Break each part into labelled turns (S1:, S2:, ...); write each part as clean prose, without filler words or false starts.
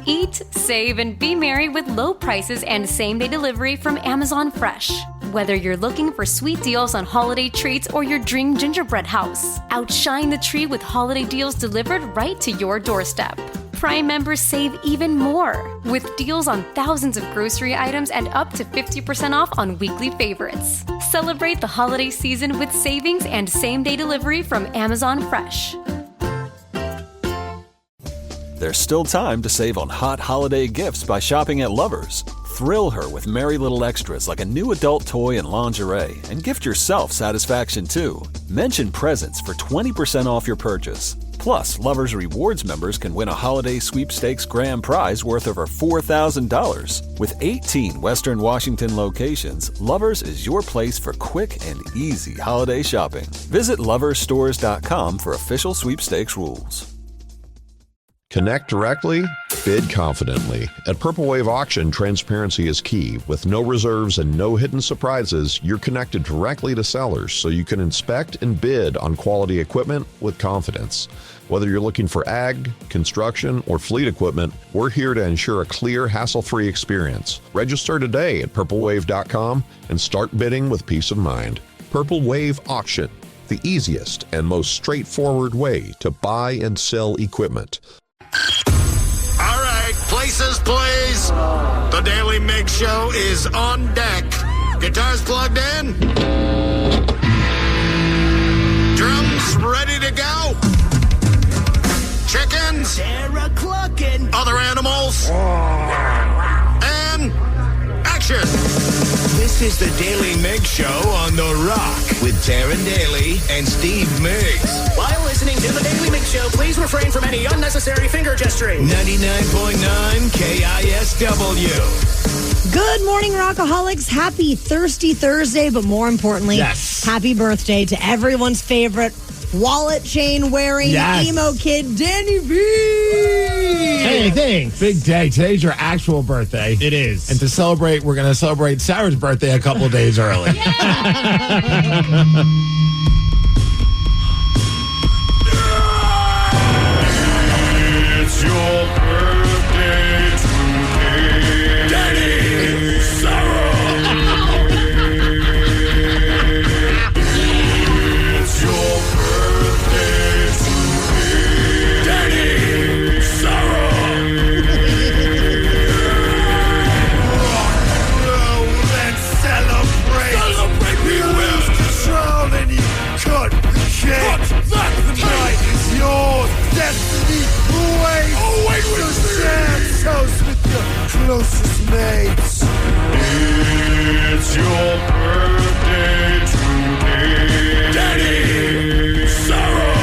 S1: Eat, save, and be merry with low prices and same-day delivery from Amazon Fresh. Whether you're looking for sweet deals on holiday treats or your dream gingerbread house, outshine the tree with holiday deals delivered right to your doorstep. Prime members save even more with deals on thousands of grocery items and up to 50% off on weekly favorites. Celebrate the holiday season with savings and same-day delivery from Amazon Fresh.
S2: There's still time to save on hot holiday gifts by shopping at Lover's. Thrill her with merry little extras like a new adult toy and lingerie, and gift yourself satisfaction too. Mention presents for 20% off your purchase. Plus, Lover's Rewards members can win a holiday sweepstakes grand prize worth over $4,000. With 18 Western Washington locations, Lover's is your place for quick and easy holiday shopping. Visit loversstores.com for official sweepstakes rules.
S3: Connect directly, bid confidently. At Purple Wave Auction, transparency is key. With no reserves and no hidden surprises, you're connected directly to sellers so you can inspect and bid on quality equipment with confidence. Whether you're looking for ag, construction, or fleet equipment, we're here to ensure a clear, hassle-free experience. Register today at purplewave.com and start bidding with peace of mind. Purple Wave Auction, the easiest and most straightforward way to buy and sell equipment.
S4: All right, places, please. The Daily Migs Show is on deck. Guitars plugged in. Drums ready to go. Chickens.
S5: They're clucking.
S4: Other animals. And action. This is the Daily Migs Show on The Rock with Taryn Daly and Steve Migs.
S5: While listening to the Daily Migs Show, please refrain from any unnecessary finger gesturing.
S4: 99.9 KISW.
S6: Good morning, Rockaholics. Happy Thirsty Thursday, but more importantly, happy birthday to everyone's favorite wallet chain wearing emo kid, Danny V.
S7: Hey, thanks. Big day. Today's your actual birthday. It is. And to celebrate, we're going to celebrate Sarah's birthday a couple days early.
S4: It's your birthday today, Danny Sarah. It's your birthday today, Danny Sarah. Oh, let's celebrate. We will. Control and you cut the cake. Tonight is your destiny. Wait to share toast with your closest mates. It's your birthday today, Danny Sarah.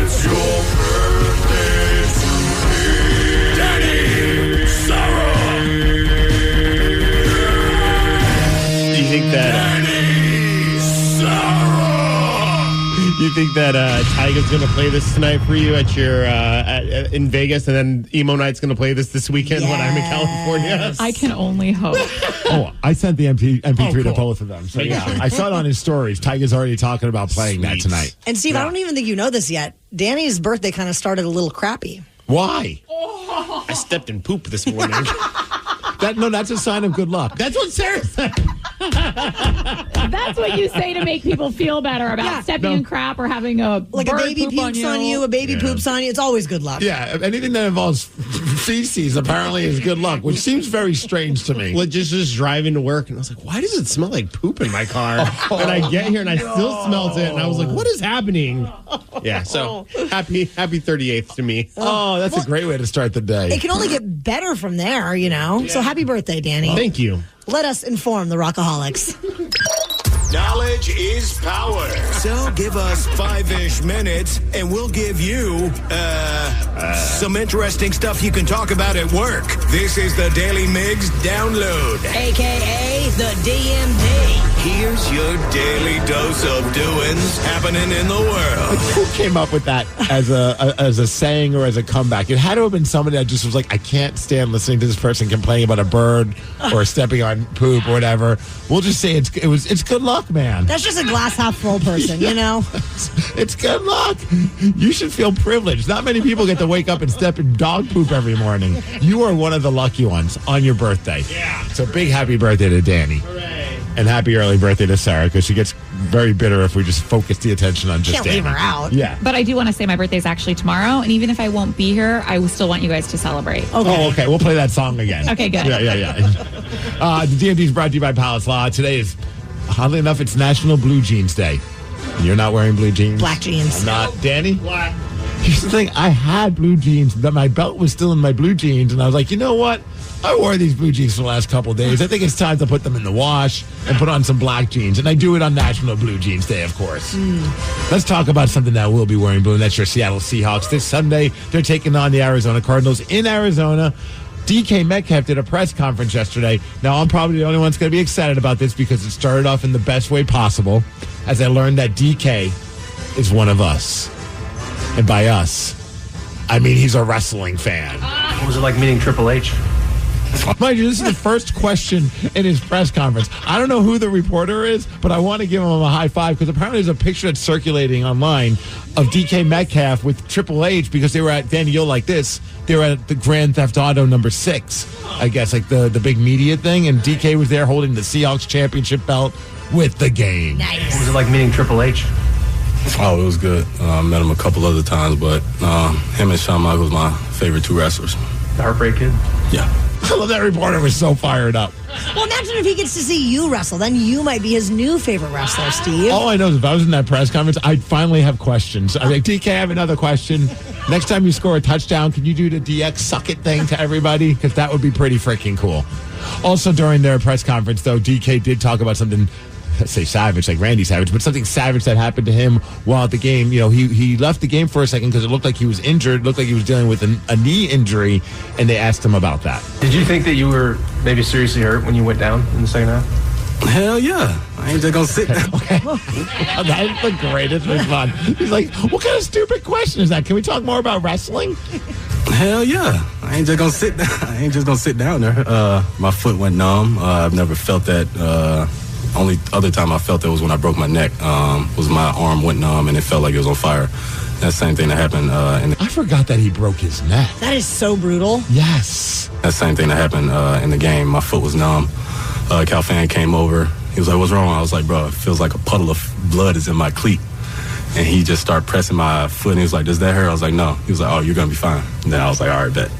S4: It's your birthday today, Danny Sarah.
S7: Do you think that...
S4: Danny Sarah.
S7: You think that Tyga's going to play this tonight for you at your in Vegas, and then Emo Night's going to play this weekend when I'm in California?
S8: I can only hope.
S7: I sent the MP3 to both of them. So I saw it on his stories. Tyga's already talking about playing that tonight.
S6: And Steve, I don't even think you know this yet. Danny's birthday kind of started a little crappy.
S7: Why?
S9: I stepped in poop this morning.
S7: That's a sign of good luck.
S9: That's what Sarah said.
S8: That's what you say to make people feel better about stepping in crap or having a
S6: like a baby poops on you, a baby poops on you. It's always good luck.
S7: Yeah, anything that involves feces apparently is good luck, which seems very strange to me.
S9: Well, just driving to work, and I was like, why does it smell like poop in my car? And I get here, and I still smelled it, and I was like, what is happening? Yeah, so happy 38th to me.
S7: Oh, that's a great way to start the day.
S6: It can only get better from there, you know? Yeah. So happy birthday, Danny.
S9: Thank you.
S6: Let us inform the Rockaholics.
S4: Knowledge is power. So give us 5-ish minutes, and we'll give you, some interesting stuff you can talk about at work. This is the Daily Migs Download.
S6: A.K.A. the DMD.
S4: Here's your daily dose of doings happening in the world.
S7: Who came up with that as a saying or as a comeback? It had to have been somebody that just was like, I can't stand listening to this person complaining about a bird or stepping on poop or whatever. We'll just say it's good luck.
S10: luck, man.
S6: That's just a glass half full person, you know?
S10: It's good luck. You should feel privileged. Not many people get to wake up and step in dog poop every morning. You are one of the lucky ones on your birthday.
S9: Yeah.
S10: So big happy birthday to Danny.
S9: Hooray.
S10: And happy early birthday to Sarah, because she gets very bitter if we just focus the attention on just
S6: Can't
S10: Danny.
S6: leave her out.
S10: Yeah.
S8: But I do want to say my birthday is actually tomorrow, and even if I won't be here, I will still want you guys to celebrate.
S6: Okay.
S10: Oh, okay. We'll play that song again.
S8: Okay, good.
S10: Yeah. The DMD is brought to you by Palace Law. Today is, oddly enough, it's National Blue Jeans Day. You're not wearing blue jeans?
S6: Black jeans.
S10: I'm not. Danny?
S9: Black.
S10: Here's the thing. I had blue jeans, but my belt was still in my blue jeans, and I was like, you know what? I wore these blue jeans for the last couple of days. I think it's time to put them in the wash and put on some black jeans. And I do it on National Blue Jeans Day, of course. Let's talk about something that will be wearing blue, and that's your Seattle Seahawks. This Sunday, they're taking on the Arizona Cardinals in Arizona. DK Metcalf did a press conference yesterday. Now, I'm probably the only one that's going to be excited about this because it started off in the best way possible as I learned that DK is one of us. And by us, I mean he's a wrestling fan.
S5: What was it like meeting Triple H?
S10: Mind you, this is the first question in his press conference. I don't know who the reporter is, but I want to give him a high five because apparently there's a picture that's circulating online of DK Metcalf with Triple H because they were at, Danny, you'll like this, they were at the Grand Theft Auto number 6, I guess, like the big media thing, and DK was there holding the Seahawks championship belt with the game.
S6: Nice.
S5: What was it like meeting Triple H?
S11: Oh, it was good. Met him a couple other times, but him and Shawn Michaels my favorite two wrestlers.
S5: The Heartbreak Kid?
S11: Yeah.
S10: I love that reporter was so fired up.
S6: Well, imagine if he gets to see you wrestle. Then you might be his new favorite wrestler, Steve.
S10: All I know is if I was in that press conference, I'd finally have questions. I'd be like, DK, I have another question. Next time you score a touchdown, can you do the DX suck it thing to everybody? Because that would be pretty freaking cool. Also, during their press conference, though, DK did talk about something, let's say savage, like Randy Savage, but something savage that happened to him while at the game. You know, he left the game for a second because it looked like he was injured, looked like he was dealing with a knee injury, and they asked him about that.
S5: Did you think that you were maybe seriously hurt when you went down in the second half?
S11: Hell yeah. I ain't just gonna sit there.
S10: Okay. That's the greatest response. He's like, what kind of stupid question is that? Can we talk more about wrestling?
S11: Hell yeah. I ain't just gonna sit there. I ain't just gonna sit down there. My foot went numb. I've never felt that. Only other time I felt it was when I broke my neck. Was my arm went numb and it felt like it was on fire. That same thing that happened.
S10: I forgot that he broke his neck.
S6: That is so brutal.
S10: Yes.
S11: That same thing that happened in the game. My foot was numb. Cal fan came over. He was like, "What's wrong?" I was like, "Bro, it feels like a puddle of blood is in my cleat." And he just started pressing my foot. And he was like, "Does that hurt?" I was like, "No." He was like, "Oh, you're gonna be fine." And then I was like, "All right, bet."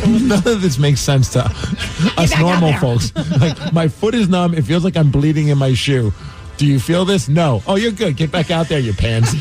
S10: None of this makes sense to us normal folks. Like, my foot is numb. It feels like I'm bleeding in my shoe. Do you feel this? No. Oh, you're good. Get back out there, you pansy.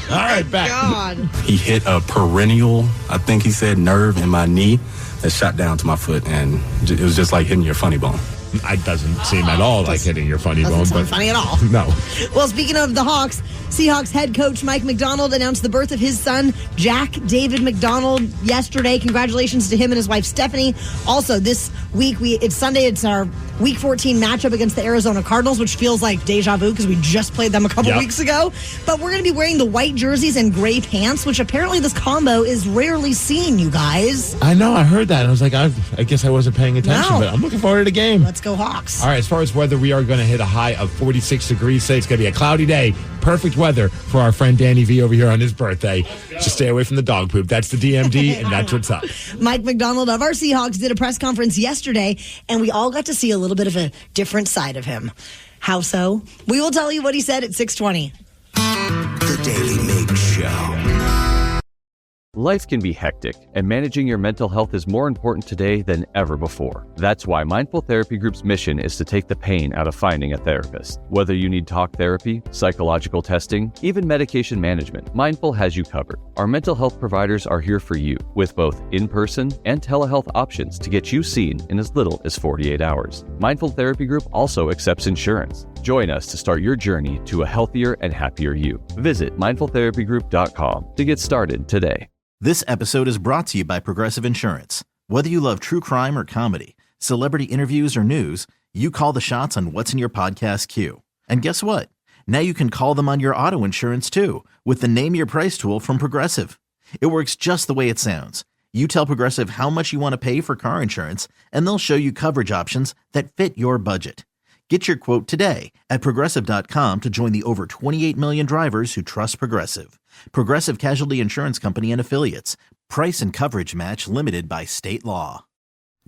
S10: All right, back.
S6: God.
S11: He hit a perennial, I think he said, nerve in my knee that shot down to my foot, and it was just like hitting your funny bone.
S10: It doesn't seem at all like hitting your funny bone.
S6: Doesn't sound funny at all.
S10: No.
S6: Well, speaking of the Hawks, Seahawks head coach Mike McDonald announced the birth of his son, Jack David McDonald, yesterday. Congratulations to him and his wife, Stephanie. Also, this week, it's Sunday. It's our Week 14 matchup against the Arizona Cardinals, which feels like deja vu because we just played them a couple weeks ago. But we're going to be wearing the white jerseys and gray pants, which apparently this combo is rarely seen, you guys.
S10: I know. I heard that. And I was like, I guess I wasn't paying attention, but I'm looking forward to the game.
S6: Let's go Hawks.
S10: All right, as far as weather, we are going to hit a high of 46 degrees. Say it's going to be a cloudy day. Perfect weather for our friend Danny V over here on his birthday. Just stay away from the dog poop. That's the DMD, and that's what's up.
S6: Mike McDonald of our Seahawks did a press conference yesterday, and we all got to see a little bit of a different side of him. How so? We will tell you what he said at 6:20.
S4: The Daily Migs Show.
S12: Life can be hectic, and managing your mental health is more important today than ever before. That's why Mindful Therapy Group's mission is to take the pain out of finding a therapist. Whether you need talk therapy, psychological testing, even medication management, Mindful has you covered. Our mental health providers are here for you, with both in-person and telehealth options to get you seen in as little as 48 hours. Mindful Therapy Group also accepts insurance. Join us to start your journey to a healthier and happier you. Visit mindfultherapygroup.com to get started today.
S13: This episode is brought to you by Progressive Insurance. Whether you love true crime or comedy, celebrity interviews or news, you call the shots on what's in your podcast queue. And guess what? Now you can call them on your auto insurance too with the Name Your Price tool from Progressive. It works just the way it sounds. You tell Progressive how much you want to pay for car insurance, and they'll show you coverage options that fit your budget. Get your quote today at Progressive.com to join the over 28 million drivers who trust Progressive. Progressive Casualty Insurance Company and Affiliates. Price and coverage match limited by state law.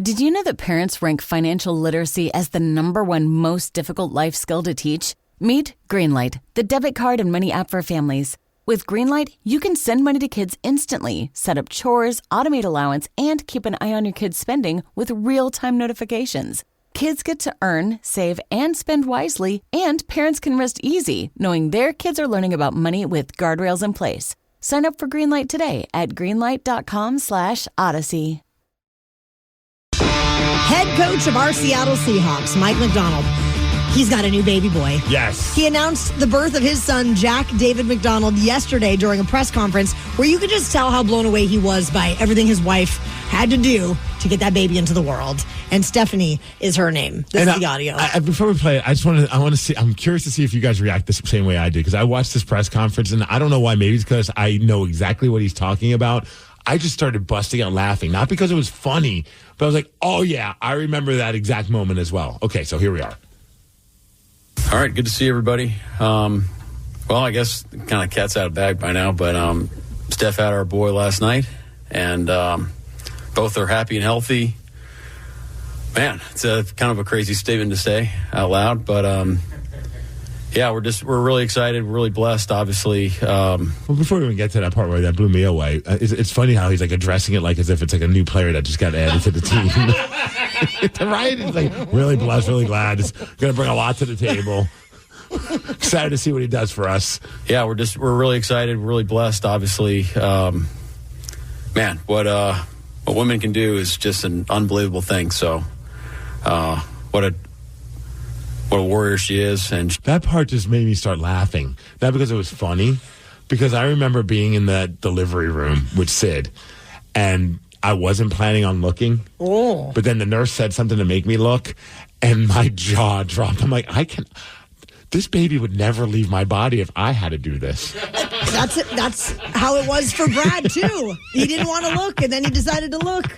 S14: Did you know that parents rank financial literacy as the #1 most difficult life skill to teach? Meet Greenlight, the debit card and money app for families. With Greenlight, you can send money to kids instantly, set up chores, automate allowance, and keep an eye on your kids' spending with real-time notifications. Kids get to earn, save, and spend wisely, and parents can rest easy knowing their kids are learning about money with guardrails in place. Sign up for Greenlight today at greenlight.com/Odyssey.
S6: Head coach of our Seattle Seahawks, Mike McDonald. He's got a new baby boy.
S9: Yes.
S6: He announced the birth of his son, Jack David McDonald, yesterday during a press conference where you could just tell how blown away he was by everything his wife had to do to get that baby into the world. And Stephanie is her name. This is the audio.
S10: Before we play it, I want to see. I'm curious to see if you guys react the same way I did, because I watched this press conference and I don't know why. Maybe it's because I know exactly what he's talking about. I just started busting out laughing, not because it was funny, but I was like, "Oh yeah, I remember that exact moment as well." Okay, so here we are.
S15: All right, good to see everybody. Well, I guess kind of cat's out of bag by now, but Steph had our boy last night, and both are happy and healthy. Man, it's a kind of a crazy statement to say out loud, but yeah, we're really excited. We're really blessed, obviously.
S10: Well, before we even get to that part where that blew me away, it's funny how he's like addressing it like as if it's like a new player that just got added to the team. Right? It's like really blessed, really glad. It's going to bring a lot to the table. Excited to see what he does for us.
S15: Yeah, we're really excited. We're really blessed, obviously. Man, what women can do is just an unbelievable thing. So, what a warrior she is. And
S10: that part just made me start laughing. Not because it was funny, because I remember being in the delivery room with Sid, and I wasn't planning on looking.
S6: Oh.
S10: But then the nurse said something to make me look, and my jaw dropped. I'm like, this baby would never leave my body if I had to do this.
S6: That's it. That's how it was for Brad, too. He didn't want to look, and then he decided to look.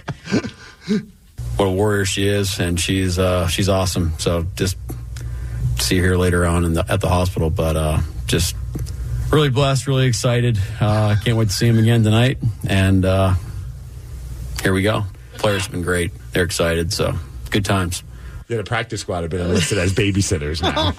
S15: What a warrior she is, and she's awesome. So just see her later on at the hospital, but just really blessed, really excited. Can't wait to see him again tonight, and here we go. Players have been great. They're excited, so good times.
S10: Yeah, the practice squad have been enlisted as babysitters now.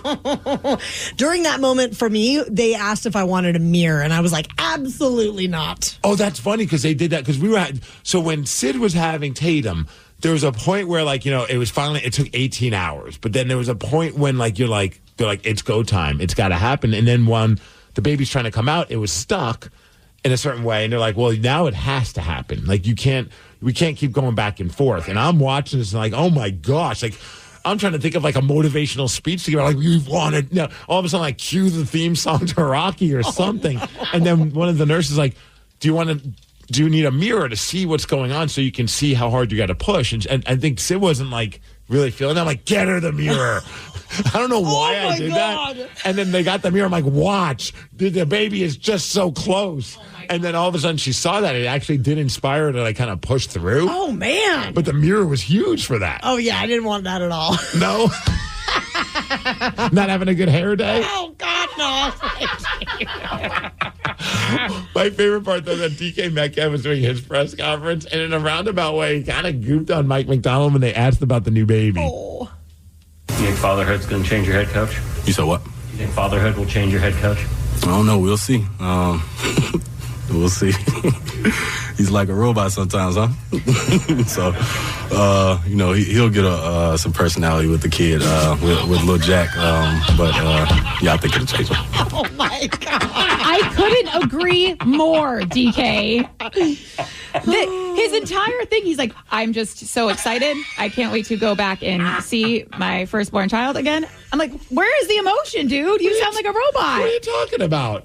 S6: During that moment for me, they asked if I wanted a mirror, and I was like, absolutely not.
S10: Oh, that's funny because they did that because so when Sid was having Tatum, there was a point where it took 18 hours, but then there was a point when they're like, it's go time. It's got to happen. And then when the baby's trying to come out, it was stuck in a certain way. And they're like, well, now it has to happen. Like we can't keep going back and forth. And I'm watching this and like, oh my gosh, like I'm trying to think of like a motivational speech to give like we've wanted. All of a sudden, like cue the theme song to Rocky or something. And then one of the nurses is like, do you need a mirror to see what's going on so you can see how hard you got to push? And I think Sid wasn't like really feeling that. I'm like, get her the mirror. I don't know why I did that. And then they got the mirror. I'm like, watch. The baby is just so close. And then all of a sudden she saw that. It actually did inspire her to like kind of push through.
S6: Oh, man.
S10: But the mirror was huge for that.
S6: Oh, yeah. I didn't want that at all.
S10: No? Not having a good hair day?
S6: Oh, God, no.
S10: My favorite part, though, that DK Metcalf was doing his press conference, and in a roundabout way, he kind of gooped on Mike McDonald when they asked about the new baby.
S6: Oh.
S16: You think fatherhood's going to change your head coach?
S11: You said what?
S16: You think fatherhood will change your head coach?
S11: I don't know. We'll see. We'll see. He's like a robot sometimes, huh? So, he'll get some personality with the kid, with Lil Jack. But I think it'll change him.
S6: Oh, my God.
S8: I couldn't agree more, DK. His entire thing, he's like, I'm just so excited. I can't wait to go back and see my firstborn child again. I'm like, where is the emotion, dude? You sound like a robot.
S10: What are you talking about?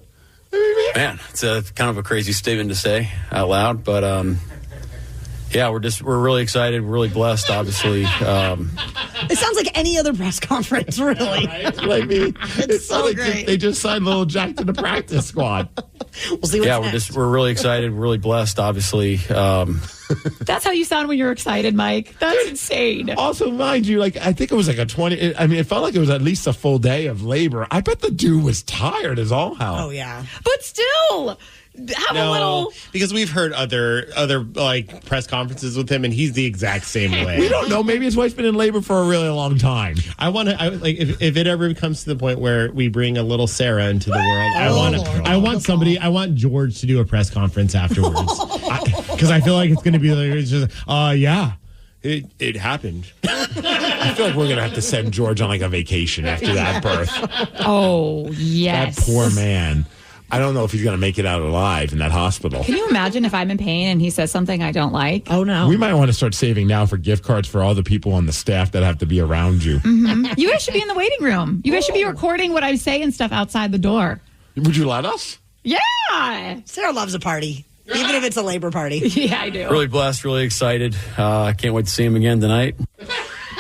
S15: Man, it's a kind of a crazy statement to say out loud, but Yeah, we're really excited. We're really blessed, obviously.
S6: It sounds like any other press conference, really.
S10: Like me. It's so like
S6: great.
S10: They just signed little Jack to the practice squad.
S6: We'll see what's next.
S15: We're really excited. We're really blessed, obviously.
S8: That's how you sound when you're excited, Mike. That's insane.
S10: Also, mind you, like, I think it was like a 20. I mean, it felt like it was at least a full day of labor. I bet the dude was tired as all hell.
S6: Oh, yeah.
S8: But still, have a little.
S9: Because we've heard other like press conferences with him, and he's the exact same way.
S10: We don't know. Maybe his wife's been in labor for a really long time.
S9: I like if it ever comes to the point where we bring a little Sarah into the world. I want George to do a press conference afterwards because I feel like it's going to be like it's just yeah. It happened.
S10: I feel like we're going to have to send George on like a vacation after that birth.
S8: Oh, yes.
S10: That poor man. I don't know if he's going to make it out alive in that hospital.
S8: Can you imagine if I'm in pain and he says something I don't like?
S6: Oh, no.
S10: We might want to start saving now for gift cards for all the people on the staff that have to be around you.
S8: Mm-hmm. You guys should be in the waiting room. You guys should be recording what I say and stuff outside the door.
S10: Would you let us?
S8: Yeah.
S6: Sarah loves a party, even if it's a labor party.
S8: Yeah, I do.
S15: Really blessed, really excited. I can't wait to see him again tonight.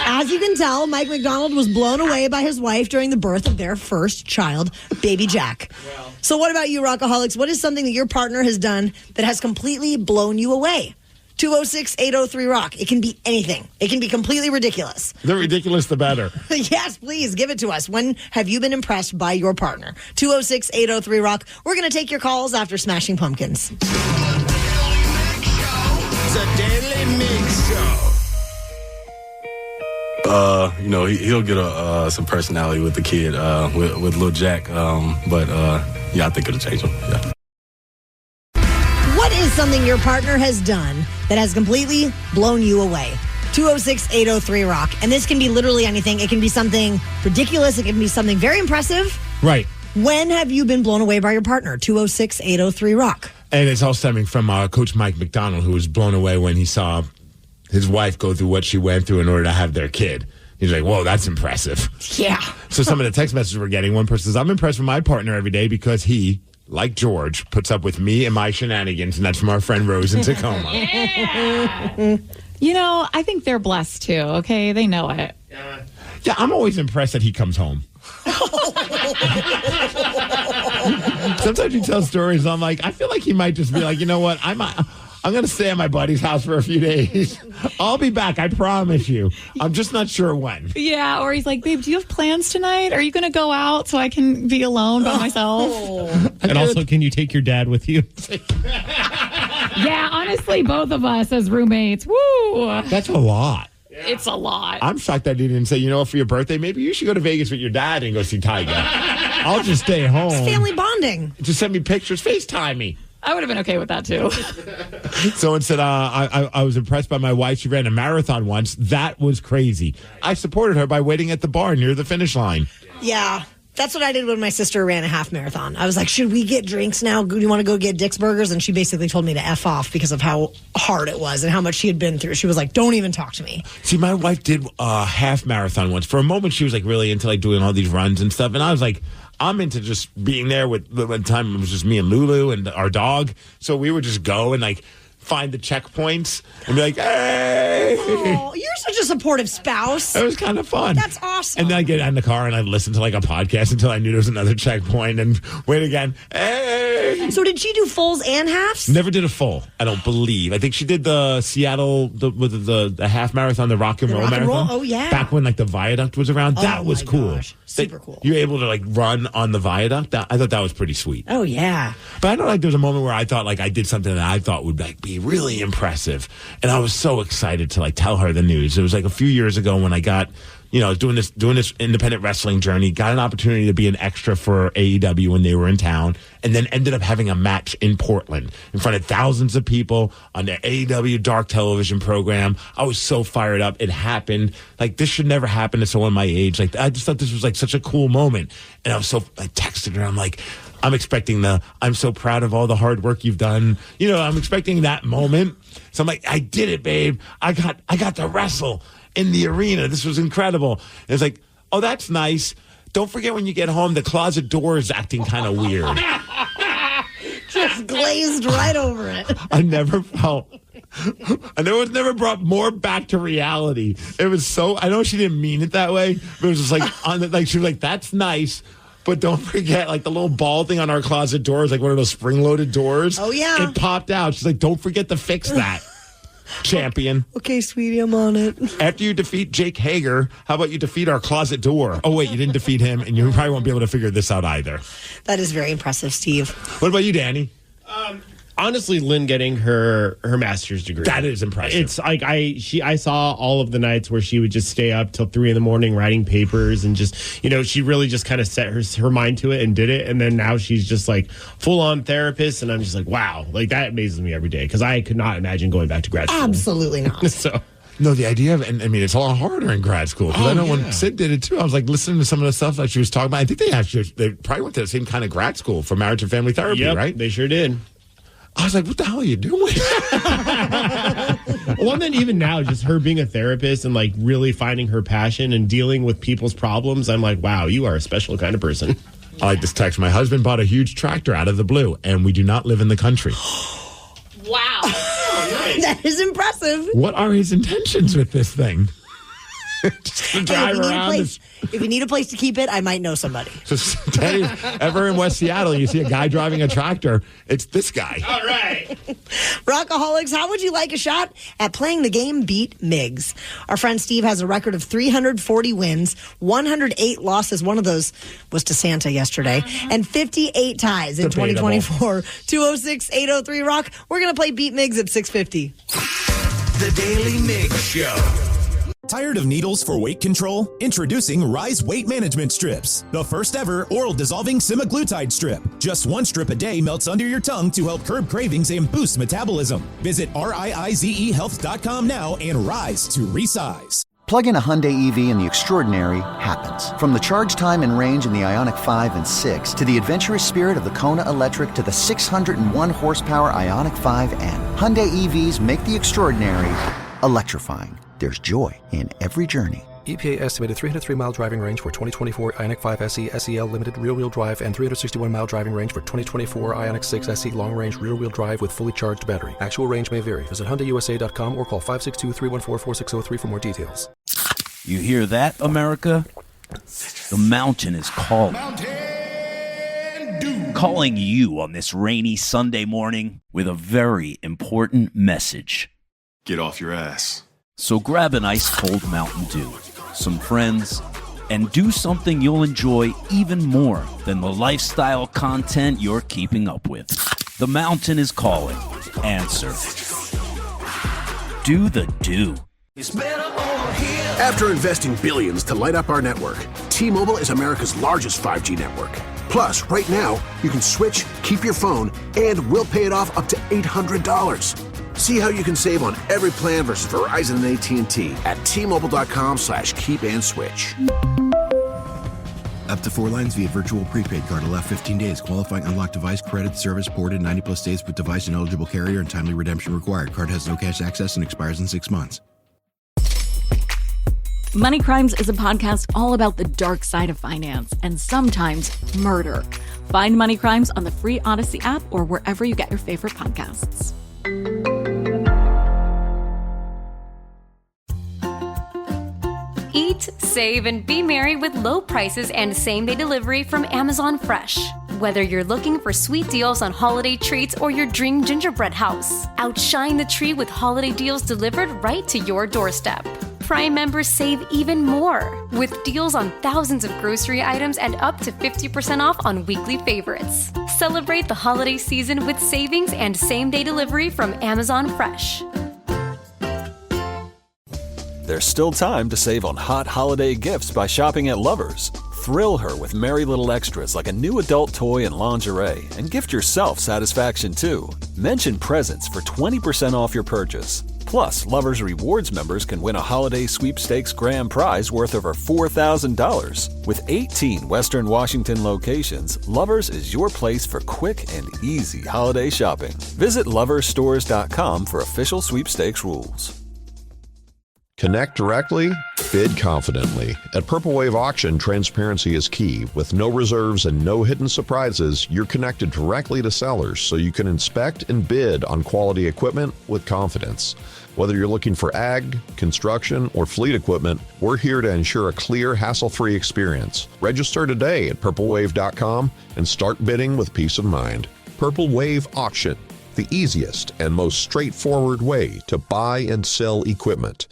S6: As you can tell, Mike McDonald was blown away by his wife during the birth of their first child, baby Jack. So what about you, Rockaholics? What is something that your partner has done that has completely blown you away? 206-803-ROCK. It can be anything. It can be completely ridiculous.
S10: The ridiculous, the better.
S6: Yes, please give it to us. When have you been impressed by your partner? 206-803-ROCK. We're going to take your calls after Smashing Pumpkins.
S4: The Daily Migs Show.
S11: He'll get some personality with the kid, with little Jack. But I think it'll change him. Yeah.
S6: What is something your partner has done that has completely blown you away? 206-803-ROCK. And this can be literally anything. It can be something ridiculous. It can be something very impressive.
S10: Right.
S6: When have you been blown away by your partner? 206-803-ROCK.
S10: And it's all stemming from Coach Mike McDonald, who was blown away when he saw his wife go through what she went through in order to have their kid. He's like, whoa, that's impressive.
S6: Yeah.
S10: So some of the text messages we're getting, one person says, I'm impressed with my partner every day because he, like George, puts up with me and my shenanigans. And that's from our friend Rose in Tacoma.
S8: Yeah. I think they're blessed too, okay? They know it.
S10: Yeah, I'm always impressed that he comes home. Sometimes you tell stories, I'm like, I feel like he might just be like, you know what, I'm going to stay at my buddy's house for a few days. I'll be back, I promise you. I'm just not sure when.
S8: Yeah, or he's like, babe, do you have plans tonight? Are you going to go out so I can be alone by myself?
S9: And also, can you take your dad with you?
S8: Yeah, honestly, both of us as roommates. Woo!
S10: That's a lot.
S8: It's a lot.
S10: I'm shocked that he didn't say, for your birthday, maybe you should go to Vegas with your dad and go see Tiger. I'll just stay home.
S6: It's family bonding.
S10: Just send me pictures, FaceTime me.
S8: I would have been okay with that, too.
S10: Someone said, I was impressed by my wife. She ran a marathon once. That was crazy. I supported her by waiting at the bar near the finish line.
S6: Yeah. That's what I did when my sister ran a half marathon. I was like, should we get drinks now? Do you want to go get Dick's Burgers? And she basically told me to F off because of how hard it was and how much she had been through. She was like, don't even talk to me.
S10: See, my wife did a half marathon once. For a moment, she was like really into like doing all these runs and stuff. And I was like, I'm into just being there with, at the time it was just me and Lulu and our dog. So we would just go and like find the checkpoints and be like, hey.
S6: Oh, you're such a supportive spouse.
S10: It was kind of fun.
S6: That's awesome.
S10: And then I'd get in the car and I'd listen to like a podcast until I knew there was another checkpoint and wait again. Hey.
S6: So did she do fulls and halves?
S10: Never did a full, I don't believe. I think she did the Seattle, the half marathon, the rock and roll marathon.
S6: Oh, yeah.
S10: Back when like the viaduct was around. That was cool.
S6: Gosh. Super cool.
S10: You were able to like run on the viaduct. I thought that was pretty sweet.
S6: Oh, yeah.
S10: But I know like there was a moment where I thought like I did something that I thought would like be really impressive. And I was so excited to like tell her the news. It was like a few years ago when I got, doing this independent wrestling journey, got an opportunity to be an extra for AEW when they were in town, and then ended up having a match in Portland in front of thousands of people on their AEW Dark television program. I was so fired up. It happened. Like, this should never happen to someone my age. Like, I just thought this was like such a cool moment. And I texted her. I'm like, I'm expecting I'm so proud of all the hard work you've done. I'm expecting that moment. So I'm like, I did it, babe. I got to wrestle in the arena. This was incredible. And it's like, oh, that's nice. Don't forget when you get home, the closet door is acting kind of weird.
S6: Just glazed right over it.
S10: I never felt And it was never brought more back to reality. It was so, I know she didn't mean it that way, but it was just like, she was like, that's nice. But don't forget, like the little ball thing on our closet door is like one of those spring-loaded doors.
S6: Oh, yeah.
S10: It popped out. She's like, don't forget to fix that, champion.
S6: Okay, sweetie, I'm on it.
S10: After you defeat Jake Hager, how about you defeat our closet door? Oh, wait, you didn't defeat him, and you probably won't be able to figure this out either.
S6: That is very impressive, Steve.
S10: What about you, Danny?
S7: Honestly, Lynn getting her master's degree.
S10: That is impressive.
S7: It's like I saw all of the nights where she would just stay up till 3 a.m. writing papers and just, she really just kind of set her mind to it and did it. And then now she's just like full on therapist. And I'm just like, wow, like that amazes me every day because I could not imagine going back to grad school.
S6: Absolutely not.
S7: So.
S10: No, the idea of, and I mean, it's a lot harder in grad school. Because I know when Sid did it too, I was like listening to some of the stuff that she was talking about. I think they probably went to the same kind of grad school for marriage and family therapy, right?
S7: They sure did.
S10: I was like, what the hell are you doing?
S7: Well, and then even now, just her being a therapist and like really finding her passion and dealing with people's problems, I'm like, wow, you are a special kind of person.
S10: I like this text. My husband bought a huge tractor out of the blue, and we do not live in the country.
S8: Wow.
S6: That is impressive.
S10: What are his intentions with this thing? Just to drive around.
S6: If you need a place to keep it, I might know somebody.
S10: Just ever in West Seattle, you see a guy driving a tractor, it's this guy.
S7: All right.
S6: Rockaholics, how would you like a shot at playing the game Beat Migs? Our friend Steve has a record of 340 wins, 108 losses. One of those was to Santa yesterday, and 58 ties in 2024. 206-803-ROCK. We're going to play Beat Migs at 6:50.
S4: The Daily Migs Show.
S17: Tired of needles for weight control? Introducing Rise Weight Management Strips, the first ever oral dissolving semaglutide strip. Just one strip a day melts under your tongue to help curb cravings and boost metabolism. Visit RIIZEHealth.com now and rise to resize.
S18: Plug in a Hyundai EV and the extraordinary happens. From the charge time and range in the Ioniq 5 and 6 to the adventurous spirit of the Kona Electric to the 601 horsepower Ioniq 5N. Hyundai EVs make the extraordinary electrifying. There's joy in every journey.
S19: EPA estimated 303-mile driving range for 2024 Ioniq 5 SE SEL Limited rear-wheel drive and 361-mile driving range for 2024 Ioniq 6 SE long-range rear-wheel drive with fully charged battery. Actual range may vary. Visit HyundaiUSA.com or call 562-314-4603 for more details.
S20: You hear that, America? The mountain is calling. Calling you on this rainy Sunday morning with a very important message.
S21: Get off your ass.
S20: So grab an ice-cold Mountain Dew, some friends, and do something you'll enjoy even more than the lifestyle content you're keeping up with. The mountain is calling. Answer. Do the do.
S5: After investing billions to light up our network, T-Mobile is America's largest 5G network. Plus, right now, you can switch, keep your phone, and we'll pay it off up to $800. See how you can save on every plan versus Verizon and AT&T at T-Mobile.com/keep-and-switch.
S22: Up to 4 lines via virtual prepaid card. Allow 15 days. Qualifying unlocked device credit service ported 90+ days with device and eligible carrier and timely redemption required. Card has no cash access and expires in 6 months.
S14: Money Crimes is a podcast all about the dark side of finance and sometimes murder. Find Money Crimes on the free Odyssey app or wherever you get your favorite podcasts.
S1: Eat, save, and be merry with low prices and same-day delivery from Amazon Fresh. Whether you're looking for sweet deals on holiday treats or your dream gingerbread house, outshine the tree with holiday deals delivered right to your doorstep. Prime members save even more with deals on thousands of grocery items and up to 50% off on weekly favorites. Celebrate the holiday season with savings and same-day delivery from Amazon Fresh.
S2: There's still time to save on hot holiday gifts by shopping at Lover's. Thrill her with merry little extras like a new adult toy and lingerie, and gift yourself satisfaction too. Mention presents for 20% off your purchase. Plus, Lover's Rewards members can win a holiday sweepstakes grand prize worth over $4,000. With 18 Western Washington locations, Lover's is your place for quick and easy holiday shopping. Visit loversstores.com for official sweepstakes rules.
S3: Connect directly, Bid confidently. At Purple Wave Auction, transparency is key. With no reserves and no hidden surprises, you're connected directly to sellers so you can inspect and bid on quality equipment with confidence. Whether you're looking for ag, construction, or fleet equipment, we're here to ensure a clear, hassle-free experience. Register today at purplewave.com and start bidding with peace of mind. Purple Wave Auction, the easiest and most straightforward way to buy and sell equipment.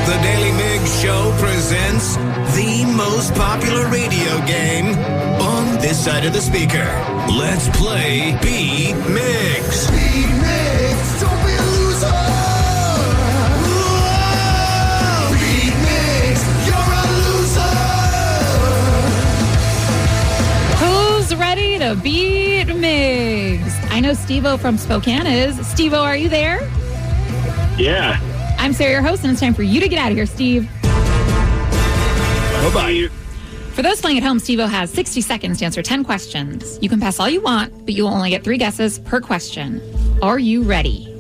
S4: The Daily Migs Show presents the most popular radio game on this side of the speaker. Let's play Beat Migs. Beat Migs, don't be a loser. Whoa! Beat Migs, you're a loser.
S8: Who's ready to beat Migs? I know Steve-O from Spokane is. Steve-O, are you there?
S12: Yeah.
S8: I'm Sarah, your host, and it's time for you to get out of here, Steve.
S12: Bye-bye.
S8: For those playing at home, Steve-O has 60 seconds to answer 10 questions. You can pass all you want, but you will only get 3 guesses per question. Are you ready?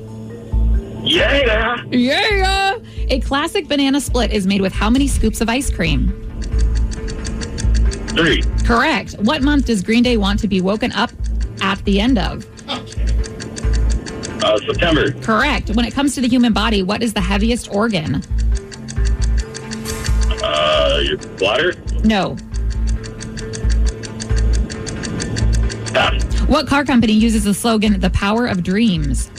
S12: Yeah.
S8: Yeah. A classic banana split is made with how many scoops of ice cream?
S12: 3.
S8: Correct. What month does Green Day want to be woken up at the end of?
S12: September.
S8: Correct. When it comes to the human body, what is the heaviest organ?
S12: Your bladder?
S8: No.
S12: Pass.
S8: What car company uses the slogan, "The Power of Dreams"?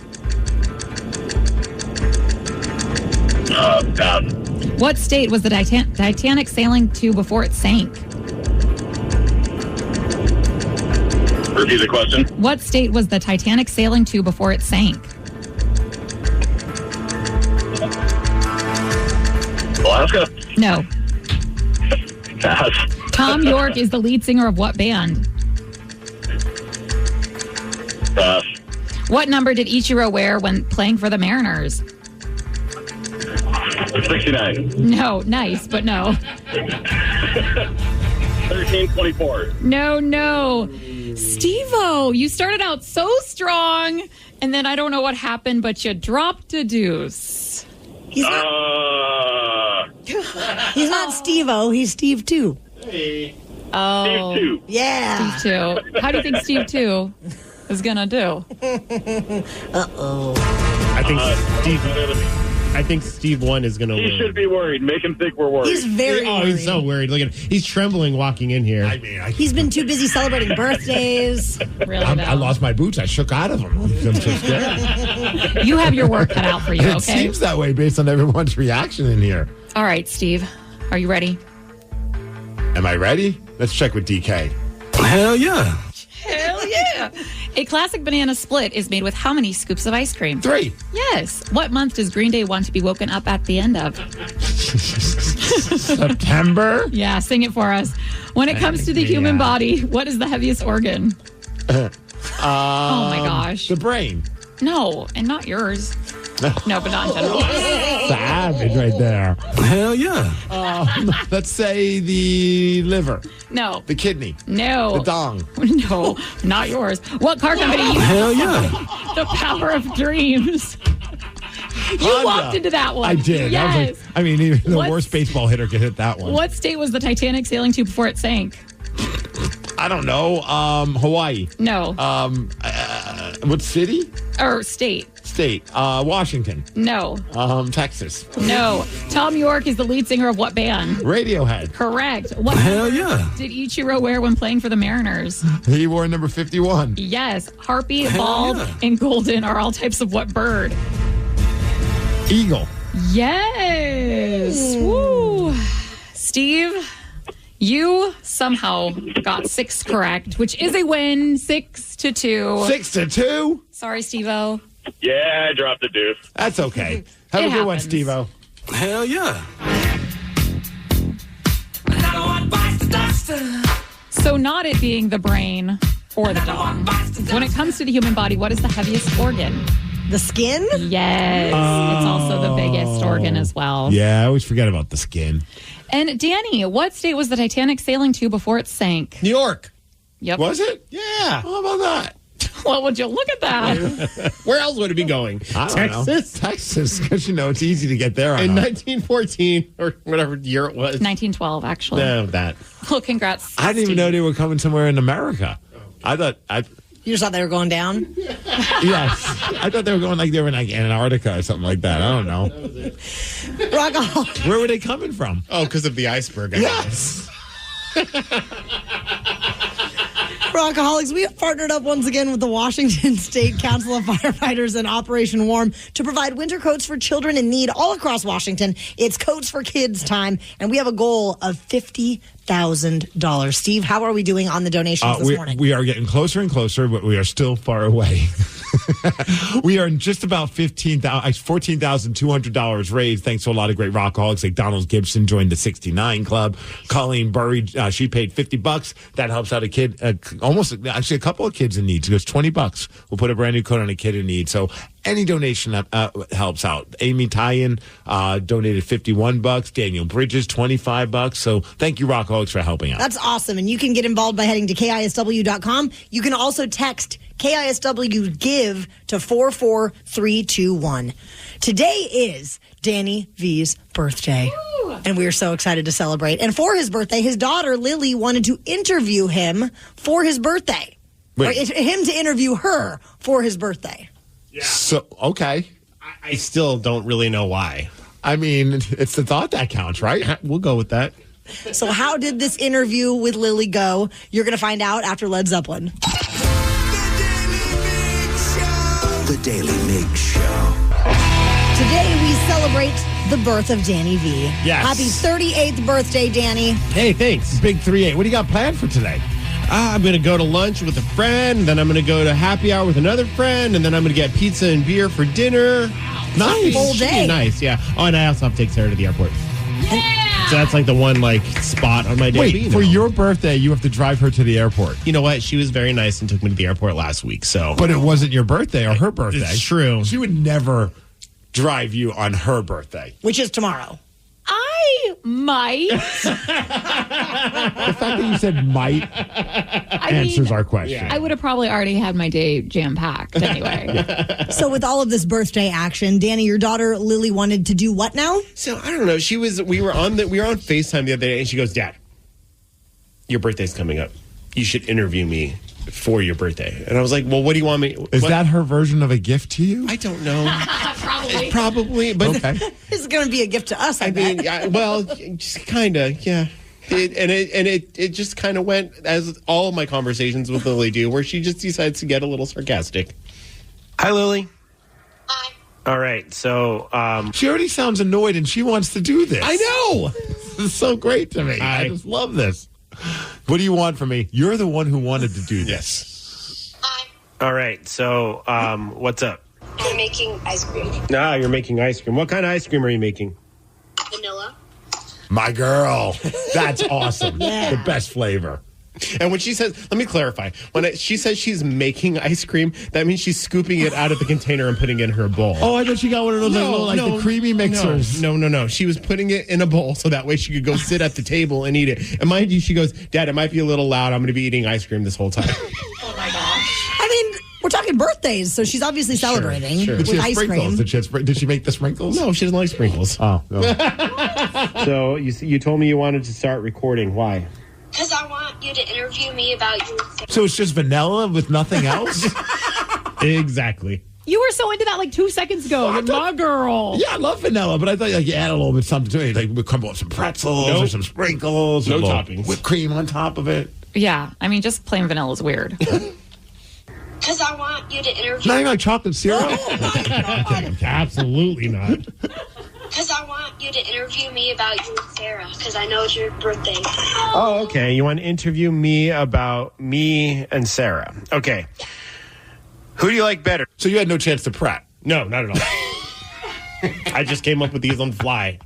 S12: Pass.
S8: What state was the Titanic sailing to before it sank?
S12: Repeat the question.
S8: What state was the Titanic sailing to before it sank?
S12: Alaska?
S8: No.
S12: Pass.
S8: Tom York is the lead singer of what band?
S12: Pass.
S8: What number did Ichiro wear when playing for the Mariners?
S12: 69.
S8: No, nice, but no.
S12: 1324.
S8: No. Steve-O, you started out so strong, and then I don't know what happened, but you dropped a deuce.
S6: He's not Steve-O, he's Steve 2.
S12: Hey.
S8: Oh.
S12: Steve 2.
S6: Yeah.
S8: Steve 2. How do you think Steve 2 is going to do?
S6: Uh-oh.
S7: I think Steve 1 is going to win.
S12: He should be worried. Make him think we're worried.
S6: He's very worried.
S7: He's so worried. Look at him. He's trembling walking in here.
S6: He's been too busy celebrating birthdays.
S8: Really,
S10: I lost my boots. I shook out of them. I'm so scared.
S8: You have your work cut out for you,
S10: It
S8: okay?
S10: seems that way based on everyone's reaction in here.
S8: All right, Steve. Are you ready?
S10: Am I ready? Let's check with DK.
S11: Hell yeah.
S8: Hell yeah. A classic banana split is made with how many scoops of ice cream?
S10: 3.
S8: Yes. What month does Green Day want to be woken up at the end of?
S10: September?
S8: Yeah, sing it for us. When it comes to the human body, what is the heaviest organ? Oh my gosh.
S10: The brain.
S8: No, and not yours. No, but not in general.
S10: Savage right there.
S11: Hell yeah.
S10: Let's say the liver.
S8: No.
S10: The kidney.
S8: No.
S10: The dong.
S8: No, not yours. What car company uses
S11: Hell yeah.
S8: The Power of Dreams? You
S10: Honda.
S8: walked into that one.
S10: I did.
S8: Yes.
S10: Even the
S8: What's-
S10: worst baseball hitter could hit that one.
S8: What state was the Titanic sailing to before it sank?
S10: I don't know. Hawaii.
S8: No.
S10: What city?
S8: Or state?
S10: State. Washington.
S8: No.
S10: Texas.
S8: No. Tom York is the lead singer of what band?
S10: Radiohead.
S8: Correct. What
S11: Hell
S8: number
S11: yeah.
S8: did Ichiro wear when playing for the Mariners?
S10: He wore number 51.
S8: Yes. Harpy,
S11: Hell
S8: bald,
S11: yeah.
S8: and golden are all types of what bird?
S10: Eagle.
S8: Yes. Woo. Steve, you somehow got 6 correct, which is a win, 6-2.
S10: 6-2?
S8: Sorry, Steve-O.
S12: Yeah, I dropped the deuce.
S10: That's okay. Have
S8: It
S10: a good one,
S8: happens.
S10: Steve-O.
S11: Hell yeah.
S8: So not it being the brain or the dong. When it comes to the human body, what is the heaviest organ?
S6: The skin?
S8: Yes. It's also the biggest organ as well.
S10: Yeah, I always forget about the skin.
S8: And Danny, what state was the Titanic sailing to before it sank?
S7: New York.
S8: Yep.
S10: Was it?
S7: Yeah.
S10: How about that?
S8: Well, would you look at that?
S7: Where else would it be going?
S10: I don't know. Texas, because it's easy to get there.
S7: In 1914 or whatever year it was.
S8: 1912, actually.
S7: No, that.
S8: Well, congrats.
S10: I didn't even know they were coming somewhere in America. I thought
S6: You just thought they were going down?
S10: Yes. I thought they were going they were in Antarctica or something like that. I don't know.
S6: Rockaholics.
S10: Where were they coming from?
S7: Oh, because of the iceberg.
S10: Yes.
S6: Rockaholics, we have partnered up once again with the Washington State Council of Firefighters and Operation Warm to provide winter coats for children in need all across Washington. It's Coats for Kids time, and we have a goal of $50,000. Steve, how are we doing on the donations this morning?
S10: We are getting closer and closer, but we are still far away. We are just about $14,200 raised, thanks to a lot of great rockaholics. Like Donald Gibson joined the 69 Club. Colleen Burry, she paid $50. That helps out a kid, actually a couple of kids in need. She goes $20. We'll put a brand new coat on a kid in need. So any donation helps out. Amy Tyen donated $51. Daniel Bridges $25. So thank you, rockaholics, for helping out.
S6: That's awesome. And you can get involved by heading to KISW.com. You can also text KISW Give to 44321. Today is Danny V's birthday. Woo! And we are so excited to celebrate. And for his birthday, his daughter Lily wanted to interview him for his birthday. Or him to interview her for his birthday.
S10: Yeah. So, okay.
S7: I still don't really know why.
S10: I mean, it's the thought that counts, right?
S7: We'll go with that.
S6: So how did this interview with Lily go? You're going to find out after Led Zeppelin.
S4: The Daily Migs Show.
S6: Today we celebrate the birth of Danny V.
S10: Yes.
S6: Happy 38th birthday, Danny.
S7: Hey, thanks.
S10: Big 3-8. What do you got planned for today?
S7: I'm going to go to lunch with a friend, then I'm going to go to happy hour with another friend, and then I'm going to get pizza and beer for dinner.
S10: Nice.
S6: Full day.
S7: Nice, yeah. Oh, and I also have to take Sarah to the airport.
S8: Yeah.
S7: So that's like the one spot on my day.
S10: Wait, for your birthday, you have to drive her to the airport.
S7: You know what? She was very nice and took me to the airport last week. So,
S10: but it wasn't your birthday or her birthday.
S7: It's true.
S10: She would never drive you on her birthday,
S6: which is tomorrow.
S8: I might.
S10: The fact that you said might answers our question.
S8: I would have probably already had my day jam-packed anyway.
S6: So with all of this birthday action, Danny, your daughter Lily wanted to do what now?
S7: So I don't know. We were on FaceTime the other day, and she goes, "Dad, your birthday's coming up. You should interview me for your birthday." And I was like, "Well, what do you want me?"
S10: Is that her version of a gift to you?
S7: I don't know.
S8: Probably,
S7: but
S10: okay.
S6: This is going to be a gift to us. I
S7: mean,
S6: bet.
S7: well, just kind of, yeah. It just kind of went as all of my conversations with Lily do, where she just decides to get a little sarcastic. Hi, Lily.
S13: Hi.
S7: All right, so
S10: she already sounds annoyed, and she wants to do this.
S7: I know.
S10: This is so great to me. I just love this. What do you want from me? You're the one who wanted to do this.
S13: Hi.
S7: All right, so what's up?
S13: I'm making ice cream.
S7: You're making ice cream. What kind of ice cream are you making?
S13: Vanilla.
S10: My girl. That's awesome.
S6: Yeah.
S10: The best flavor.
S7: And when she says, let me clarify, she says she's making ice cream, that means she's scooping it out of the container and putting it in her bowl.
S10: Oh, I thought she got one of those the creamy mixers.
S7: No. She was putting it in a bowl so that way she could go sit at the table and eat it. And mind you, she goes, "Dad, it might be a little loud. I'm going to be eating ice cream this whole time."
S8: Oh my gosh.
S6: I mean, we're talking birthdays, so she's obviously celebrating
S10: Sure.
S6: with ice cream.
S10: Did she make the sprinkles?
S7: No, she doesn't like sprinkles.
S10: Oh, no.
S7: So you told me you wanted to start recording. Why?
S13: Because I want you to interview me about you.
S10: So it's just vanilla with nothing else?
S7: Exactly.
S8: You were so into that like 2 seconds ago. You're my girl.
S10: Yeah, I love vanilla, but I thought you add a little bit something to it. Like we crumble up some pretzels or some sprinkles.
S7: No
S10: a little
S7: toppings.
S10: Whipped cream on top of it.
S8: Yeah, I mean, just plain vanilla is weird.
S13: Because I want you to interview
S10: Not even like chocolate syrup?
S6: Oh, my God.
S7: Absolutely not.
S13: Because I want you to interview me about you and Sarah. Because I know it's your birthday.
S7: Oh, okay. You want to interview me about me and Sarah. Okay. Who do you like better?
S10: So you had no chance to prep?
S7: No, not at all. I just came up with these on the fly.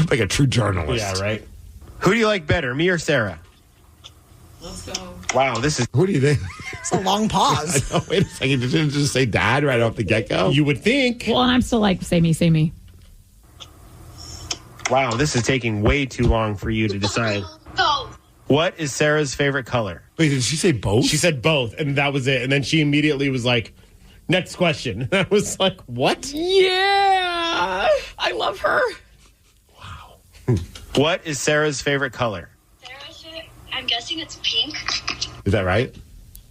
S10: Like a true journalist.
S7: Yeah, right. Who do you like better, me or Sarah?
S8: Let's go.
S7: Wow, this is...
S10: Who do you think?
S6: It's a long pause.
S10: I know, wait a second. Did you just say Dad right off the get-go?
S7: You would think.
S8: Well, and I'm still like, say me, say me.
S7: Wow, this is taking way too long for you to decide.
S13: Go.
S7: What is Sarah's favorite color?
S10: Wait, did she say both?
S7: She said both, and that was it. And then she immediately was like, next question. And I was like, what?
S8: Yeah. I love her.
S7: What is Sarah's favorite color?
S13: I'm guessing it's pink.
S10: Is that right?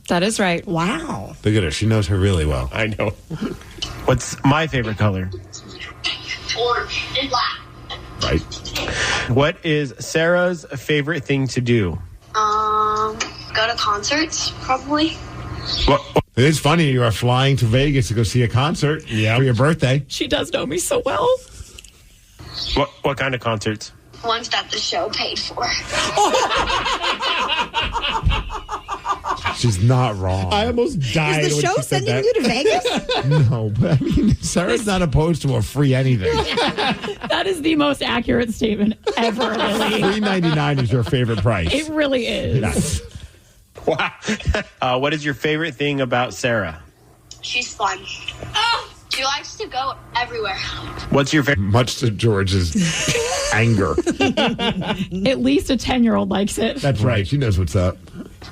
S8: That is right.
S6: Wow.
S10: Look at her. She knows her really well.
S7: I know. What's my favorite color?
S13: Orange and black.
S10: Right.
S7: What is Sarah's favorite thing to do?
S13: Go to concerts, probably.
S10: It's funny. You are flying to Vegas to go see a concert for your birthday.
S8: She does know me so well.
S7: What kind of concerts?
S13: Ones that the show paid for.
S10: She's not wrong.
S7: I almost died.
S6: Is the show sending you to Vegas?
S10: No, but I mean, Sarah's not opposed to a free anything.
S8: That is the most accurate statement ever, Lily.
S10: $3.99 is your favorite price.
S8: It really is.
S10: Nice.
S7: Wow. What is your favorite thing about Sarah?
S13: She's fun. She likes to go everywhere.
S7: What's your favorite?
S10: Much to George's anger.
S8: At least a 10-year-old likes it.
S10: That's right. She knows what's up.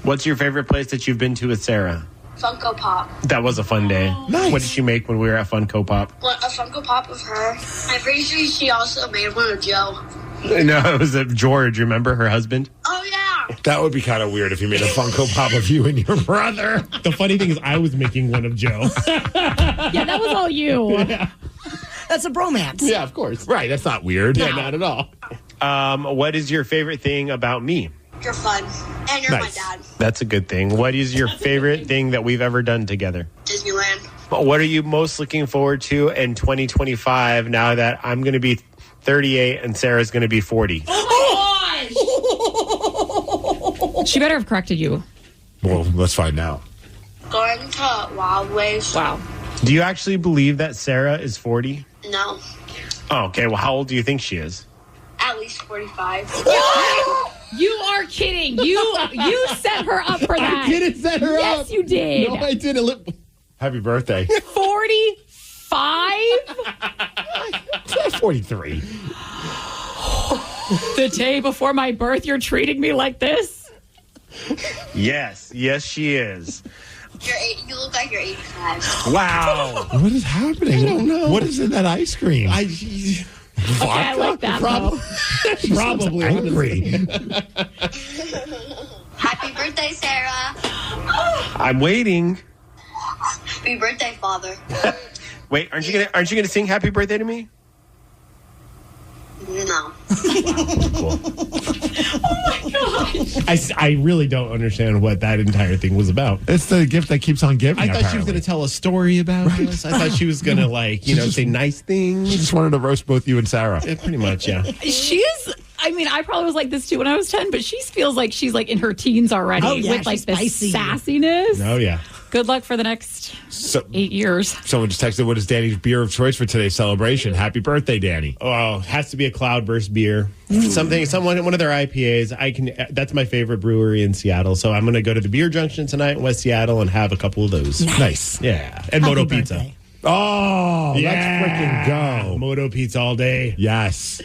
S7: What's your favorite place that you've been to with Sarah?
S13: Funko Pop.
S7: That was a fun day.
S10: Nice.
S7: What did she make when we were at Funko Pop?
S13: What, a Funko Pop of her. I'm pretty sure she also made one of Joe.
S7: No, it was George. Remember her husband?
S13: Oh, yeah.
S10: That would be kind of weird if you made a Funko Pop of you and your brother.
S7: The funny thing is I was making one of Joe.
S8: Yeah, that was all you.
S7: Yeah.
S6: That's a bromance.
S7: Yeah, of course.
S10: Right, that's not weird.
S7: Yeah, not at all. What is your favorite thing about me?
S13: You're fun. And you're
S10: Nice.
S13: my dad.
S7: That's a good thing. What is your favorite thing that we've ever done together?
S13: Disneyland.
S7: What are you most looking forward to in 2025 now that I'm going to be 38 and Sarah's going to be 40?
S8: She better have corrected you.
S10: Well, let's find out.
S13: Going to Wild Waves.
S8: Wow.
S7: Do you actually believe that Sarah is 40?
S13: No.
S7: Oh, okay. Well, how old do you think she is?
S13: At least 45.
S8: You are kidding. You set her up for that.
S7: I didn't set her up.
S8: Yes, you did.
S7: No, I didn't.
S10: Happy birthday.
S8: 45?
S10: 43.
S8: The day before my birth, you're treating me like this?
S7: Yes, she is.
S13: You look like you're 85.
S7: Wow.
S10: What is happening?
S7: I don't know.
S10: What is in that ice cream?
S8: Okay, I like that.
S7: Probably
S10: angry.
S13: Happy birthday, Sarah.
S7: I'm waiting.
S13: Happy birthday, Father.
S7: Wait, aren't you gonna sing happy birthday to me?
S13: No.
S7: Cool. I really don't understand what that entire thing was about.
S10: It's the gift that keeps on giving.
S7: I thought she was going to tell a story about us. I thought she was going to, say nice things.
S10: She just wanted to roast both you and Sarah.
S7: Yeah, pretty much, yeah.
S8: She is. I mean, I probably was like this too when I was 10, but she feels like she's like in her teens already.
S6: Oh, yeah,
S8: with like
S6: she's
S8: this
S6: spicy.
S8: sassiness.
S7: Oh, yeah.
S8: Good luck for the next 8 years.
S10: Someone just texted, what is Danny's beer of choice for today's celebration? Happy birthday, Danny.
S7: Oh, it has to be a Cloudburst beer. One of their IPAs. That's my favorite brewery in Seattle. So I'm going to go to the beer junction tonight in West Seattle and have a couple of those.
S10: Nice.
S7: Yeah. And
S6: Happy
S7: Moto
S6: birthday.
S7: Pizza.
S10: Oh,
S7: Yeah.
S10: let's freaking go.
S7: Moto Pizza all day.
S10: Yes.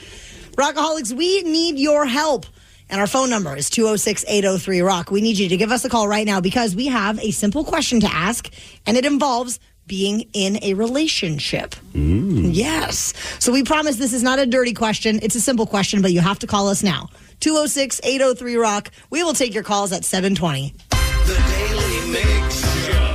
S6: Rockaholics, we need your help. And our phone number is 206-803-ROCK. We need you to give us a call right now because we have a simple question to ask, and it involves being in a relationship. Yes. So we promise this is not a dirty question. It's a simple question, but you have to call us now. 206-803-ROCK. We will take your calls at 7:20.
S4: The Daily Migs Show.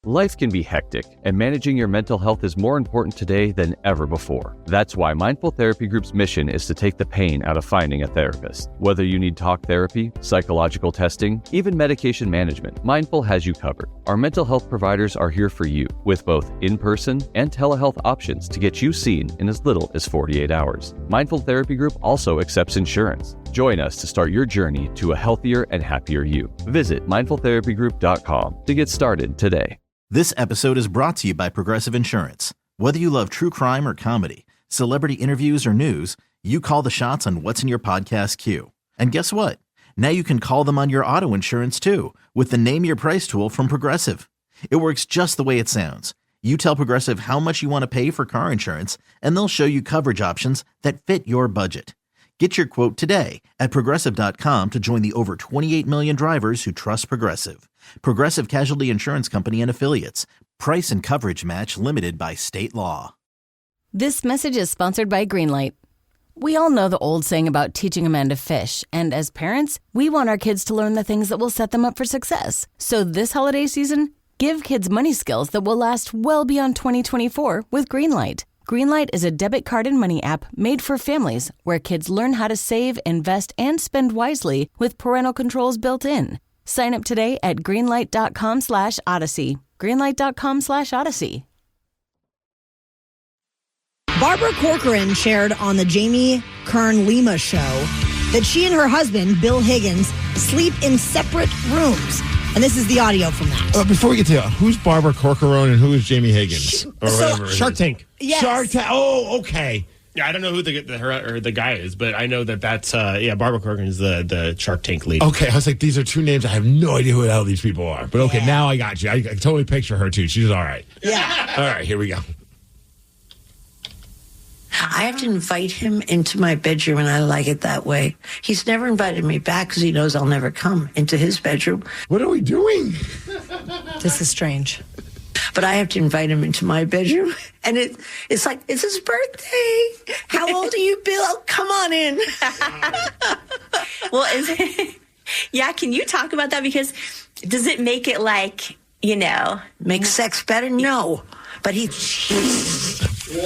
S15: Life can be hectic, and managing your mental health is more important today than ever before. That's why Mindful Therapy Group's mission is to take the pain out of finding a therapist. Whether you need talk therapy, psychological testing, even medication management, Mindful has you covered. Our mental health providers are here for you, with both in-person and telehealth options to get you seen in as little as 48 hours. Mindful Therapy Group also accepts insurance. Join us to start your journey to a healthier and happier you. Visit mindfultherapygroup.com to get started today.
S16: This episode is brought to you by Progressive Insurance. Whether you love true crime or comedy, celebrity interviews or news, you call the shots on what's in your podcast queue. And guess what? Now you can call them on your auto insurance too with the Name Your Price tool from Progressive. It works just the way it sounds. You tell Progressive how much you want to pay for car insurance, and they'll show you coverage options that fit your budget. Get your quote today at Progressive.com to join the over 28 million drivers who trust Progressive. Progressive Casualty Insurance Company and Affiliates. Price and coverage match limited by state law.
S14: This message is sponsored by Greenlight. We all know the old saying about teaching a man to fish, and as parents, we want our kids to learn the things that will set them up for success. So this holiday season, give kids money skills that will last well beyond 2024 with Greenlight. Greenlight is a debit card and money app made for families where kids learn how to save, invest, and spend wisely with parental controls built in. Sign up today at greenlight.com/Odyssey. Greenlight.com/Odyssey.
S6: Barbara Corcoran shared on the Jamie Kern Lima show that she and her husband, Bill Higgins, sleep in separate rooms. And this is the audio from that.
S10: Before we get to who's Barbara Corcoran and who is Jamie Higgins? Or whatever.
S7: Shark Tank.
S6: Yes.
S10: Shark Tank. Oh, okay.
S7: Yeah, I don't know who the guy is, but I know that's Barbara Corcoran is the Shark Tank lead.
S10: Okay, I was like, these are two names. I have no idea who the hell these people are. But okay, now I got you. I totally picture her too. She's all right.
S6: Yeah.
S10: All right, here we go.
S9: I have to invite him into my bedroom, and I like it that way. He's never invited me back because he knows I'll never come into his bedroom.
S10: What are we doing?
S9: This is strange. But I have to invite him into my bedroom, and it's like, it's his birthday. How old are you, Bill? Come on in.
S17: Well, can you talk about that? Because does it make it like,
S9: make sex better? No. But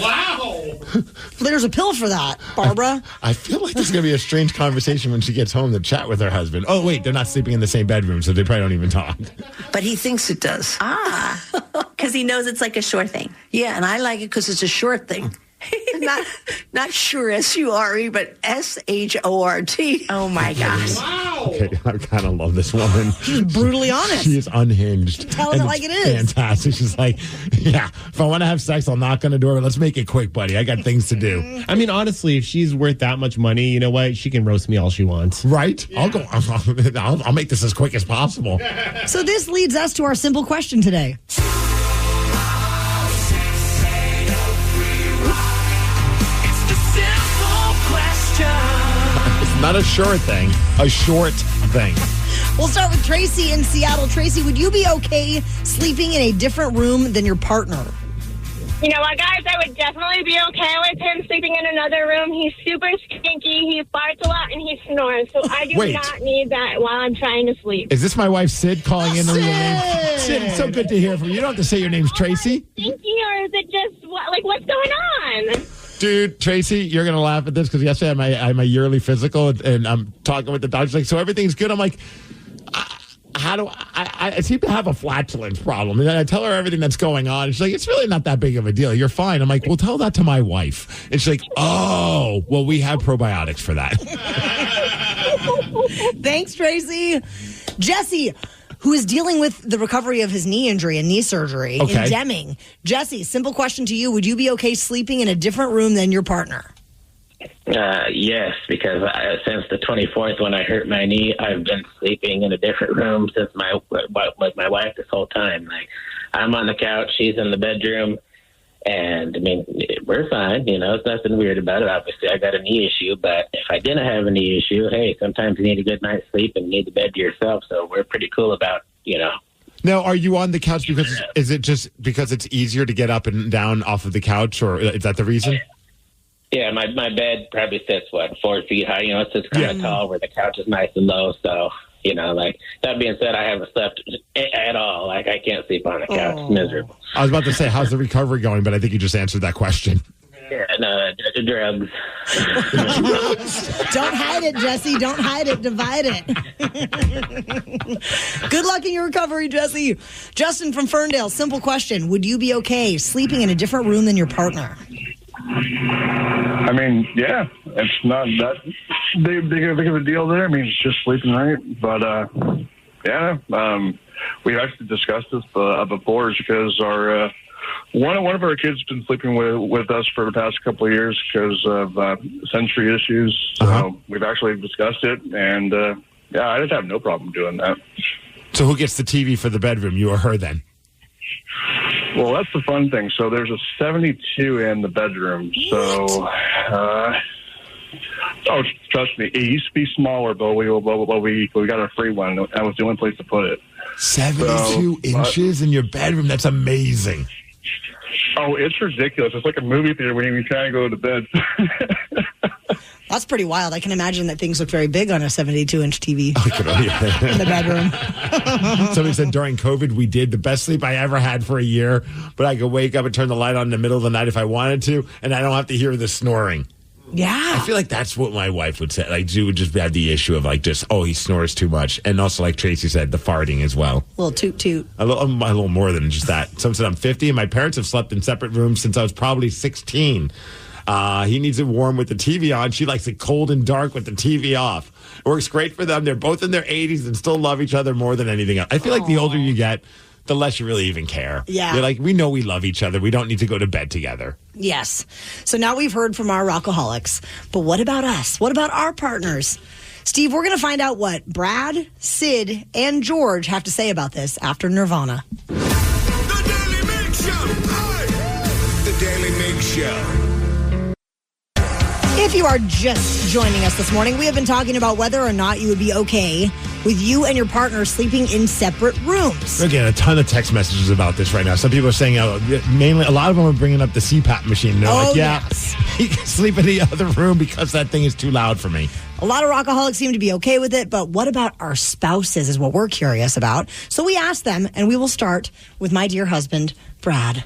S6: wow. There's a pill for that, Barbara.
S10: I feel like this is going to be a strange conversation when she gets home to chat with her husband. Oh, wait, they're not sleeping in the same bedroom, so they probably don't even talk.
S9: But he thinks it does.
S17: Because he knows it's like a sure thing.
S9: Yeah, and I like it because it's a short thing. not sure, S-U-R-E, but S-H-O-R-T.
S17: Oh, my gosh.
S6: Wow.
S10: Okay, I kind of love this woman.
S6: She's brutally honest.
S10: She is unhinged.
S6: Telling it like it is.
S10: Fantastic. She's like, yeah, if I want to have sex, I'll knock on the door, but let's make it quick, buddy. I got things to do.
S7: I mean, honestly, if she's worth that much money, you know what? She can roast me all she wants.
S10: Right? Yeah. I'll make this as quick as possible.
S6: So this leads us to our simple question today.
S10: Not a short thing, a short thing.
S6: We'll start with Tracy in Seattle. Tracy, would you be okay sleeping in a different room than your partner?
S23: You know what, guys? I would definitely be okay with him sleeping in another room. He's super stinky. He farts a lot and he snores. So I do not need that while I'm trying to sleep.
S10: Is this my wife, Sid, calling in? Sid! Sid, it's so good to hear from you. You don't have to say your name's Tracy.
S23: Stinky, or is it just, what's going on?
S10: Dude, Tracy, you're going to laugh at this because yesterday I had my yearly physical and I'm talking with the doctor. She's like, so everything's good? I'm like, how do I seem to have a flatulence problem. And I tell her everything that's going on. And she's like, it's really not that big of a deal. You're fine. I'm like, well, tell that to my wife. And she's like, oh, well, we have probiotics for that.
S6: Thanks, Tracy. Jesse, who is dealing with the recovery of his knee injury and knee surgery in Deming. Jesse, simple question to you. Would you be okay sleeping in a different room than your partner?
S24: Yes, because since the 24th when I hurt my knee, I've been sleeping in a different room with my wife this whole time. Like, I'm on the couch, she's in the bedroom, and I mean, we're fine. It's nothing weird about it. Obviously, I got a knee issue, but if I didn't have a knee issue, hey, sometimes you need a good night's sleep and you need the bed to yourself. So we're pretty cool about,
S10: Now, are you on the couch because is it just because it's easier to get up and down off of the couch, or is that the reason?
S24: Yeah, my bed probably sits 4 feet high. It sits kind of tall where the couch is nice and low. So that being said, I haven't slept at all. Like, I can't sleep on the couch. It's miserable.
S10: I was about to say, how's the recovery going? But I think you just answered that question.
S24: Yeah, no, drugs.
S6: Don't hide it, Jesse. Don't hide it. Divide it. Good luck in your recovery, Jesse. Justin from Ferndale, simple question. Would you be okay sleeping in a different room than your partner?
S25: I mean, yeah, it's not that big of a deal there. I mean, it's just sleeping right. But, we've actually discussed this before because our one of our kids has been sleeping with us for the past couple of years because of sensory issues. So we've actually discussed it, and, I just have no problem doing that.
S10: So who gets the TV for the bedroom, you or her then?
S25: Well, that's the fun thing. So there's a 72 in the bedroom. So Oh, trust me. It used to be smaller, but we got a free one. That was the only place to put it.
S10: 72 inches in your bedroom. That's amazing.
S25: Oh, it's ridiculous. It's like a movie theater when you try to go to bed.
S6: That's pretty wild. I can imagine that things look very big on a 72-inch TV in the bedroom.
S10: Somebody said during COVID we did the best sleep I ever had for a year, but I could wake up and turn the light on in the middle of the night if I wanted to, and I don't have to hear the snoring.
S6: Yeah.
S10: I feel like that's what my wife would say. Like, she would just have the issue of, like, just, he snores too much. And also, like Tracy said, the farting as well.
S6: A little toot-toot.
S10: A little more than just that. Someone said I'm 50, and my parents have slept in separate rooms since I was probably 16. He needs it warm with the TV on. She likes it cold and dark with the TV off. It works great for them. They're both in their 80s and still love each other more than anything else. I feel like the older you get, the less you really even care.
S6: Yeah.
S10: You're like, we know we love each other. We don't need to go to bed together.
S6: Yes. So now we've heard from our rockaholics. But what about us? What about our partners? Steve, we're going to find out what Brad, Sid, and George have to say about this after Nirvana.
S4: The Daily Migs Show. The Daily Migs Show.
S6: If you are just joining us this morning, we have been talking about whether or not you would be okay with you and your partner sleeping in separate rooms.
S10: We're getting a ton of text messages about this right now. Some people are saying, mainly, a lot of them are bringing up the CPAP machine. They're like,
S6: yes.
S10: He can sleep in the other room because that thing is too loud for me.
S6: A lot of rockaholics seem to be okay with it, but what about our spouses is what we're curious about. So we asked them, and we will start with my dear husband, Brad.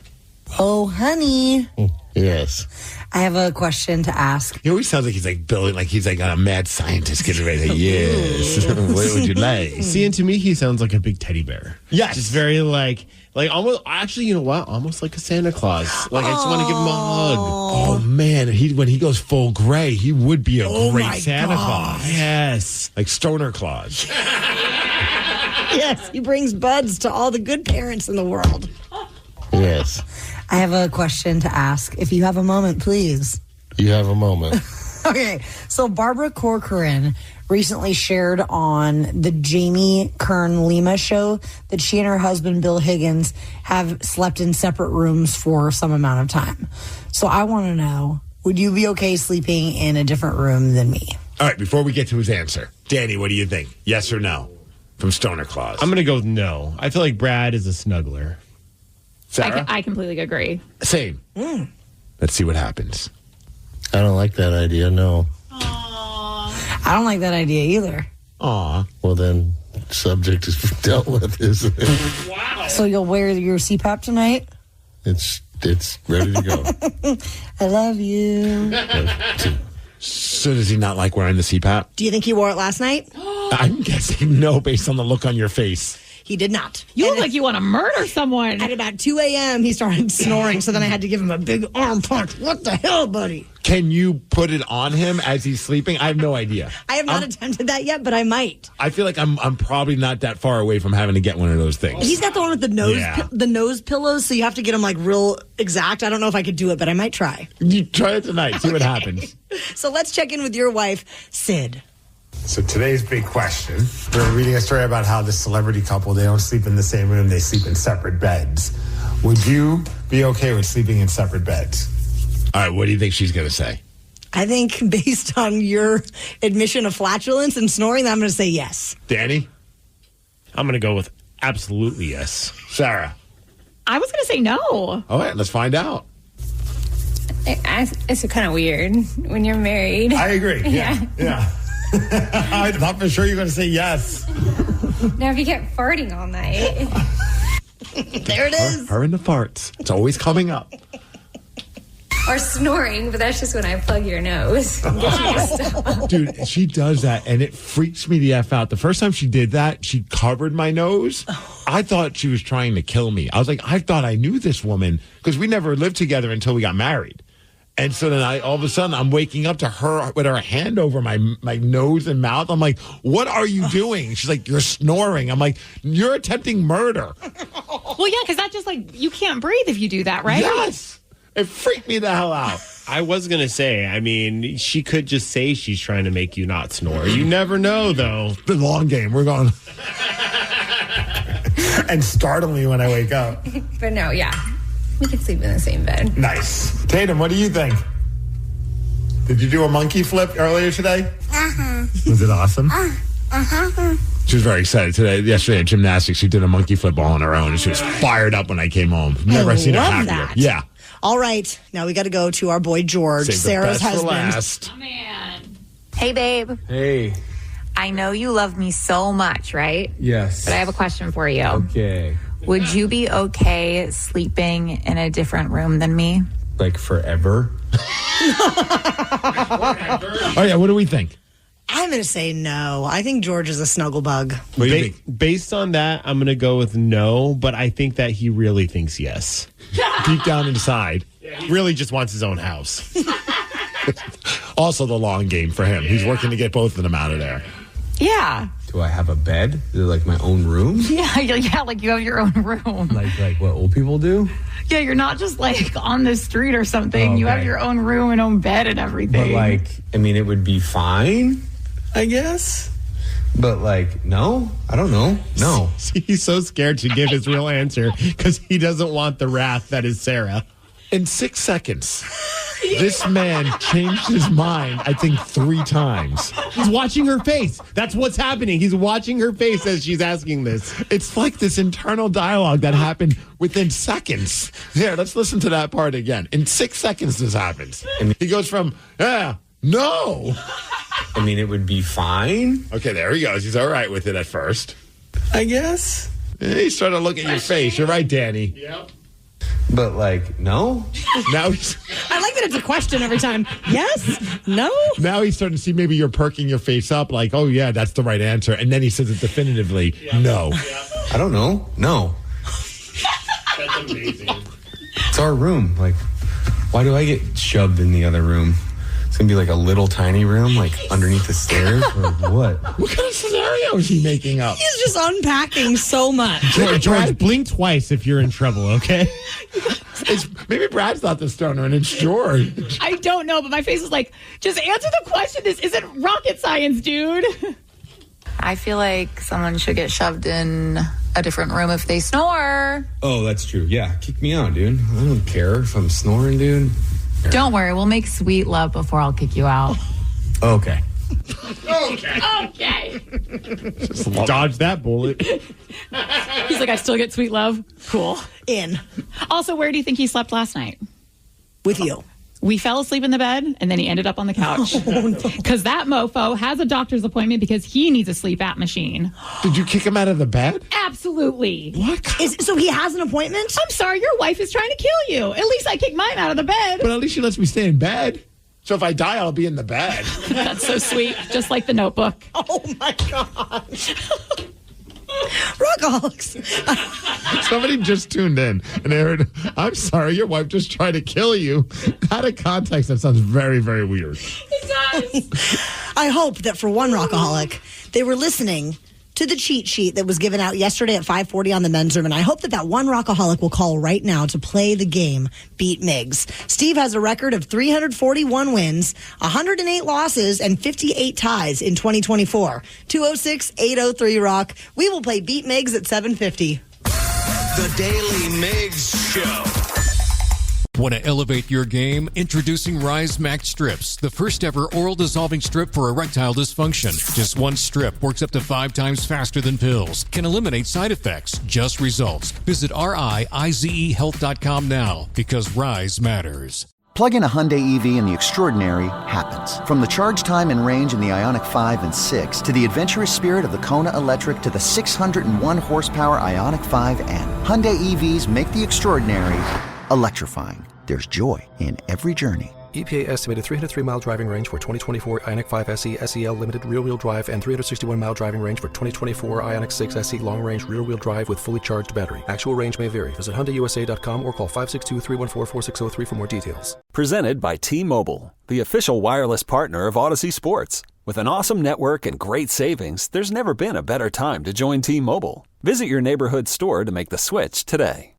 S6: Oh, honey.
S10: Yes.
S6: I have a question to ask.
S10: He always sounds like he's like building, like he's like a mad scientist getting ready to, yes. What would you like?
S7: See, and to me, he sounds like a big teddy bear.
S10: Yes.
S7: Just very like almost, actually, you know what? Almost like a Santa Claus. Like, I just want to give him a hug.
S10: Oh, man. When he goes full gray, he would be a great Santa Claus.
S7: Yes.
S10: Like Stoner Claus.
S6: Yes, he brings buds to all the good parents in the world.
S10: Yes.
S6: I have a question to ask. If you have a moment, please.
S10: You have a moment.
S6: Okay, so Barbara Corcoran recently shared on the Jamie Kern Lima show that she and her husband, Bill Higgins, have slept in separate rooms for some amount of time. So I want to know, would you be okay sleeping in a different room than me?
S10: All right, before we get to his answer, Danny, what do you think? Yes or no? From Stoner Claus.
S7: I'm going to go with no. I feel like Brad is a snuggler.
S10: Sarah?
S8: I completely agree.
S10: Same. Let's see what happens.
S5: I don't like that idea, no.
S6: I don't like that idea either.
S10: Aw.
S5: Well, then, subject is dealt with, isn't it?
S6: Wow. So you'll wear your CPAP tonight?
S5: It's ready to go.
S6: I love you.
S10: So does he not like wearing the CPAP?
S6: Do you think he wore it last night?
S10: I'm guessing no, based on the look on your face.
S6: He did not.
S8: You look like you want to murder someone.
S6: At about 2 a.m., he started snoring, so then I had to give him a big arm punch. What the hell, buddy?
S10: Can you put it on him as he's sleeping? I have no idea.
S6: I have not attempted that yet, but I might.
S10: I feel like I'm probably not that far away from having to get one of those things.
S6: He's got the one with the nose pillows, so you have to get them like real exact. I don't know if I could do it, but I might try.
S10: You try it tonight. See what happens.
S6: So let's check in with your wife, Sid.
S18: So today's big question, we're reading a story about how this celebrity couple, they don't sleep in the same room, they sleep in separate beds. Would you be okay with sleeping in separate beds?
S10: All right, what do you think she's going to say?
S6: I think based on your admission of flatulence and snoring, I'm going to say yes.
S10: Danny?
S7: I'm going to go with absolutely yes.
S10: Sarah?
S8: I was going to say no.
S10: All right, let's find out.
S19: It's kind of weird when you're married.
S18: I agree. Yeah. I thought for sure you were going to say yes.
S19: Now, if you get farting all night.
S6: There it is.
S10: Her and the farts. It's always coming up.
S19: Or snoring, but that's just when I plug your nose. And get you to stop.
S10: Dude, she does that, and it freaks me the F out. The first time she did that, she covered my nose. I thought she was trying to kill me. I was like, I thought I knew this woman, because we never lived together until we got married. And so then all of a sudden, I'm waking up to her with her hand over my nose and mouth. I'm like, what are you doing? She's like, you're snoring. I'm like, you're attempting murder.
S8: Well, yeah, because that's just like, you can't breathe if you do that, right?
S10: Yes. It freaked me the hell out.
S7: I was going to say, I mean, she could just say she's trying to make you not snore. You never know, though.
S10: The long game. We're going.
S18: And startle me when I wake up.
S19: But no, yeah. We could sleep in the same bed.
S18: Nice. Tatum, what do you think? Did you do a monkey flip earlier today?
S19: Uh-huh.
S18: Was it awesome?
S19: Uh-huh.
S10: She was very excited today. Yesterday at gymnastics, she did a monkey flip all on her own, and she was fired up when I came home. Never seen her
S6: love
S10: happier.
S6: that.
S10: Yeah.
S6: All right. Now we got to go to our boy George,
S10: Save the
S6: Sarah's
S10: best for
S6: husband.
S10: last.
S1: Hey, babe.
S2: Hey.
S1: I know you love me so much, right?
S2: Yes.
S1: But I have a question for you.
S2: Okay.
S1: Would you be okay sleeping in a different room than me?
S2: Like forever?
S10: Oh, yeah. What do we think?
S6: I'm going to say no. I think George is a snuggle bug.
S10: What do you think?
S7: Based on that, I'm going to go with no, but I think that he really thinks yes.
S10: Deep down inside.
S7: He really just wants his own house.
S10: Also the long game for him. He's working to get both of them out of there.
S1: Yeah.
S2: Do I have a bed? Is it like my own room?
S8: Yeah, like you have your own room.
S2: Like what old people do?
S8: Yeah, you're not just like on the street or something. You have
S2: Okay.
S8: your own room and own bed and everything.
S2: But like, I mean, it would be fine, I guess. But like, no, I don't know. No.
S7: He's so scared to give his real answer because he doesn't want the wrath that is Sarah.
S10: In 6 seconds, this man changed his mind, I think, 3 times.
S7: He's watching her face. That's what's happening. He's watching her face as she's asking this.
S10: It's like this internal dialogue that happened within seconds. Here, let's listen to that part again. In 6 seconds, this happens. He goes from, yeah, no.
S2: I mean, it would be fine,
S10: Okay, there he goes. He's all right with it at first.
S2: I guess.
S10: He's starting to look at your face. You're right, Danny.
S7: Yep.
S2: But like, no.
S10: Now he's,
S6: I like that it's a question every time. Yes? No?
S10: now he's starting to see maybe you're perking your face up like, oh, yeah, that's the right answer. And then he says it definitively, no.
S2: I don't know. No.
S7: That's amazing.
S2: It's our room. Like, why do I get shoved in the other room? It's going to be like a little tiny room, like underneath the stairs? Or what?
S10: What kind of scenario is he making up?
S6: He's just unpacking so much.
S7: George, blink twice if you're in trouble, okay?
S10: Maybe Brad's not the stoner and it's George.
S8: I don't know, but my face is like, just answer the question. This isn't rocket science, dude.
S1: I feel like someone should get shoved in a different room if they snore.
S2: Oh, that's true. Yeah, kick me out, dude. I don't care if I'm snoring, dude.
S1: Don't worry, we'll make sweet love before I'll kick you out.
S2: Okay.
S8: Okay.
S7: Dodge that bullet.
S8: He's like, I still get sweet love. Cool.
S6: In.
S8: Also, where do you think he slept last night?
S6: With you.
S8: We fell asleep in the bed, and then he ended up on the couch. Because that mofo has a doctor's appointment because he needs a sleep app machine.
S10: Did you kick him out of the bed?
S8: Absolutely.
S10: What?
S6: So he has an appointment?
S8: I'm sorry, your wife is trying to kill you. At least I kicked mine out of the bed.
S10: But at least she lets me stay in bed. So if I die, I'll be in the bed.
S8: That's so sweet. Just like the Notebook.
S6: Oh, my gosh. Rockaholics.
S10: Somebody just tuned in and they heard, I'm sorry, your wife just tried to kill you. Out of context, that sounds very, very weird.
S8: It does.
S6: I hope that for one Rockaholic, they were listening to the cheat sheet that was given out yesterday at 5:40 on the men's room. And I hope that that one Rockaholic will call right now to play the game Beat Migs. Steve has a record of 341 wins, 108 losses, and 58 ties in 2024. 206-803-ROCK. We will play Beat Migs at 7:50.
S4: The Daily Migs Show.
S20: Want to elevate your game? Introducing Rise Max Strips, the first ever oral dissolving strip for erectile dysfunction. Just one strip works up to 5 times faster than pills. Can eliminate side effects, just results. Visit RIZEHealth.com now because Rise matters.
S21: Plug in a Hyundai EV and the extraordinary happens. From the charge time and range in the Ioniq 5 and 6 to the adventurous spirit of the Kona Electric to the 601 horsepower Ioniq 5N. Hyundai EVs make the extraordinary electrifying. There's joy in every journey.
S22: EPA estimated 303-mile driving range for 2024 Ioniq 5 SE SEL Limited rear-wheel drive and 361-mile driving range for 2024 Ioniq 6 SE long-range rear-wheel drive with fully charged battery. Actual range may vary. Visit HyundaiUSA.com or call 562-314-4603 for more details.
S26: Presented by T-Mobile, the official wireless partner of Odyssey Sports. With an awesome network and great savings, there's never been a better time to join T-Mobile. Visit your neighborhood store to make the switch today.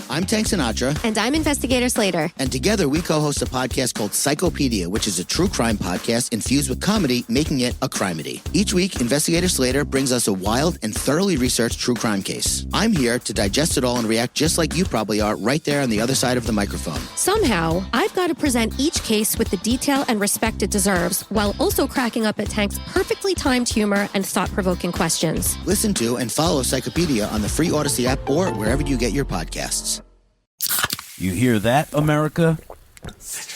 S3: I'm Tank Sinatra.
S11: And I'm Investigator Slater.
S3: And together we co-host a podcast called Psychopedia, which is a true crime podcast infused with comedy, making it a crimedy. Each week, Investigator Slater brings us a wild and thoroughly researched true crime case. I'm here to digest it all and react just like you probably are right there on the other side of the microphone.
S11: Somehow, I've got to present each case with the detail and respect it deserves, while also cracking up at Tank's perfectly timed humor and thought-provoking questions.
S3: Listen to and follow Psychopedia on the free Odyssey app or wherever you get your podcasts.
S12: You hear that, America?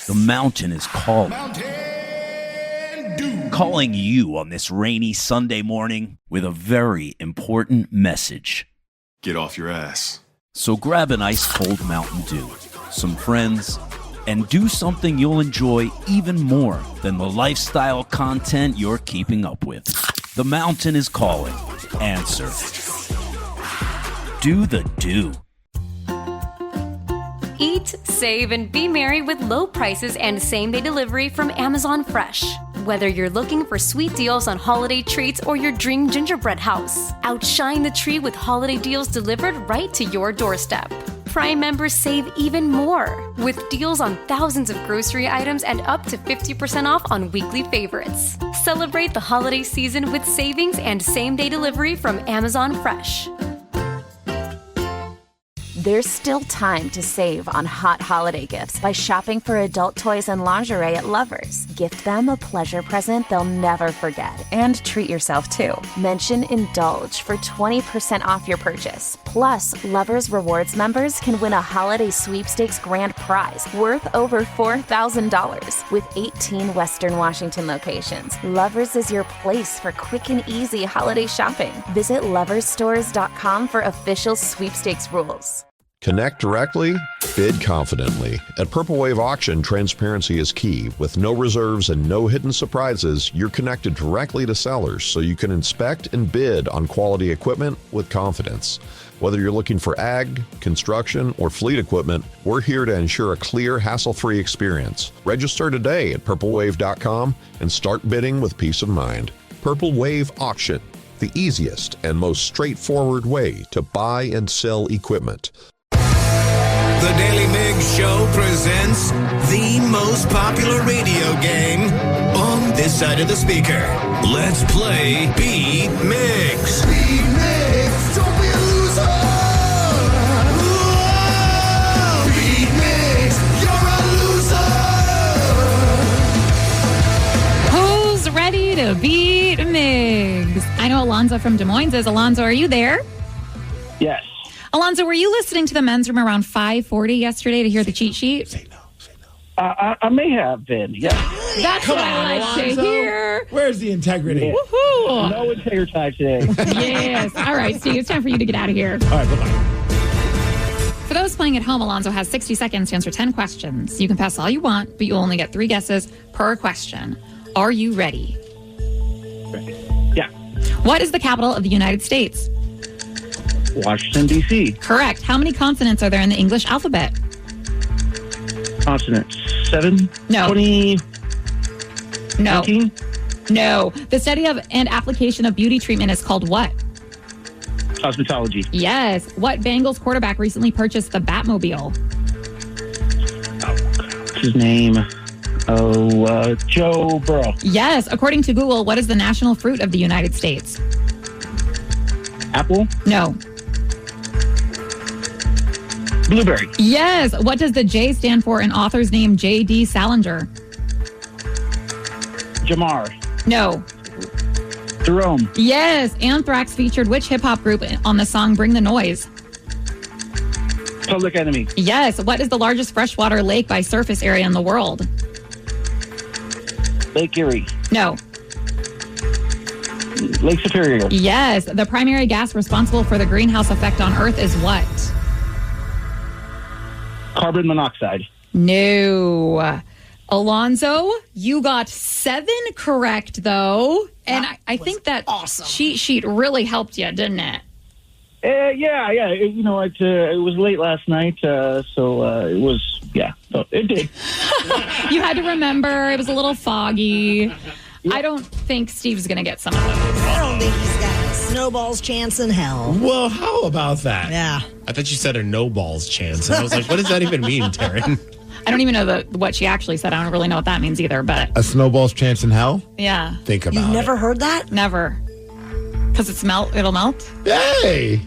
S12: The mountain is calling. Calling you on this rainy Sunday morning with a very important message.
S13: Get off your ass.
S12: So grab an ice-cold Mountain Dew, some friends, and do something you'll enjoy even more than the lifestyle content you're keeping up with. The mountain is calling. Answer. Do the do.
S15: Eat, save, and be merry with low prices and same-day delivery from Amazon Fresh. Whether you're looking for sweet deals on holiday treats or your dream gingerbread house, outshine the tree with holiday deals delivered right to your doorstep. Prime members save even more with deals on thousands of grocery items and up to 50% off on weekly favorites. Celebrate the holiday season with savings and same-day delivery from Amazon Fresh.
S16: There's still time to save on hot holiday gifts by shopping for adult toys and lingerie at Lovers. Gift them a pleasure present they'll never forget, and treat yourself too. Mention Indulge for 20% off your purchase. Plus, Lovers Rewards members can win a holiday sweepstakes grand prize worth over $4,000 with 18 Western Washington locations. Lovers is your place for quick and easy holiday shopping. Visit loversstores.com for official sweepstakes rules.
S27: Connect directly, bid confidently. At Purple Wave Auction, transparency is key. With no reserves and no hidden surprises, you're connected directly to sellers so you can inspect and bid on quality equipment with confidence. Whether you're looking for ag, construction, or fleet equipment, we're here to ensure a clear, hassle-free experience. Register today at purplewave.com and start bidding with peace of mind. Purple Wave Auction, the easiest and most straightforward way to buy and sell equipment.
S4: The Daily Migs Show presents the most popular radio game on this side of the speaker. Let's play Beat Migs. Beat Migs, don't be a loser. Whoa! Beat Migs, you're
S8: a loser. Who's ready to beat Migs? I know Alonzo from Des Moines is. Alonzo, are you there?
S28: Yes.
S8: Alonzo, were you listening to the men's room around 5:40 yesterday to hear the cheat sheet?
S28: Say no. I may have been, yeah.
S8: That's what I like to hear.
S10: Where's the integrity?
S28: Yeah.
S8: Woohoo!
S28: No integrity today.
S8: Yes. All right, Steve, it's time for you to get out of here.
S10: All right, bye-bye.
S8: For those playing at home, Alonzo has 60 seconds to answer 10 questions. You can pass all you want, but you'll only get 3 guesses per question. Are you ready?
S28: Yeah.
S8: What is the capital of the United States?
S28: Washington, D.C.
S8: Correct. How many consonants are there in the English alphabet?
S28: Consonants. 7?
S8: No.
S28: 20?
S8: No.
S28: 19?
S8: No. The study of and application of beauty treatment is called what?
S28: Cosmetology.
S8: Yes. What Bengals quarterback recently purchased the Batmobile?
S28: What's his name? Joe Burrow.
S8: Yes. According to Google, what is the national fruit of the United States?
S28: Apple?
S8: No.
S28: Blueberry.
S8: Yes. What does the J stand for in author's name J.D. Salinger?
S28: Jamar.
S8: No.
S28: Jerome.
S8: Yes. Anthrax featured which hip-hop group on the song Bring the Noise?
S28: Public Enemy.
S8: Yes. What is the largest freshwater lake by surface area in the world?
S28: Lake Erie.
S8: No.
S28: Lake Superior.
S8: Yes. The primary gas responsible for the greenhouse effect on Earth is what?
S28: Carbon monoxide.
S8: No. Alonzo, you got 7 correct, though. And I think that awesome cheat sheet really helped you, didn't it?
S28: Yeah. It was late last night, so it was, yeah. So it did.
S8: You had to remember, it was a little foggy. I don't think Steve's going to get some of those.
S6: I don't think he's got snowball's chance in hell.
S7: Well, how about that?
S6: Yeah.
S7: I thought you said a no balls chance. And I was like, what does that even mean, Taryn?
S8: I don't even know what she actually said. I don't really know what that means either, but
S10: A snowball's chance in hell?
S8: yeah.
S10: Think about
S6: You've
S10: it.
S6: never heard that?
S8: Never. Because it'll melt?
S10: Hey!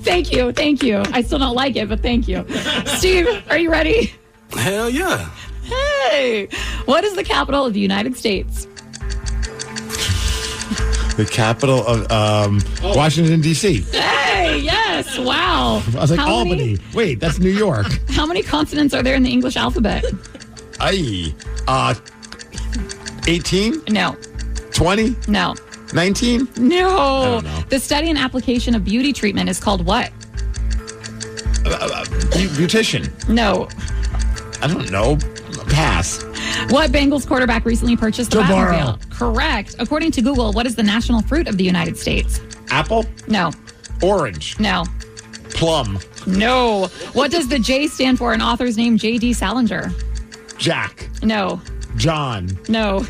S8: Thank you. I still don't like it, but thank you. Steve, are you ready?
S13: Hell yeah.
S8: Hey! What is the capital of the United States?
S10: The capital of Washington, D.C.
S8: Hey! Yes! Wow.
S10: I was like,
S8: How
S10: Albany.
S8: many-
S10: Wait, that's New York.
S8: How many consonants are there in the English alphabet?
S10: 18?
S8: No.
S10: 20?
S8: No.
S10: 19?
S8: No.
S10: I don't know.
S8: The study and application of beauty treatment is called what?
S10: Beautician.
S8: No.
S10: I don't know. Pass.
S8: What Bengals quarterback recently purchased the
S10: Joe
S8: Batmobile? Correct. According to Google, what is the national fruit of the United States?
S10: Apple?
S8: No.
S10: Orange.
S8: No.
S10: Plum.
S8: No. What does the J stand for in author's name J.D. Salinger?
S10: Jack.
S8: No.
S10: John.
S8: No.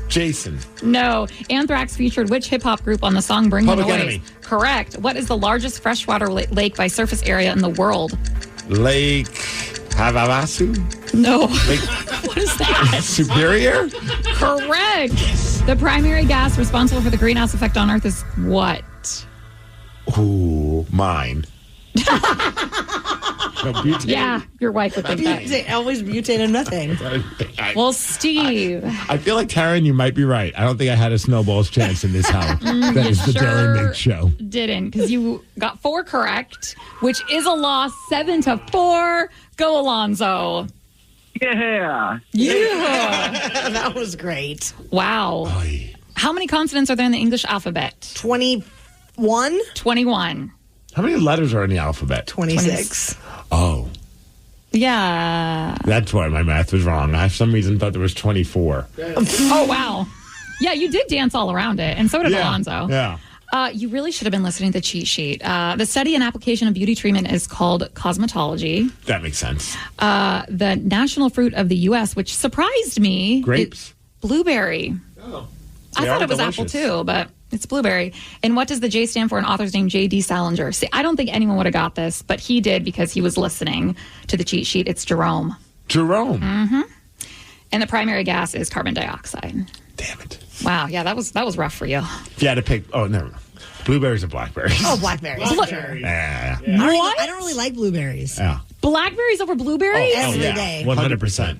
S10: Jason.
S8: No. Anthrax featured which hip-hop group on the song Bring
S10: Public
S8: the Noise?
S10: Enemy.
S8: Correct. What is the largest freshwater lake by surface area in the world?
S10: Lake Havasu?
S8: No.
S10: Lake
S8: What is that?
S10: Superior?
S8: Correct. The primary gas responsible for the greenhouse effect on Earth is what?
S10: Ooh, mine. No, butane.
S8: Yeah, your wife would think that.
S6: Butane, always butane and methane.
S8: Well, Steve.
S10: I feel like, Taryn, you might be right. I don't think I had a snowball's chance in this house. That is the Daily Migs show.
S8: Didn't, because you got 4 correct, which is a loss, 7-4. Go, Alonzo.
S28: Yeah.
S8: Yeah.
S6: That was great.
S8: Wow. How many consonants are there in the English alphabet?
S6: 21?
S8: 21.
S10: How many letters are in the alphabet?
S6: 26.
S10: Oh,
S8: Yeah.
S10: that's why my math was wrong. I, for some reason, thought there was 24.
S8: Oh, wow. Yeah, you did dance all around it, and so did Alonzo.
S10: Yeah.
S8: You really should have been listening to the cheat sheet. The study and application of beauty treatment is called cosmetology.
S10: That makes sense.
S8: The national fruit of the U.S., which surprised me.
S10: Grapes.
S8: Blueberry.
S10: Oh.
S8: I thought it was apple too, but it's blueberry. And what does the J stand for in author's name J.D. Salinger? See, I don't think anyone would have got this, but he did because he was listening to the cheat sheet. It's Jerome.
S10: Jerome.
S8: Mm-hmm. And the primary gas is carbon dioxide.
S10: Damn it.
S8: Wow, yeah, that was rough for you.
S10: If you had to pick, never. Blueberries or blackberries?
S6: Oh, blackberries.
S10: Yeah.
S6: I don't really like blueberries.
S10: Yeah.
S8: Blackberries over blueberries?
S6: Every day.
S10: 100%.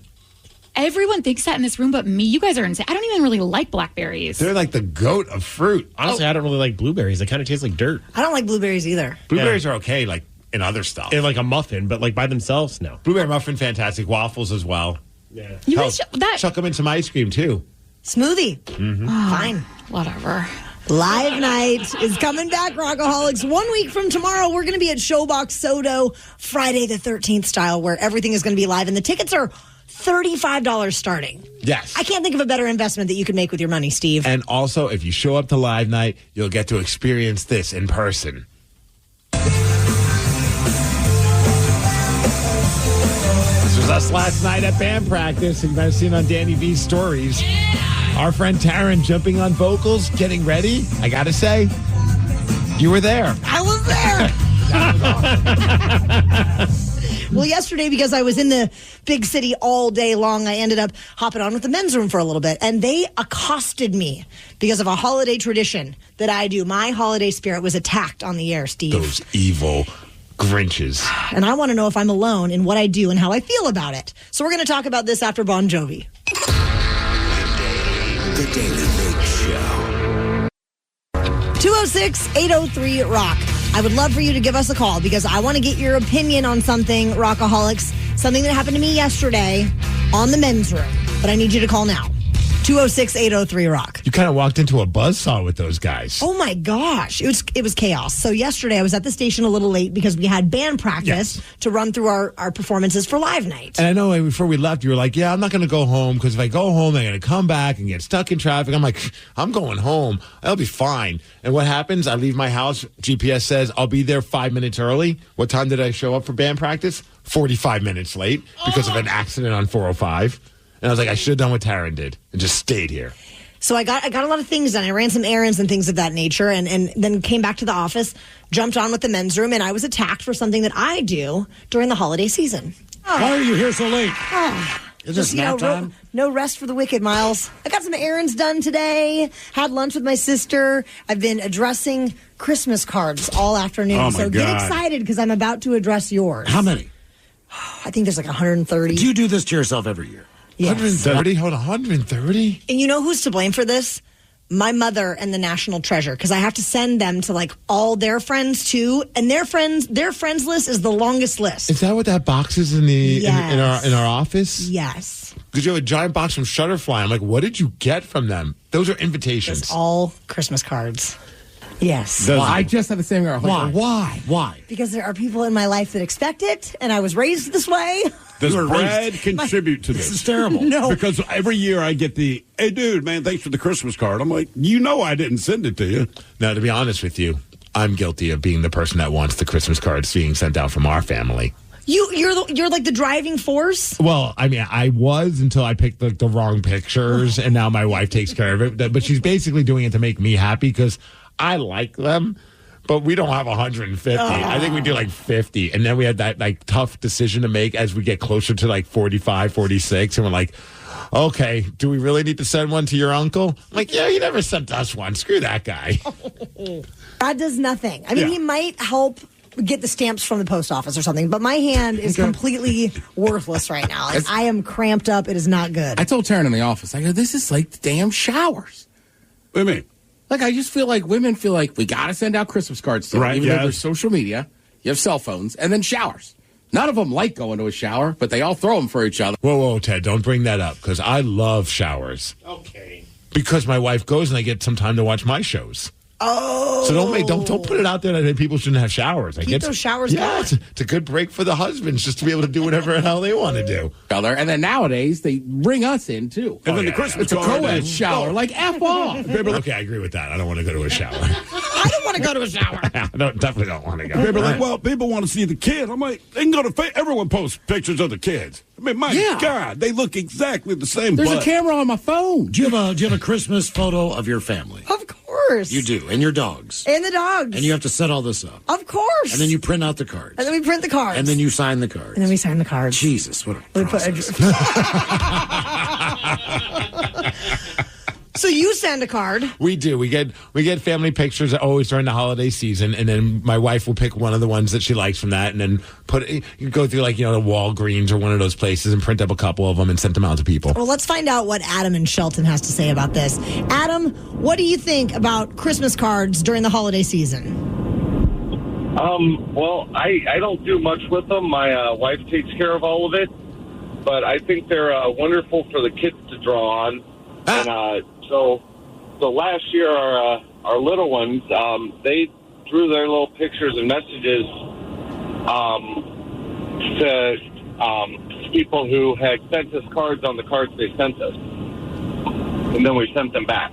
S8: Everyone thinks that in this room but me. You guys are insane. I don't even really like blackberries.
S10: They're like the goat of fruit.
S7: Honestly, I don't really like blueberries. They kind of taste like dirt.
S6: I don't like blueberries either.
S10: Blueberries are okay, like in other stuff.
S7: In like a muffin, but like by themselves, no.
S10: Blueberry muffin, fantastic. Waffles as well.
S7: Yeah.
S8: You
S10: Hell,
S8: guys that
S10: chuck them in some ice cream too.
S6: Smoothie.
S10: Mm-hmm.
S6: Fine.
S8: Whatever.
S6: Live Night is coming back, Rockaholics. 1 week from tomorrow, we're going to be at Showbox Sodo, Friday the 13th style, where everything is going to be live. And the tickets are $35 starting.
S10: Yes.
S6: I can't think of a better investment that you could make with your money, Steve.
S10: And also, if you show up to Live Night, you'll get to experience this in person. This was us last night at band practice. You might have seen on Danny V's stories. Our friend Taryn jumping on vocals, getting ready. I got to say, you were there.
S6: I was there. Well, yesterday, because I was in the big city all day long, I ended up hopping on with the men's room for a little bit. And they accosted me because of a holiday tradition that I do. My holiday spirit was attacked on the air, Steve.
S10: Those evil Grinches.
S6: And I want to know if I'm alone in what I do and how I feel about it. So we're going to talk about this after Bon Jovi.
S4: The Daily Migs Show.
S6: 206-803-ROCK. I would love for you to give us a call because I want to get your opinion on something, Rockaholics, something that happened to me yesterday on the men's room. But I need you to call now. 206-803-ROCK.
S10: You kind of walked into a buzzsaw with those guys.
S6: Oh my gosh. It was chaos. So yesterday I was at the station a little late because we had band practice to run through our performances for Live Night.
S10: And I know before we left, you were like, yeah, I'm not going to go home because if I go home, I'm going to come back and get stuck in traffic. I'm like, I'm going home. I'll be fine. And what happens? I leave my house. GPS says I'll be there 5 minutes early. What time did I show up for band practice? 45 minutes late because of an accident on 405. And I was like, I should have done what Taryn did and just stayed here.
S6: So I got a lot of things done. I ran some errands and things of that nature, and then came back to the office, jumped on with the men's room, and I was attacked for something that I do during the holiday season.
S5: Why are you here so late? Is this
S6: Just,
S5: nap time?
S6: No rest for the wicked, Miles. I got some errands done today. Had lunch with my sister. I've been addressing Christmas cards all afternoon.
S5: Oh, my
S6: so get
S5: God.
S6: excited because I'm about to address yours.
S5: How many?
S6: I think there's like 130.
S5: Do you do this to yourself every year?
S6: Yes.
S10: 130? Hold on, 130?
S6: And you know who's to blame for this? My mother and the National Treasure, because I have to send them to like all their friends too, and their friends list is the longest list.
S10: Is that what that box is in the in our office?
S6: Yes.
S10: Because you have a giant box from Shutterfly. I'm like, what did you get from them? Those are invitations.
S6: It's all Christmas cards. Yes.
S9: I just had the same girl.
S5: Why?
S6: Because there are people in my life that expect it, and I was raised this way.
S5: Does
S9: Brad contribute to this?
S5: This is terrible.
S6: No.
S9: Because every year I get the, hey, dude, man, thanks for the Christmas card. I'm like, I didn't send it to you.
S10: Now, to be honest with you, I'm guilty of being the person that wants the Christmas cards being sent out from our family.
S6: You're like the driving force.
S10: Well, I mean, I was until I picked the wrong pictures, and now my wife takes care of it. But she's basically doing it to make me happy because I like them. But we don't have 150. I think we do like 50. And then we had that like tough decision to make as we get closer to like 45, 46. And we're like, okay, do we really need to send one to your uncle? I'm like, yeah, he never sent us one. Screw that guy.
S6: That does nothing. I mean, he might help get the stamps from the post office or something, but my hand is completely worthless right now. Like, I am cramped up. It is not good.
S9: I told Taryn in the office, I go, this is like the damn showers. What do you mean? Like, I just feel like women feel like we got to send out Christmas cards to them, even though there's social media, you have cell phones, and then showers. None of them like going to a shower, but they all throw them for each other.
S10: Whoa, Ted, don't bring that up because I love showers.
S9: Okay.
S10: Because my wife goes and I get some time to watch my shows.
S6: Oh.
S10: So don't put it out there that people shouldn't have showers.
S6: Keep those showers going.
S10: It's a good break for the husbands just to be able to do whatever the hell they want to do.
S9: And then nowadays, they bring us in, too.
S5: And then the Christmas
S9: It's a
S5: card
S9: co-ed
S5: is-
S9: shower. Like, F off.
S10: Okay, I agree with that. I don't want to go to a shower.
S6: I don't want to go to a shower.
S10: I definitely don't want to go.
S9: People are like, well, people want to see the kids. I'm like, they can go to everyone posts pictures of the kids. I mean, my God, they look exactly the same. There's a camera on my phone.
S5: Do you have a Christmas photo of your family?
S6: Of course.
S5: You do, and your dogs.
S6: And the dogs.
S5: And you have to set all this up.
S6: Of course.
S5: And then you print out the cards.
S6: And then we print the cards.
S5: And then you sign the cards.
S6: And then we sign the cards.
S5: Jesus, what a
S6: We put So you send a card.
S10: We do. We get family pictures always during the holiday season, and then my wife will pick one of the ones that she likes from that, and then you go through like the Walgreens or one of those places and print up a couple of them and send them out to people.
S6: Well, let's find out what Adam in Shelton has to say about this. Adam, what do you think about Christmas cards during the holiday season?
S14: Well, I don't do much with them. My wife takes care of all of it, but I think they're wonderful for the kids to draw on. And so last year, our little ones, they drew their little pictures and messages to people who had sent us cards on the cards they sent us. And then we sent them back.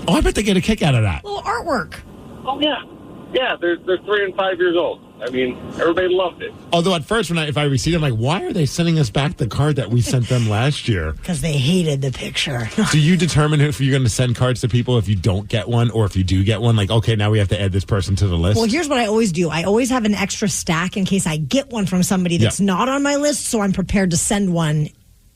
S10: Oh, I bet they get a kick out of that.
S6: A little artwork.
S14: Oh, yeah. Yeah, they're 3 and 5 years old. I mean, everybody loved it.
S10: Although at first, if I received it, I'm like, why are they sending us back the card that we sent them last year?
S6: Because they hated the picture.
S10: Do you determine if you're going to send cards to people if you don't get one, or if you do get one? Like, okay, now we have to add this person to the list.
S6: Well, here's what I always do. I always have an extra stack in case I get one from somebody that's not on my list, so I'm prepared to send one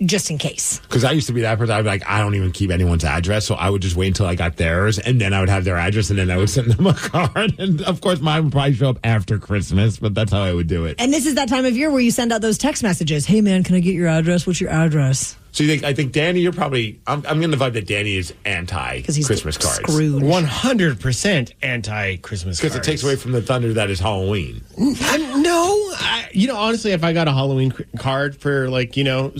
S6: just in case.
S10: Because I used to be that person. I'd be like, I don't even keep anyone's address, so I would just wait until I got theirs, and then I would have their address, and then I would send them a card. And of course, mine would probably show up after Christmas, but that's how I would do it.
S6: And this is that time of year where you send out those text messages. Hey, man, can I get your address? What's your address?
S10: So I think Danny, you're probably, I'm going to vibe that Danny is anti-Christmas cards.
S6: Screwed.
S7: 100% anti-Christmas cards.
S10: Because it takes away from the thunder that is Halloween.
S7: Honestly, if I got a Halloween card for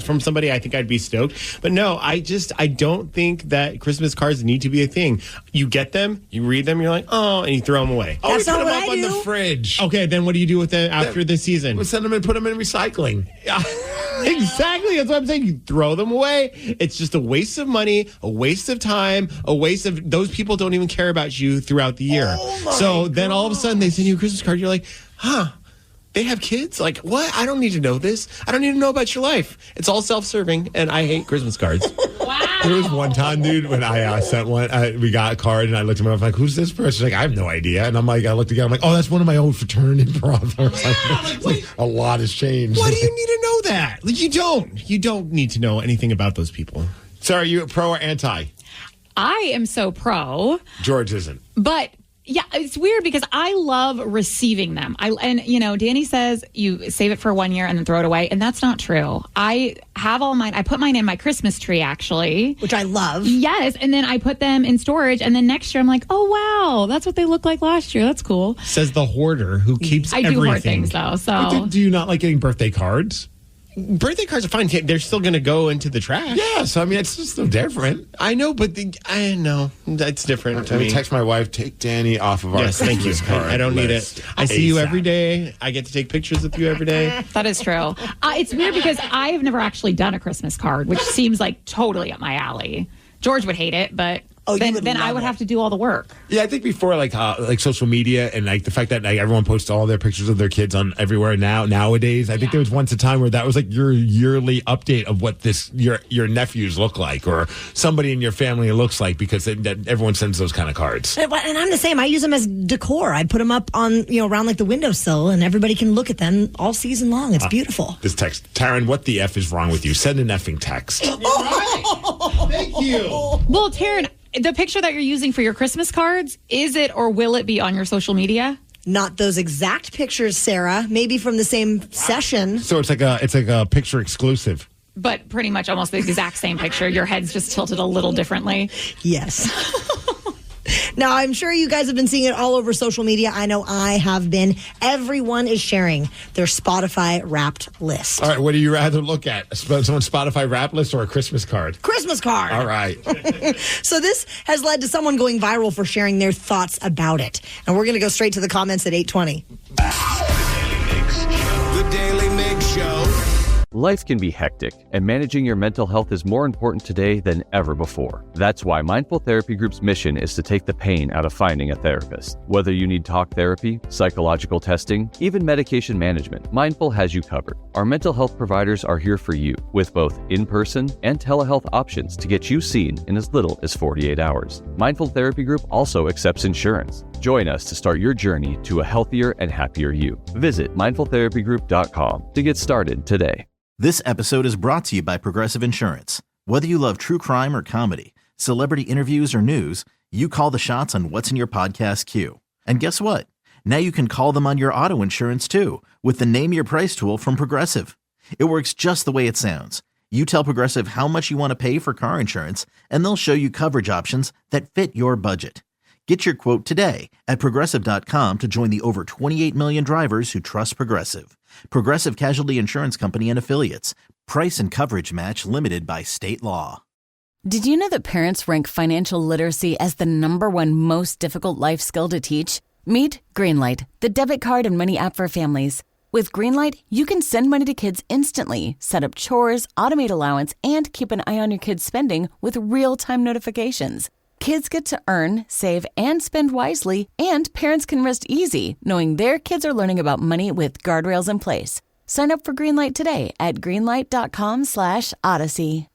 S7: from somebody, I think I'd be stoked. But no, I don't think that Christmas cards need to be a thing. You get them, you read them, you're like, oh, and you throw them away.
S10: Oh,
S6: That's
S10: we put
S6: not
S10: them
S6: what
S10: up
S6: I
S10: on
S6: do.
S10: the fridge.
S7: Okay, then what do you do with them after the season?
S10: We'll send them and put them in recycling.
S7: Exactly. That's what I'm saying. You throw them away. It's just a waste of money, a waste of time, a waste of... Those people don't even care about you throughout the year. So then all of a sudden they send you a Christmas card. You're like, They have kids? Like, what? I don't need to know this. I don't need to know about your life. It's all self-serving, and I hate Christmas cards.
S10: Wow. There was one time, dude, when I sent one, we got a card, and I looked at him, I was like, who's this person? She's like, I have no idea. And I'm like, I looked again, I'm like, oh, that's one of my old fraternity brothers. Like, a lot has changed.
S7: Why do you need to know that? Like, you don't. You don't need to know anything about those people.
S10: So are you pro or anti?
S8: I am so pro.
S10: George isn't.
S8: But yeah, it's weird because I love receiving them. Danny says you save it for 1 year and then throw it away, and that's not true. I have all mine. I put mine in my Christmas tree, actually,
S6: which I love.
S8: Yes, and then I put them in storage, and then next year I'm like, oh wow, that's what they looked like last year. That's cool.
S7: Says the hoarder who keeps
S8: I do hoard things though. So
S10: do you not like getting birthday cards?
S7: Birthday cards are fine. They're still going to go into the trash.
S10: Yeah, so I mean, it's just so different.
S7: I know, but I know that's different to me.
S10: Text my wife, take Danny off of our
S7: Christmas card. I don't need it. I see you every day. I get to take pictures with you every day.
S8: That is true. It's weird because I have never actually done a Christmas card, which seems like totally up my alley. George would hate it, but then I would have to do all the work.
S10: Yeah, I think before like social media and like the fact that like everyone posts all their pictures of their kids on everywhere nowadays. I think there was once a time where that was like your yearly update of what your nephews look like or somebody in your family looks like because everyone sends those kind of cards.
S6: And I'm the same. I use them as decor. I put them up on around like the windowsill, and everybody can look at them all season long. It's beautiful.
S10: This text, Taryn, what the F is wrong with you? Send an effing text.
S7: Thank you.
S8: Well, Taryn, the picture that you're using for your Christmas cards, is it or will it be on your social media?
S6: Not those exact pictures, Sarah. Maybe from the same session.
S10: So it's like a picture exclusive.
S8: But pretty much almost the exact same picture. Your head's just tilted a little differently.
S6: Yes. Now, I'm sure you guys have been seeing it all over social media. I know I have been. Everyone is sharing their Spotify Wrapped list.
S10: All right, what do you rather look at? Someone's Spotify Wrapped list or a Christmas card?
S6: Christmas card.
S10: All right.
S6: So this has led to someone going viral for sharing their thoughts about it. And we're going to go straight to the comments at 8:20.
S4: The Daily Migs Show.
S1: Life can be hectic, and managing your mental health is more important today than ever before. That's why Mindful Therapy Group's mission is to take the pain out of finding a therapist. Whether you need talk therapy, psychological testing, even medication management, Mindful has you covered. Our mental health providers are here for you, with both in-person and telehealth options to get you seen in as little as 48 hours. Mindful Therapy Group also accepts insurance. Join us to start your journey to a healthier and happier you. Visit mindfultherapygroup.com to get started today.
S3: This episode is brought to you by Progressive Insurance. Whether you love true crime or comedy, celebrity interviews or news, you call the shots on what's in your podcast queue. And guess what? Now you can call them on your auto insurance too with the Name Your Price tool from Progressive. It works just the way it sounds. You tell Progressive how much you want to pay for car insurance, and they'll show you coverage options that fit your budget. Get your quote today at Progressive.com to join the over 28 million drivers who trust Progressive. Progressive Casualty Insurance Company and Affiliates. Price and coverage match limited by state law.
S2: Did you know that parents rank financial literacy as the #1 most difficult life skill to teach? Meet Greenlight, the debit card and money app for families. With Greenlight, you can send money to kids instantly, set up chores, automate allowance, and keep an eye on your kids' spending with real-time notifications. Kids get to earn, save, and spend wisely, and parents can rest easy knowing their kids are learning about money with guardrails in place. Sign up for Greenlight today at greenlight.com/Odyssey.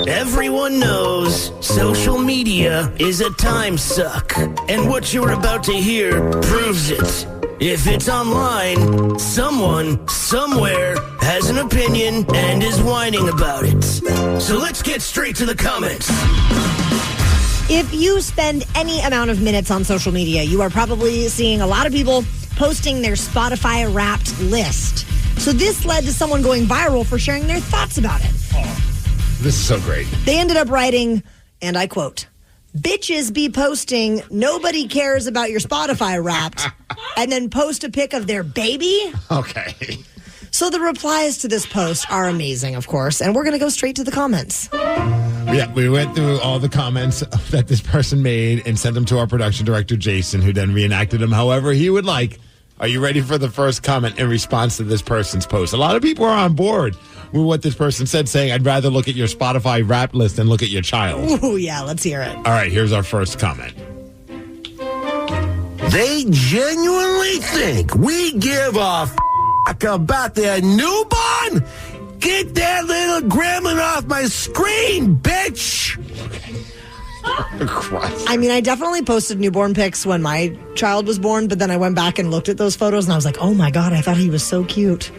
S17: Everyone knows social media is a time suck, and what you're about to hear proves it. If it's online, someone, somewhere, has an opinion and is whining about it. So let's get straight to the comments.
S6: If you spend any amount of minutes on social media, you are probably seeing a lot of people posting their Spotify Wrapped list. So this led to someone going viral for sharing their thoughts about it.
S10: Oh, this is so great.
S6: They ended up writing, and I quote, "Bitches be posting, nobody cares about your Spotify Wrapped," and then post a pic of their baby?
S10: Okay.
S6: So the replies to this post are amazing, of course, and we're going to go straight to the comments.
S10: Yeah, we went through all the comments that this person made and sent them to our production director, Jason, who then reenacted them however he would like. Are you ready for the first comment in response to this person's post? A lot of people are on board with what this person said, saying, I'd rather look at your Spotify Wrapped list than look at your child.
S6: Ooh, yeah, let's hear it.
S10: All right, here's our first comment.
S17: they genuinely think we give a about their newborn? Get that little gremlin off my screen, bitch!
S6: I mean, I definitely posted newborn pics when my child was born, but then I went back and looked at those photos and I was like, oh my God, I thought he was so cute.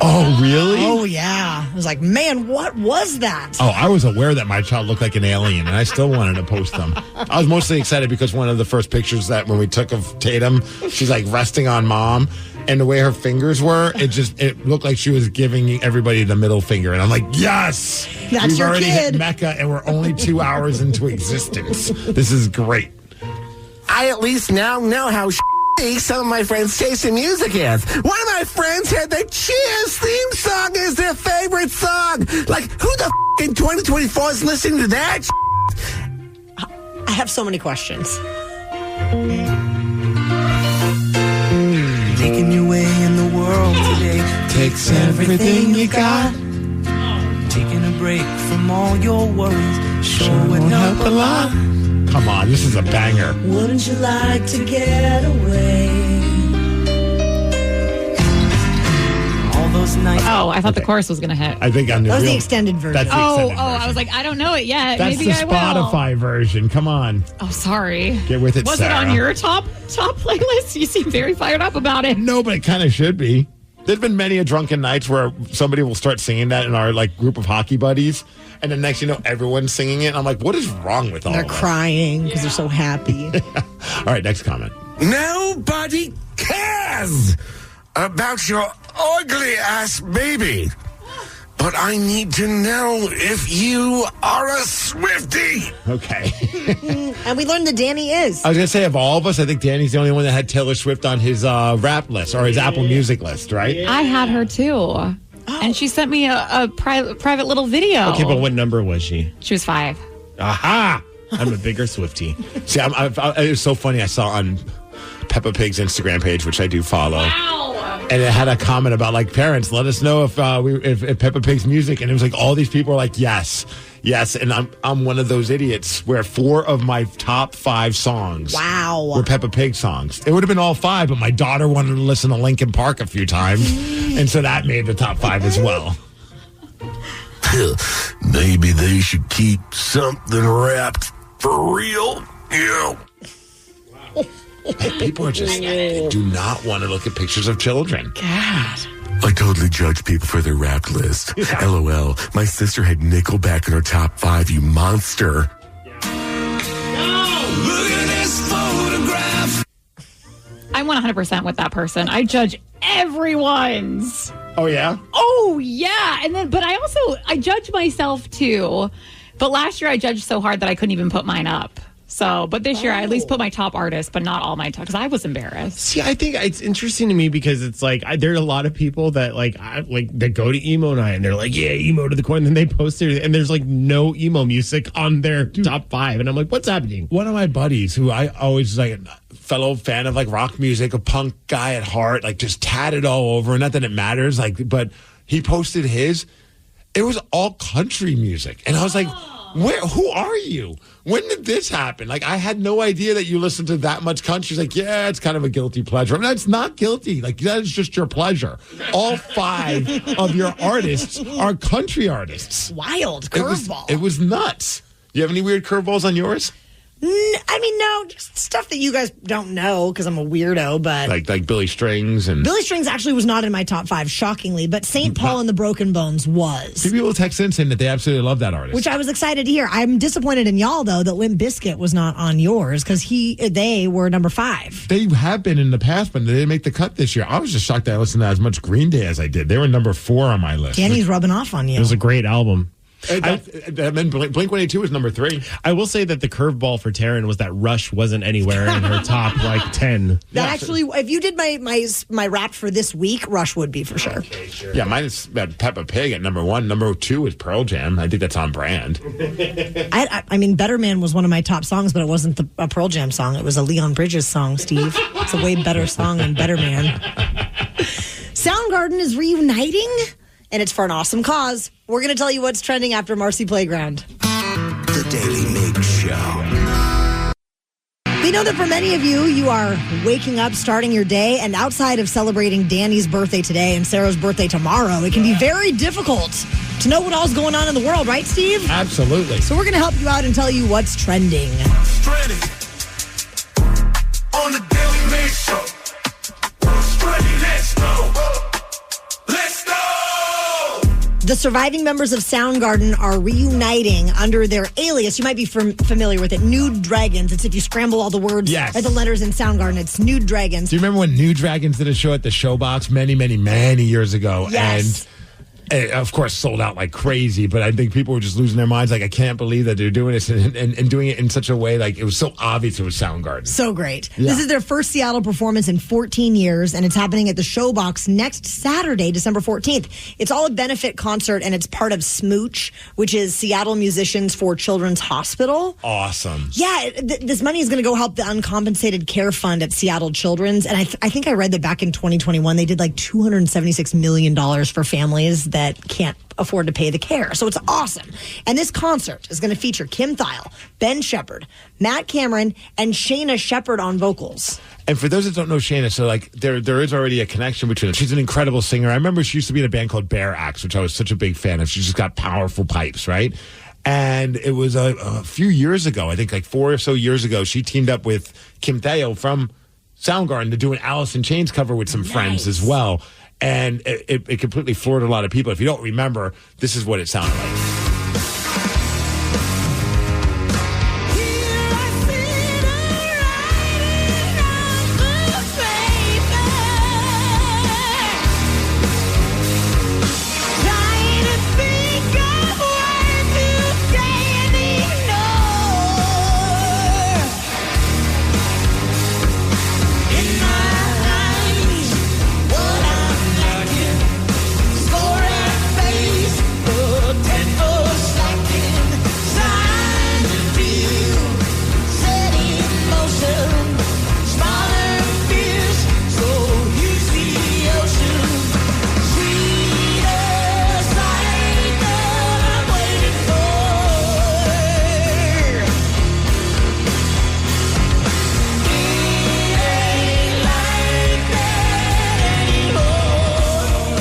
S10: Oh, really?
S6: Oh, yeah. I was like, man, what was that?
S10: Oh, I was aware that my child looked like an alien, and I still wanted to post them. I was mostly excited because one of the first pictures that when we took of Tatum, she's like resting on mom, and the way her fingers were, it looked like she was giving everybody the middle finger. And I'm like, yes!
S6: That's
S10: We've
S6: your
S10: already
S6: kid.
S10: hit Mecca, and we're only 2 hours into existence. This is great.
S17: I at least now know how some of my friends' taste in music is. One of my friends had the Cheers theme song as their favorite song. Like, who the in 2024 is listening to that?
S6: I have so many questions.
S18: Making your way in the world today
S10: takes everything you got.
S18: Taking a break from all your worries sure would help a lot.
S10: Come on, this is a banger.
S18: Wouldn't you like to get away? All those nights.
S8: Oh, I thought the chorus was going to hit.
S10: I think I knew.
S6: That was the extended version.
S10: That's the extended version.
S8: I was like, I don't know it yet.
S10: That's
S8: Maybe
S10: the Spotify
S8: will.
S10: version. Come on.
S8: Oh, sorry.
S10: Get with it,
S8: Was
S10: Sarah.
S8: it on your top playlist? You seem very fired up about it.
S10: No, but it kind of should be. There's been many a drunken nights where somebody will start singing that in our group of hockey buddies, and then next you know everyone's singing it. And I'm like, what is wrong with all
S6: They're
S10: of us?
S6: crying because they're so happy.
S10: All right, next comment.
S17: Nobody cares about your ugly ass baby. But I need to know if you are a Swiftie.
S10: Okay.
S6: And we learned that Danny is.
S10: I was going to say, of all of us, I think Danny's the only one that had Taylor Swift on his rap list or his Apple Music list, right?
S8: I had her too. And she sent me a private little video.
S7: Okay, but what number was she?
S8: She was 5.
S7: Aha! I'm a bigger Swiftie.
S10: See, it was so funny. I saw on Peppa Pig's Instagram page, which I do follow.
S8: Wow.
S10: And it had a comment about parents, let us know if Peppa Pig's music, and it was like all these people are like, yes, and I'm one of those idiots where 4 of my top 5 songs were Peppa Pig songs. It would have been all 5, but my daughter wanted to listen to Linkin Park a few times, and so that made the top 5 as well.
S17: Maybe they should keep something wrapped for real. Yeah.
S10: People are just do not want to look at pictures of children.
S6: God.
S17: I totally judge people for their rap list. LOL. My sister had Nickelback in her top 5, you monster.
S18: Look at this photograph.
S8: I'm 100% with that person. I judge everyone's.
S10: Oh, yeah?
S8: Oh, yeah. But I judge myself too. But last year I judged so hard that I couldn't even put mine up. So, but this year I at least put my top artists, but not all my top, because I was embarrassed.
S7: See, I think it's interesting to me because it's like there are a lot of people that that go to emo night and they're like, yeah, emo to the core, and then they post it and there's no emo music on their top 5, and I'm like, what's happening?
S10: One of my buddies who I always fellow fan of rock music, a punk guy at heart, just tatted all over. Not that it matters, but he posted his. It was all country music, and I was like, who are you? When did this happen? I had no idea that you listened to that much country. He's like, yeah, it's kind of a guilty pleasure. I mean, it's not guilty. That is just your pleasure. All 5 of your artists are country artists.
S6: Wild curveball.
S10: It was nuts. You have any weird curveballs on yours?
S6: I mean, no, just stuff that you guys don't know because I'm a weirdo, but...
S10: Like Billy Strings and...
S6: Billy Strings actually was not in my top 5, shockingly, but St. Paul and the Broken Bones was.
S10: People text in saying that they absolutely love that artist.
S6: Which I was excited to hear. I'm disappointed in y'all, though, that Limp Bizkit was not on yours because they were number 5.
S10: They have been in the past, but they didn't make the cut this year. I was just shocked that I listened to as much Green Day as I did. They were number 4 on my list.
S6: Danny's rubbing off on you.
S7: It was a great album.
S10: Blink-182 is number 3.
S7: I will say that the curveball for Taryn was that Rush wasn't anywhere in her top 10.
S6: That actually, if you did my rap for this week, Rush would be for sure.
S10: Okay, sure. Yeah, mine is Peppa Pig at number 1. Number 2 is Pearl Jam. I think that's on brand.
S6: I mean, Better Man was one of my top songs, but it wasn't a Pearl Jam song. It was a Leon Bridges song, Steve. It's a way better song than Better Man. Soundgarden is reuniting, and it's for an awesome cause. We're going to tell you what's trending after Marcy Playground.
S17: The Daily Migs Show.
S6: We know that for many of you, you are waking up, starting your day, and outside of celebrating Danny's birthday today and Sarah's birthday tomorrow, it can be very difficult to know what all's going on in the world, right, Steve?
S10: Absolutely.
S6: So we're going to help you out and tell you what's trending.
S18: Trending on the Daily Migs Show. Trending, let's go. Let's go.
S6: The surviving members of Soundgarden are reuniting under their alias. You might be familiar with it, Nude Dragons. It's if you scramble all the words or the letters in Soundgarden, it's Nude Dragons.
S10: Do you remember when Nude Dragons did a show at the Showbox many years ago?
S6: Yes.
S10: And of course, sold out like crazy, but I think people were just losing their minds. Like, I can't believe that they're doing this and doing it in such a way, like, it was so obvious it was Soundgarden.
S6: So great.
S10: Yeah.
S6: This is their first Seattle performance in 14 years, and it's happening at the Showbox next Saturday, December 14th. It's all a benefit concert, and it's part of Smooch, which is Seattle Musicians for Children's Hospital.
S10: Awesome.
S6: Yeah, this money is going to go help the Uncompensated Care Fund at Seattle Children's, and I think I read that back in 2021, they did like $276 million for families that can't afford to pay the care. So it's awesome. And this concert is going to feature Kim Thile, Ben Shepherd, Matt Cameron, and Shayna Shepherd on vocals.
S10: And for those that don't know Shayna, so like there is already a connection between them. She's an incredible singer. I remember she used to be in a band called Bear Axe, which I was such a big fan of. She's just got powerful pipes, right? And it was a few years ago, I think like 4 or so years ago, she teamed up with Kim Thile from Soundgarden to do an Alice in Chains cover with some friends as well. And it completely floored a lot of people. If you don't remember, this is what it sounded like.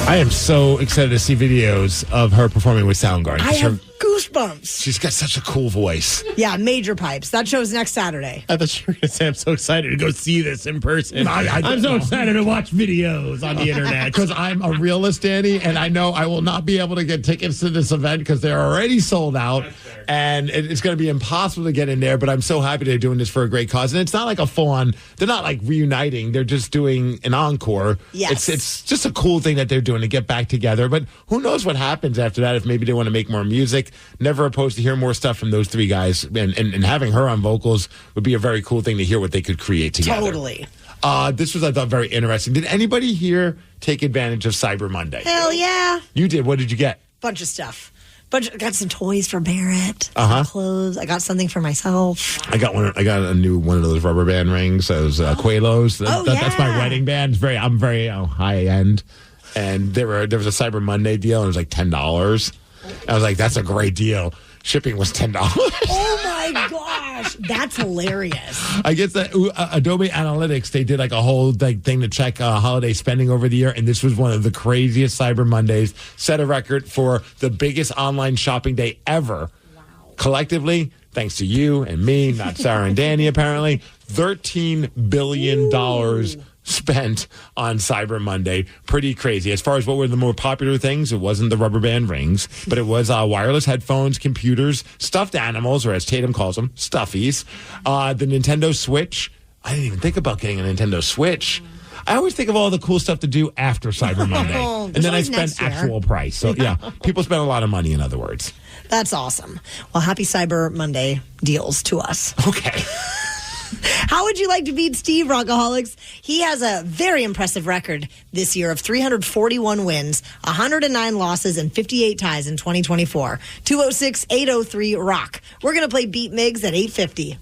S10: I am so excited to see videos of her performing with Soundgarden.
S6: I have goosebumps.
S10: She's got such a cool voice.
S6: Yeah, major pipes. That show's next Saturday.
S7: I thought you were going to say I'm so excited to go see this in person. I'm so excited to watch videos on the internet.
S10: Because I'm a realist, Danny, and I know I will not be able to get tickets to this event because they're already sold out. And it's going to be impossible to get in there, but I'm so happy they're doing this for a great cause. And it's not like a full-on, they're not like reuniting. They're just doing an encore.
S6: Yes.
S10: It's just a cool thing that they're doing to get back together. But who knows what happens after that, if maybe they want to make more music. Never opposed to hear more stuff from those three guys. And having her on vocals would be a very cool thing to hear what they could create together.
S6: Totally.
S10: This was, I thought, very interesting. Did anybody here take advantage of Cyber Monday?
S6: Hell yeah.
S10: You did. What did you get?
S6: Bunch of stuff. I got some toys for Barrett.
S10: Uh-huh.
S6: Some clothes. I got something for myself.
S10: I got a new one of those rubber band rings. Those Quaalos. That's my wedding band. I'm very high end. And there was a Cyber Monday deal, and it was like $10. I was like, that's a great deal. Shipping was $10.
S6: Oh my gosh, that's hilarious.
S10: I guess that Adobe Analytics, they did like a whole thing to check holiday spending over the year, and this was one of the craziest Cyber Mondays. Set a record for the biggest online shopping day ever. Wow. Collectively, thanks to you and me, not Sarah and Danny apparently, $13 billion spent on Cyber Monday. Pretty crazy. As far as what were the more popular things, it wasn't the rubber band rings, but it was wireless headphones, computers, stuffed animals, or as Tatum calls them, stuffies, the Nintendo Switch. I didn't even think about getting a Nintendo Switch. I always think of all the cool stuff to do after Cyber Monday. And then I spend actual price. So, yeah, people spend a lot of money, in other words.
S6: That's awesome. Well, happy Cyber Monday deals to us.
S10: Okay.
S6: How would you like to beat Steve, Rockaholics? He has a very impressive record this year of 341 wins, 109 losses, and 58 ties in 2024. 206-803-ROCK. We're going to play Beat Migs at 8:50.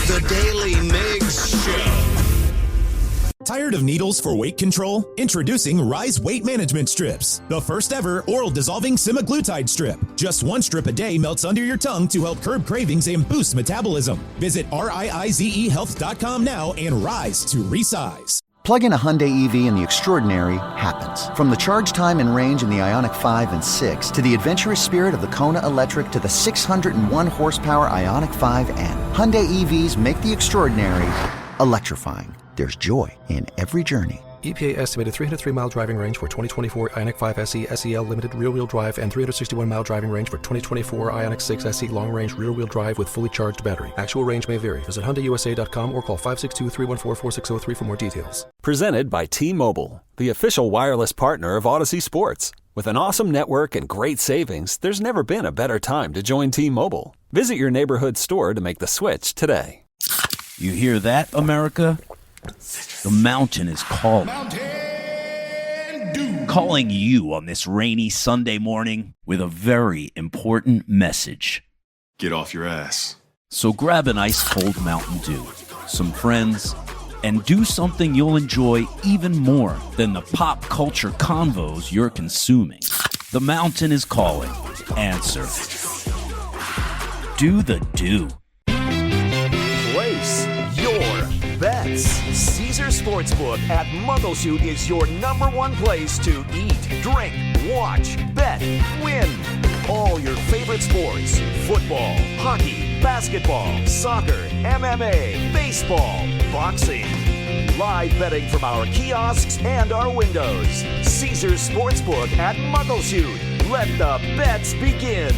S4: The Daily Migs Show.
S19: Tired of needles for weight control? Introducing Rise Weight Management Strips, the first ever oral dissolving semaglutide strip. Just one strip a day melts under your tongue to help curb cravings and boost metabolism. Visit RIIZEHealth.com now and rise to resize.
S20: Plug in a Hyundai EV and the extraordinary happens. From the charge time and range in the Ioniq 5 and 6 to the adventurous spirit of the Kona Electric to the 601 horsepower Ioniq 5N. Hyundai EVs make the extraordinary electrifying. There's joy in every journey.
S21: EPA estimated 303-mile driving range for 2024 Ioniq 5 SE SEL Limited rear-wheel drive and 361-mile driving range for 2024 Ioniq 6 SE long-range rear-wheel drive with fully charged battery. Actual range may vary. Visit HyundaiUSA.com or call 562-314-4603 for more details.
S22: Presented by T-Mobile, the official wireless partner of Odyssey Sports. With an awesome network and great savings, there's never been a better time to join T-Mobile. Visit your neighborhood store to make the switch today.
S12: You hear that, America? The mountain is calling. Calling you on this rainy Sunday morning with a very important message.
S13: Get off your ass.
S12: So grab an ice cold Mountain Dew, some friends, and do something you'll enjoy even more than the pop culture convos you're consuming. The mountain is calling. Answer. Do the do.
S23: Place your bets. Caesars Sportsbook at Muckleshoot is your #1 place to eat, drink, watch, bet, win. All your favorite sports: football, hockey, basketball, soccer, MMA, baseball, boxing. Live betting from our kiosks and our windows. Caesars Sportsbook at Muckleshoot. Let the bets begin.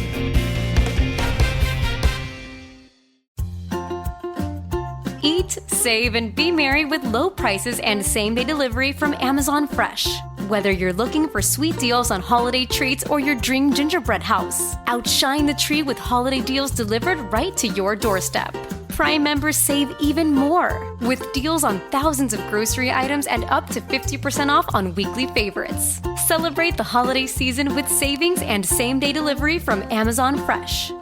S15: Eat, save, and be merry with low prices and same-day delivery from Amazon Fresh. Whether you're looking for sweet deals on holiday treats or your dream gingerbread house, outshine the tree with holiday deals delivered right to your doorstep. Prime members save even more with deals on thousands of grocery items and up to 50% off on weekly favorites. Celebrate the holiday season with savings and same-day delivery from Amazon Fresh.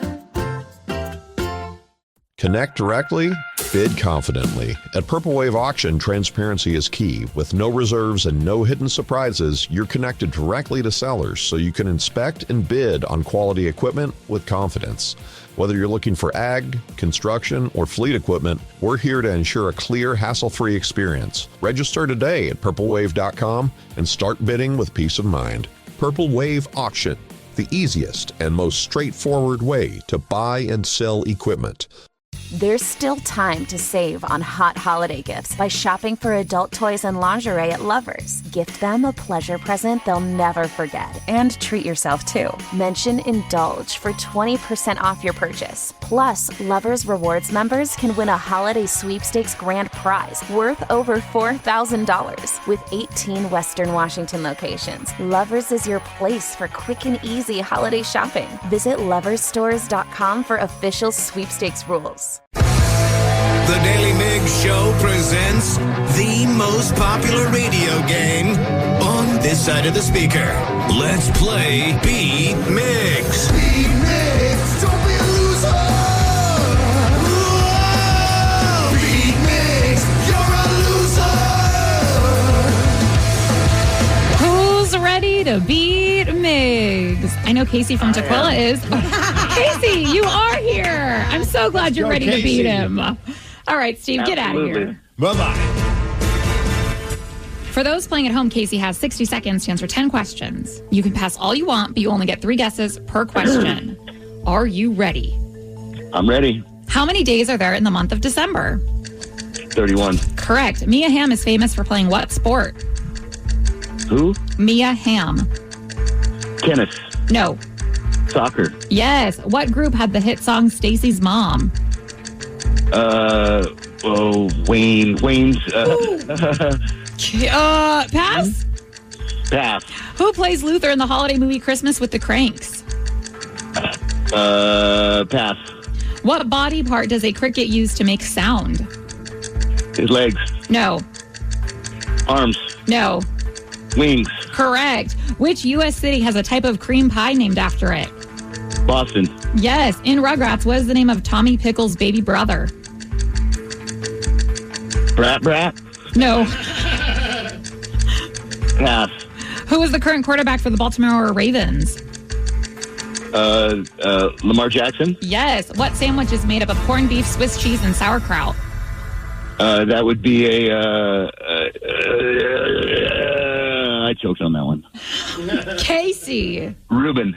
S27: Connect directly, bid confidently. At Purple Wave Auction, transparency is key. With no reserves and no hidden surprises, you're connected directly to sellers so you can inspect and bid on quality equipment with confidence. Whether you're looking for ag, construction, or fleet equipment, we're here to ensure a clear, hassle-free experience. Register today at purplewave.com and start bidding with peace of mind. Purple Wave Auction, the easiest and most straightforward way to buy and sell equipment.
S16: There's still time to save on hot holiday gifts by shopping for adult toys and lingerie at Lovers. Gift them a pleasure present they'll never forget. And treat yourself too. Mention Indulge for 20% off your purchase. Plus, Lovers Rewards members can win a holiday sweepstakes grand prize worth over $4,000 with 18 Western Washington locations. Lovers is your place for quick and easy holiday shopping. Visit loversstores.com for official sweepstakes rules.
S4: The Daly Migs Show presents the most popular radio game on this side of the speaker. Let's play Beat Migs. Beat Migs, don't be a loser. Whoa! Beat Migs, you're a loser.
S8: Who's ready to beat Migs? I know Casey from Tequila is. Casey, you are here. I'm so glad you're ready to beat him. All right, Steve, get out of here.
S10: Bye-bye.
S8: For those playing at home, Casey has 60 seconds to answer 10 questions. You can pass all you want, but you only get 3 guesses per question. Are you ready?
S28: I'm ready.
S8: How many days are there in the month of December?
S28: 31.
S8: Correct. Mia Hamm is famous for playing what sport?
S28: Who?
S8: Mia Hamm.
S28: Tennis.
S8: No.
S28: Soccer.
S8: Yes. What group had the hit song Stacy's Mom?
S28: Wayne's.
S8: Pass?
S28: Pass.
S8: Who plays Luther in the holiday movie Christmas with the Cranks?
S28: Pass.
S8: What body part does a cricket use to make sound?
S28: His legs.
S8: No.
S28: Arms.
S8: No.
S28: Wings.
S8: Correct. Which U.S. city has a type of cream pie named after it?
S28: Boston.
S8: Yes. In Rugrats, what is the name of Tommy Pickles' baby brother?
S28: Brat.
S8: No.
S1: Pass.
S8: Who is the current quarterback for the Baltimore Ravens?
S1: Lamar Jackson.
S8: Yes. What sandwich is made up of corned beef, Swiss cheese, and sauerkraut?
S1: That would be I choked on that one.
S8: Casey.
S1: Reuben.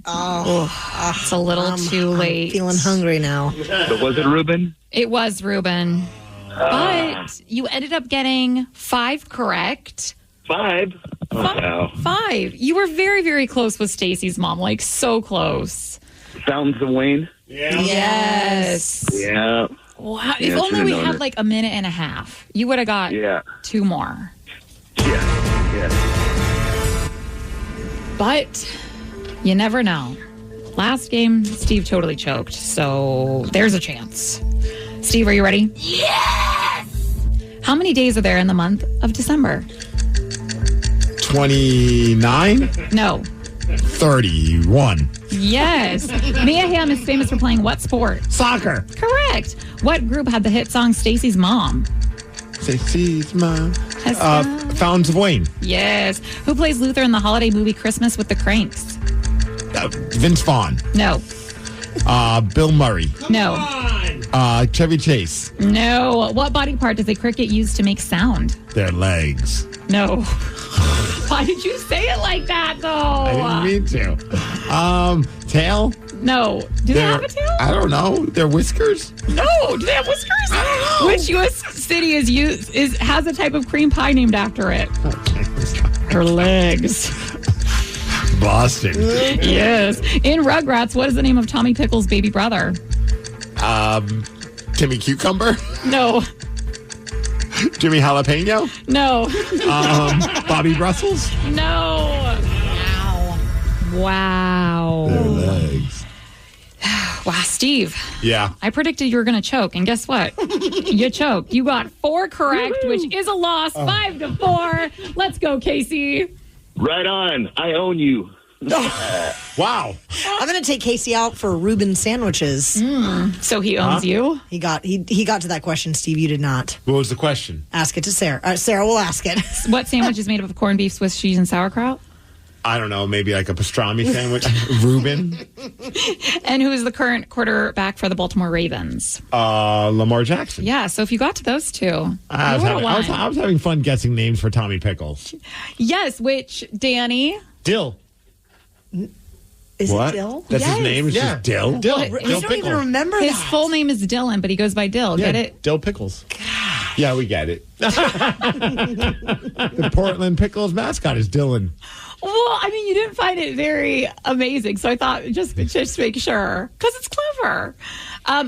S6: Oh,
S8: it's a little too late.
S6: Feeling hungry now.
S1: But was it Reuben?
S8: It was Reuben. But you ended up getting 5 correct.
S1: 5? Oh, wow.
S8: 5. You were very, very close with Stacy's mom. Like, so close.
S1: Fountains of Wayne? Yeah.
S8: Yes.
S1: Yeah.
S8: Wow.
S1: Yeah,
S8: if only we had
S1: it.
S8: like a minute and a half, you would have got 2 more.
S1: Yeah.
S8: But you never know. Last game, Steve totally choked. So there's a chance. Steve, are you ready?
S10: Yes!
S8: How many days are there in the month of December?
S10: 29?
S8: No.
S10: 31.
S8: Yes. Mia Hamm is famous for playing what sport?
S10: Soccer.
S8: Correct. What group had the hit song Stacy's Mom?
S10: Stacy's Mom. Fountains of Wayne.
S8: Yes. Who plays Luther in the holiday movie Christmas with the Cranks?
S10: Vince Vaughn.
S8: No.
S10: Bill Murray.
S8: No.
S10: Chevy Chase.
S8: No. What body part does a cricket use to make sound?
S10: Their legs.
S8: No. Why did you say it like that, though?
S10: I didn't mean to. Tail?
S8: No. Do they have a tail?
S10: I don't know. Their whiskers?
S8: No. Do they have whiskers?
S10: I don't know.
S8: Which U.S. city has a type of cream pie named after it? Her legs.
S10: Boston.
S8: Yes. In Rugrats, what is the name of Tommy Pickles' baby brother?
S10: Timmy Cucumber?
S8: No.
S10: Jimmy Jalapeno?
S8: No.
S10: Bobby Brussels?
S8: No. Wow.
S10: Their legs.
S8: Wow, Steve.
S10: Yeah.
S8: I predicted you were going to choke, and guess what? You choked. You got 4 correct, which is a loss, 5-4. Let's go, Casey.
S1: Right on. I own you.
S10: Wow.
S6: I'm going to take Casey out for Reuben sandwiches.
S8: So he owns you?
S6: He got to that question, Steve. You did not.
S10: What was the question?
S6: Ask it to Sarah. Sarah will ask it.
S8: What sandwich is made up of corned beef, Swiss cheese, and sauerkraut?
S10: I don't know. Maybe like a pastrami sandwich. Reuben.
S8: And who is the current quarterback for the Baltimore Ravens?
S10: Lamar Jackson.
S8: Yeah, so if you got to those two,
S10: I was having fun guessing names for Tommy Pickles.
S8: Yes, which, Danny?
S7: Dill.
S6: Is
S10: what?
S6: it Dill?
S10: That's his name? It's just Dill?
S7: Dill.
S6: I don't even remember
S8: His
S6: that.
S8: full name is Dylan, but he goes by Dill.
S7: Yeah,
S8: Get it?
S7: Dill Pickles.
S10: Yeah, we get it. The Portland Pickles mascot is Dylan.
S8: Well, I mean, you didn't find it very amazing, so I thought just make sure, because it's clever.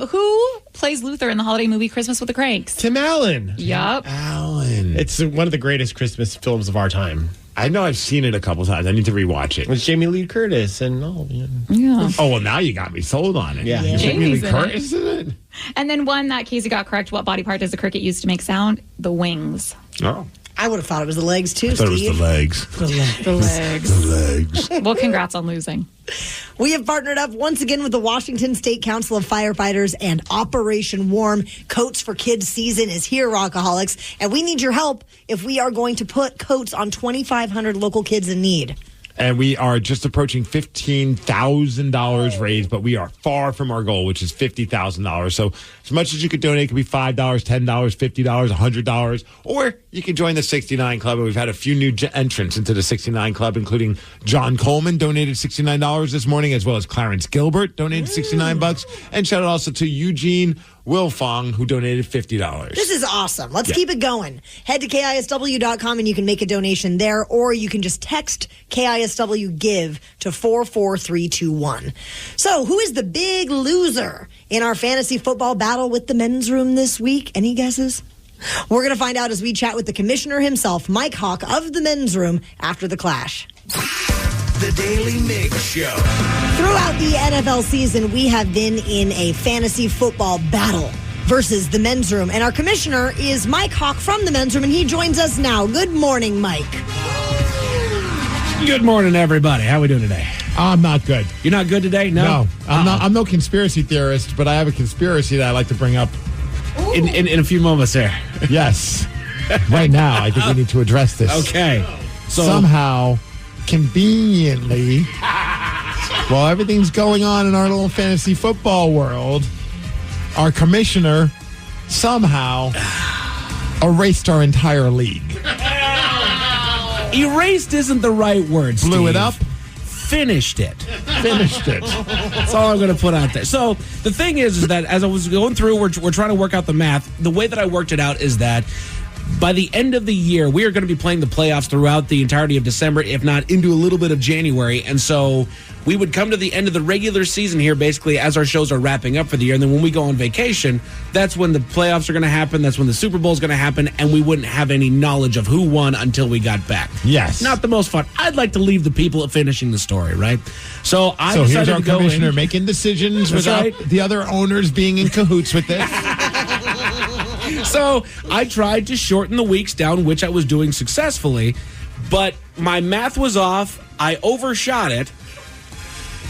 S8: Who plays Luther in the holiday movie Christmas with the Cranks?
S7: Tim Allen.
S8: Yup.
S10: Allen.
S7: It's one of the greatest Christmas films of our time.
S10: I know I've seen it a couple times. I need to rewatch it.
S7: With Jamie Lee Curtis and all.
S8: Yeah.
S10: Oh, well, now you got me sold on it.
S7: Yeah.
S10: Jamie Lee
S8: Jamie's in
S10: Curtis in it?
S8: And then one that Casey got correct. What body part does the cricket use to make sound? The wings.
S10: Oh.
S6: I would have thought it was the legs, too,
S10: I thought
S6: Steve.
S10: it was the legs.
S6: The legs.
S8: The legs.
S10: The legs.
S8: Well, congrats on losing.
S6: We have partnered up once again with the Washington State Council of Firefighters and Operation Warm. Coats for Kids season is here, Rockaholics, and we need your help if we are going to put coats on 2,500 local kids in need.
S10: And we are just approaching $15,000 raised, but we are far from our goal, which is $50,000. So as much as you could donate, it could be $5, $10, $50, $100, or you can join the 69 Club. And we've had a few new entrants into the 69 Club, including John Coleman donated $69 this morning, as well as Clarence Gilbert donated $69. And shout out also to Eugene Wilfong, who donated $50.
S6: This is awesome. Let's keep it going. Head to KISW.com and you can make a donation there, or you can just text KISW GIVE to 44321. So, who is the big loser in our fantasy football battle with the men's room this week? Any guesses? We're going to find out as we chat with the commissioner himself, Mike Hawk of the men's room, after the clash.
S4: The Daily Migs Show.
S6: Throughout the NFL season, we have been in a fantasy football battle versus the men's room. And our commissioner is Mike Hawk from the men's room, and he joins us now. Good morning, Mike.
S5: Good morning, everybody. How are we doing today?
S10: I'm not good.
S5: You're not good today?
S10: No. I'm no conspiracy theorist, but I have a conspiracy that I like to bring up
S5: in a few moments there.
S10: Yes. Right now, I think we need to address this.
S5: Okay.
S10: somehow, conveniently, while everything's going on in our little fantasy football world, our commissioner somehow erased our entire league.
S5: Erased isn't the right word, Steve.
S10: Blew it up?
S5: Finished it.
S10: Finished it.
S5: That's all I'm going to put out there. So the thing is that as I was going through, we're trying to work out the math. The way that I worked it out is that by the end of the year, we are going to be playing the playoffs throughout the entirety of December, if not into a little bit of January. And so we would come to the end of the regular season here, basically, as our shows are wrapping up for the year. And then when we go on vacation, that's when the playoffs are going to happen. That's when the Super Bowl is going to happen. And we wouldn't have any knowledge of who won until we got back.
S10: Yes.
S5: Not the most fun. I'd like to leave the people finishing the story, right? So I
S10: So here's
S5: decided
S10: our
S5: to go
S10: commissioner
S5: in.
S10: making decisions
S5: That's
S10: without
S5: right.
S10: the other owners being in cahoots with this.
S5: So I tried to shorten the weeks down, which I was doing successfully, but my math was off. I overshot it,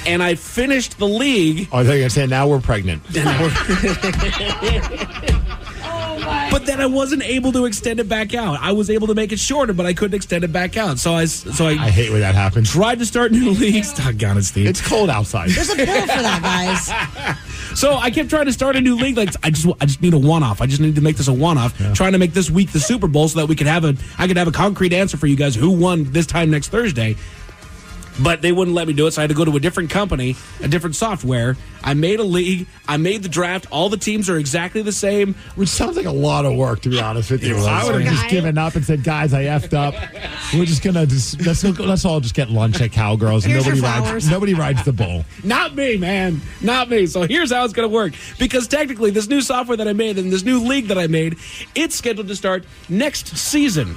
S5: and I finished the league.
S10: Oh, I thought you were going to say, now we're pregnant.
S5: But then I wasn't able to extend it back out. I was able to make it shorter, but I couldn't extend it back out. So I
S10: hate when that happens.
S5: Tried to start new leagues. Doggone it, Steve.
S10: It's cold outside.
S6: There's a bill for that, guys.
S5: So I kept trying to start a new league. Like I just need a one-off. I just need to make this a one-off. Yeah. Trying to make this week the Super Bowl so that I could have a concrete answer for you guys who won this time next Thursday. But they wouldn't let me do it, so I had to go to a different company, a different software. I made a league. I made the draft. All the teams are exactly the same.
S10: Which sounds like a lot of work, to be honest with you. I would have just given up and said, guys, I effed up. We're just going to let's all just get lunch at Cowgirls. And nobody rides the bull.
S5: Not me, man. Not me. So here's how it's going to work. Because technically, this new software that I made and this new league that I made, it's scheduled to start next season.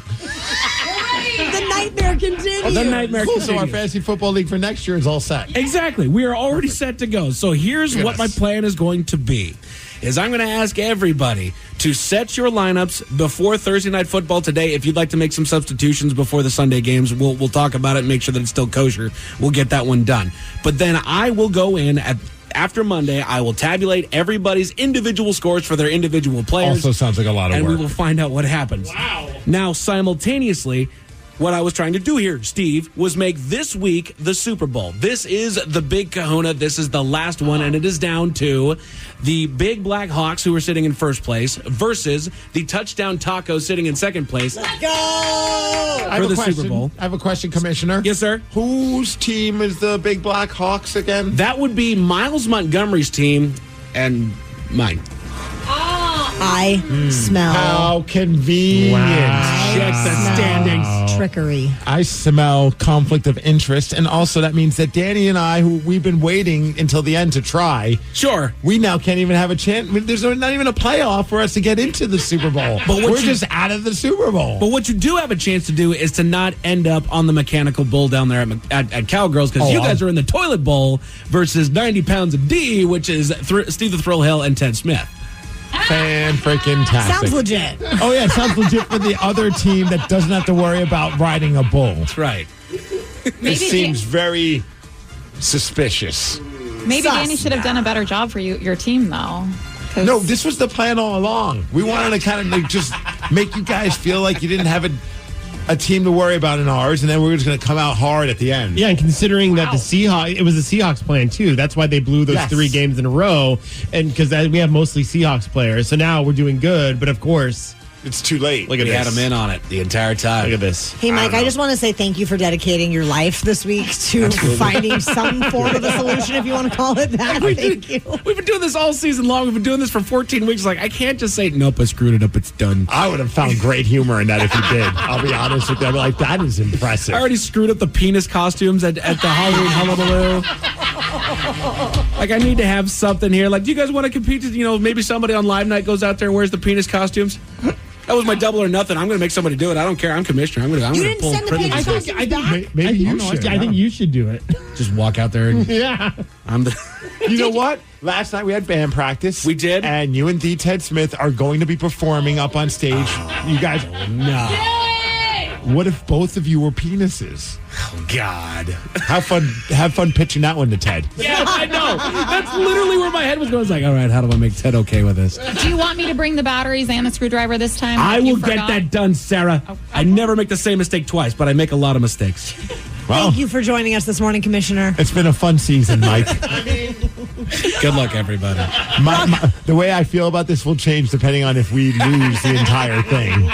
S6: The nightmare continues.
S5: The nightmare continues.
S10: So our fantasy football league for next year is all set.
S5: Exactly. We are already set to go. So here's what my plan is going to be. Is I'm going to ask everybody to set your lineups before Thursday Night Football today. If you'd like to make some substitutions before the Sunday games, we'll talk about it and make sure that it's still kosher. We'll get that one done. But then I will go in after Monday, I will tabulate everybody's individual scores for their individual players.
S10: Also sounds like a lot of
S5: work. And we will find out what happens.
S10: Wow.
S5: Now, simultaneously, what I was trying to do here, Steve, was make this week the Super Bowl. This is the big kahuna. This is the last one, and it is down to the Big Black Hawks, who are sitting in first place, versus the Touchdown Tacos sitting in second place.
S6: Let's go!
S10: For the Super Bowl. I have a question, Commissioner.
S5: Yes, sir.
S10: Whose team is the Big Black Hawks again?
S5: That would be Miles Montgomery's team and mine.
S6: I smell.
S10: How convenient.
S5: Wow. Check the standings.
S6: Trickery.
S10: I smell conflict of interest. And also that means that Danny and I, who we've been waiting until the end to try.
S5: Sure.
S10: We now can't even have a chance. There's not even a playoff for us to get into the Super Bowl. But we're just out of the Super Bowl.
S5: But what you do have a chance to do is to not end up on the mechanical bull down there at Cowgirls, because you guys are in the toilet bowl versus 90 pounds of D, which is Steve the Thrill Hill and Ted Smith.
S10: Fan-freaking-tastic.
S6: Sounds legit.
S10: Oh, yeah, it sounds legit for the other team that doesn't have to worry about riding a bull.
S5: That's right.
S10: This seems very suspicious.
S8: Maybe Danny should have done a better job for your team, though.
S10: No, this was the plan all along. We wanted to kind of just make you guys feel like you didn't have a team to worry about in ours, and then we were just going to come out hard at the end.
S7: Yeah, and considering that it was the Seahawks plan too. That's why they blew those 3 games in a row, and because we have mostly Seahawks players. So now we're doing good, but of course
S10: it's too late.
S5: Look at we had him in on it the entire time.
S7: Look at this.
S6: Hey, Mike, I just want to say thank you for dedicating your life this week to finding some form of a solution, if you want to call it that. Thank you.
S5: We've been doing this all season long. We've been doing this for 14 weeks. Like, I can't just say, nope, I screwed it up. It's done.
S10: I would have found great humor in that if you did. I'll be honest with you. I'd be like, that is impressive.
S5: I already screwed up the penis costumes at the Halloween Hullabaloo. Like, I need to have something here. Like, do you guys want to compete? Maybe somebody on Live Night goes out there and wears the penis costumes. That was my double or nothing. I'm going to make somebody do it. I don't care. I'm commissioner. I'm going to pull privileges.
S10: Maybe you should.
S7: I think you should do it.
S5: Just walk out there and
S7: I'm
S5: the.
S10: You know what? Last night we had band practice.
S5: We did,
S10: and you and Ted Smith are going to be performing up on stage. You guys,
S5: no.
S10: What if both of you were penises?
S5: Oh, God.
S10: Have fun pitching that one to Ted.
S5: Yeah, I know. That's literally where my head was going. It's like, all right, how do I make Ted okay with this?
S8: Do you want me to bring the batteries and the screwdriver this time?
S5: I will get that done, Sarah. I never make the same mistake twice, but I make a lot of mistakes.
S10: Well,
S6: Thank you for joining us this morning, Commissioner.
S10: it's been a fun season, Mike.
S5: Good luck, everybody.
S10: The way I feel about this will change depending on if we lose the entire thing.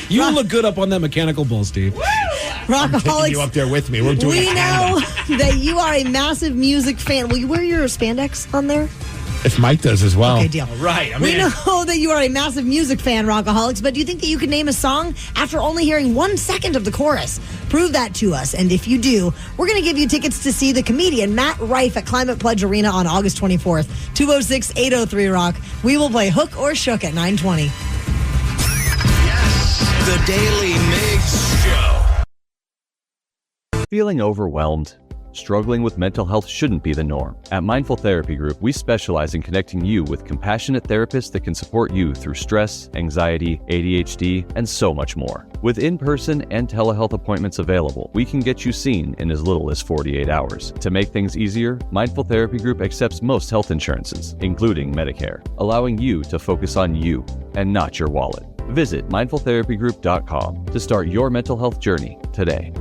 S5: You look good up on that mechanical bull, Steve.
S10: I'm taking
S6: Rockaholics,
S10: you up there with me. We're doing
S6: we
S10: a
S6: know
S10: tandem.
S6: that you are a massive music fan. Will you wear your spandex on there?
S10: If Mike does as well.
S6: Okay, deal.
S5: Right.
S6: We know that you are a massive music fan, Rockaholics, but do you think that you could name a song after only hearing 1 second of the chorus? Prove that to us. And if you do, we're going to give you tickets to see the comedian Matt Rife at Climate Pledge Arena on August 24th. 206-803-ROCK. We will play Hook or Shook at 9:20.
S4: The Daily Migs Show.
S2: Feeling overwhelmed? Struggling with mental health shouldn't be the norm. At Mindful Therapy Group, we specialize in connecting you with compassionate therapists that can support you through stress, anxiety, ADHD, and so much more. With in-person and telehealth appointments available, we can get you seen in as little as 48 hours. To make things easier, Mindful Therapy Group accepts most health insurances, including Medicare, allowing you to focus on you and not your wallet. Visit mindfultherapygroup.com to start your mental health journey today.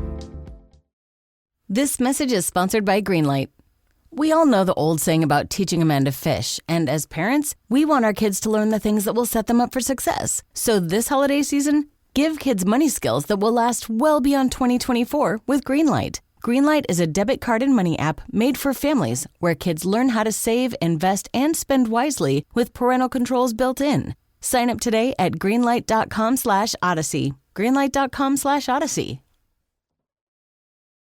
S3: This message is sponsored by Greenlight. We all know the old saying about teaching a man to fish, and as parents, we want our kids to learn the things that will set them up for success. So this holiday season, give kids money skills that will last well beyond 2024 with Greenlight. Greenlight is a debit card and money app made for families where kids learn how to save, invest, and spend wisely with parental controls built in. Sign up today at greenlight.com/Odyssey. Greenlight.com/Odyssey.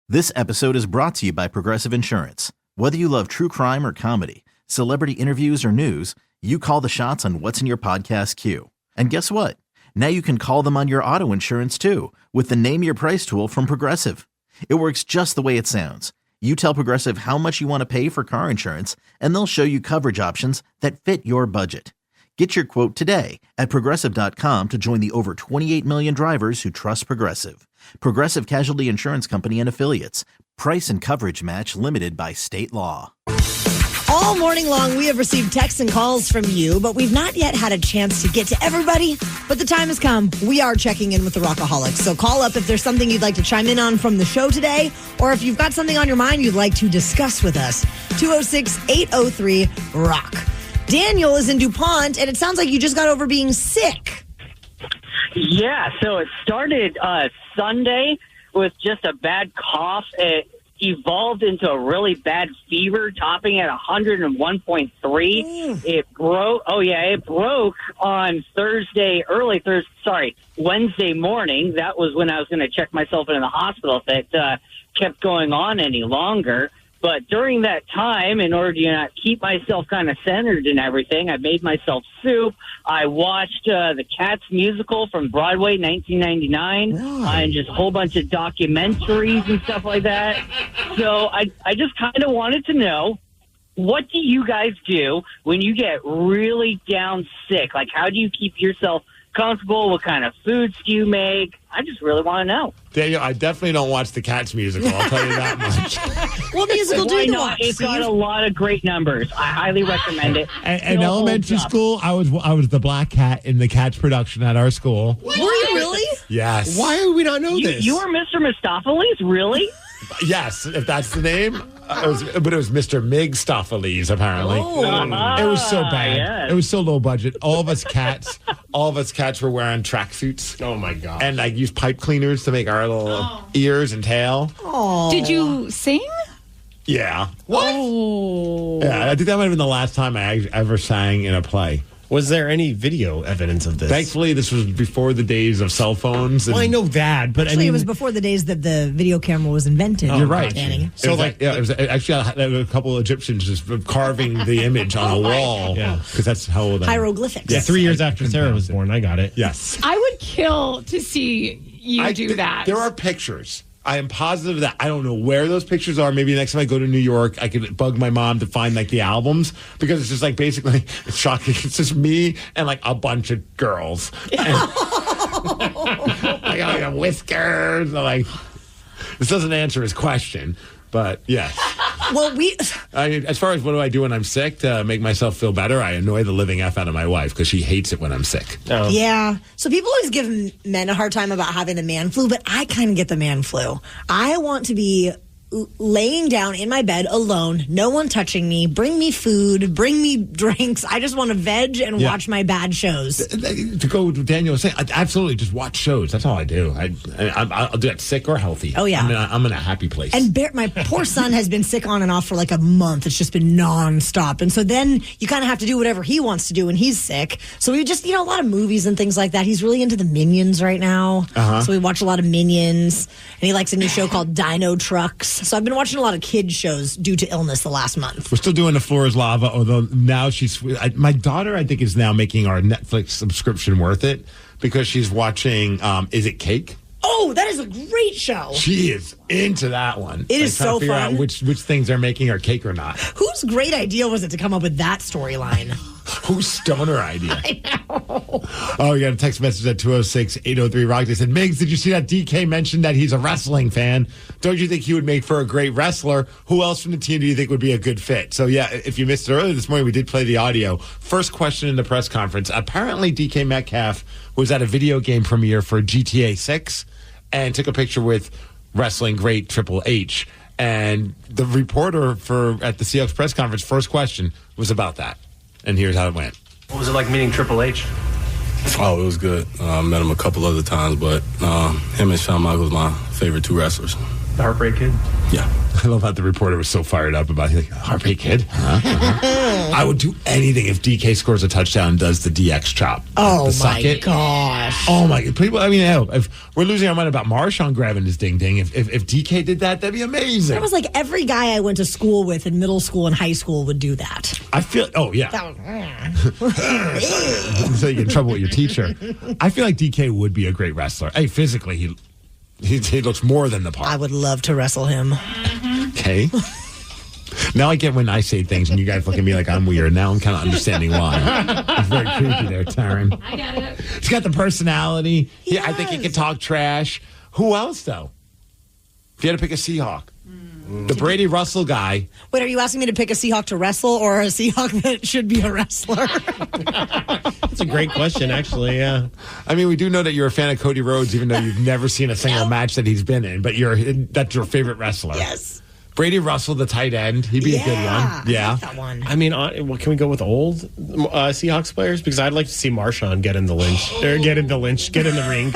S9: This episode is brought to you by Progressive Insurance. Whether you love true crime or comedy, celebrity interviews or news, you call the shots on what's in your podcast queue. And guess what? Now you can call them on your auto insurance too with the Name Your Price tool from Progressive. It works just the way it sounds. You tell Progressive how much you want to pay for car insurance, and they'll show you coverage options that fit your budget. Get your quote today at Progressive.com to join the over 28 million drivers who trust Progressive. Progressive Casualty Insurance Company and Affiliates. Price and coverage match limited by state law.
S6: All morning long, we have received texts and calls from you, but we've not yet had a chance to get to everybody. But the time has come. We are checking in with the Rockaholics. So call up if there's something you'd like to chime in on from the show today, or if you've got something on your mind you'd like to discuss with us. 206-803-ROCK. Daniel is in DuPont, and it sounds like you just got over being sick.
S11: Yeah, so it started Sunday with just a bad cough. It evolved into a really bad fever, topping at 101.3. It broke. Oh yeah, it broke on Wednesday morning. That was when I was going to check myself into the hospital if it kept going on any longer. But during that time, in order to not keep myself kind of centered and everything, I made myself soup. I watched the Cats musical from Broadway, 1999, and just a whole bunch of documentaries and stuff like that. So I just kind of wanted to know, what do you guys do when you get really down sick? Like, how do you keep yourself comfortable? What kind of foods do you make? I just really want to know.
S10: Daniel, I definitely don't watch the Cats musical. I'll tell you that much.
S6: What musical do you watch?
S11: It's got a lot of great numbers. I highly recommend it.
S10: In elementary school, I was the black cat in the Cats production at our school.
S6: Were you really?
S10: Yes.
S7: Why do we not know this?
S11: You were Mr. Mistopheles? Really?
S10: Yes, if that's the name. But it was Mr. Migs apparently. It was so bad.
S11: Yes.
S10: It was so low budget. All of us cats were wearing tracksuits.
S7: Oh my god!
S10: And I used pipe cleaners to make our little ears and tail.
S8: Did you sing?
S10: Yeah.
S7: What?
S8: Oh.
S10: Yeah, I think that might have been the last time I ever sang in a play.
S7: Was there any video evidence of this?
S10: Thankfully, this was before the days of cell phones.
S7: Well, I know that, but
S6: Actually, it was before the days that the video camera was invented.
S10: You're right.
S6: Danny.
S10: So, it was actually there were a couple of Egyptians just carving the image on a wall.
S7: Yeah,
S10: because that's how old I am.
S6: Hieroglyphics.
S7: Yeah, 3 years after Sarah was born, I got it.
S10: Yes,
S8: I would kill to see you do that.
S10: There are pictures. I am positive that I don't know where those pictures are. Maybe next time I go to New York, I could bug my mom to find like the albums, because it's just like basically it's shocking. It's just me and like a bunch of girls. And, like, I got whiskers. I'm like, this doesn't answer his question, but yes.
S6: Well,
S10: as far as what do I do when I'm sick to make myself feel better, I annoy the living F out of my wife because she hates it when I'm sick.
S7: Oh.
S6: Yeah. So people always give men a hard time about having the man flu, but I kind of get the man flu. I want to be laying down in my bed alone, no one touching me, bring me food, bring me drinks. I just want to veg and watch my bad shows.
S10: To go with what Daniel was saying, I absolutely just watch shows. That's all I do. I'll do that sick or healthy.
S6: Oh, yeah.
S10: I'm in a happy place.
S6: And my poor son has been sick on and off for like a month. It's just been nonstop. And so then you kind of have to do whatever he wants to do when he's sick. So we just, a lot of movies and things like that. He's really into the Minions right now. So we watch a lot of Minions. And he likes a new show called Dino Trucks. So I've been watching a lot of kids shows due to illness the last month.
S10: We're still doing The Floor is Lava, although now my daughter, I think, is now making our Netflix subscription worth it because she's watching Is It Cake?
S6: Oh, that is a great show.
S10: She is into that one.
S6: It is so
S10: figure
S6: fun.
S10: Out which things are making her cake or not.
S6: Whose great idea was it to come up with that storyline?
S10: Whose stoner idea?
S6: I know.
S10: Oh, we got a text message at 206-803-ROCK. They said, Migs, did you see that DK mentioned that he's a wrestling fan? Don't you think he would make for a great wrestler? Who else from the team do you think would be a good fit? So, yeah, if you missed it earlier this morning, we did play the audio. First question in the press conference. Apparently, DK Metcalf was at a video game premiere for GTA 6 and took a picture with wrestling great Triple H. And the reporter at the Seahawks press conference, first question was about that. And here's how it went.
S14: What was it like meeting Triple H?
S17: Oh, it was good. Met him a couple other times, but him and Shawn Michaels my favorite two wrestlers.
S14: The Heartbreak Kid?
S17: Yeah.
S10: I love how the reporter was so fired up about it. Like, Heartbreak Kid? Huh? I would do anything if DK scores a touchdown and does the DX chop.
S6: Oh,
S10: the
S6: my gosh.
S10: Oh, my God. People, I mean, hell, if we're losing our mind about Marshawn grabbing his ding-ding, if DK did that, that'd be amazing.
S6: That was like every guy I went to school with in middle school and high school would do that.
S10: I feel, oh, yeah. So you get in trouble with your teacher. I feel like DK would be a great wrestler. Hey, physically, he looks more than the part.
S6: I would love to wrestle him.
S10: Okay. Now I get when I say things and you guys look at me like I'm weird. Now I'm kind of understanding why. It's very creepy there, Taryn.
S8: I get it.
S10: He's got the personality. I think he can talk trash. Who else, though? If you had to pick a Seahawk. The Brady Russell guy.
S6: Wait, are you asking me to pick a Seahawk to wrestle or a Seahawk that should be a wrestler?
S7: That's a great question, actually, yeah.
S10: I mean, we do know that you're a fan of Cody Rhodes, even though you've never seen a single match that he's been in, but that's your favorite wrestler.
S6: Yes.
S10: Brady Russell, the tight end. He'd be a good one. Yeah.
S6: I like that one.
S7: I mean, can we go with old Seahawks players? Because I'd like to see Marshawn get in the ring.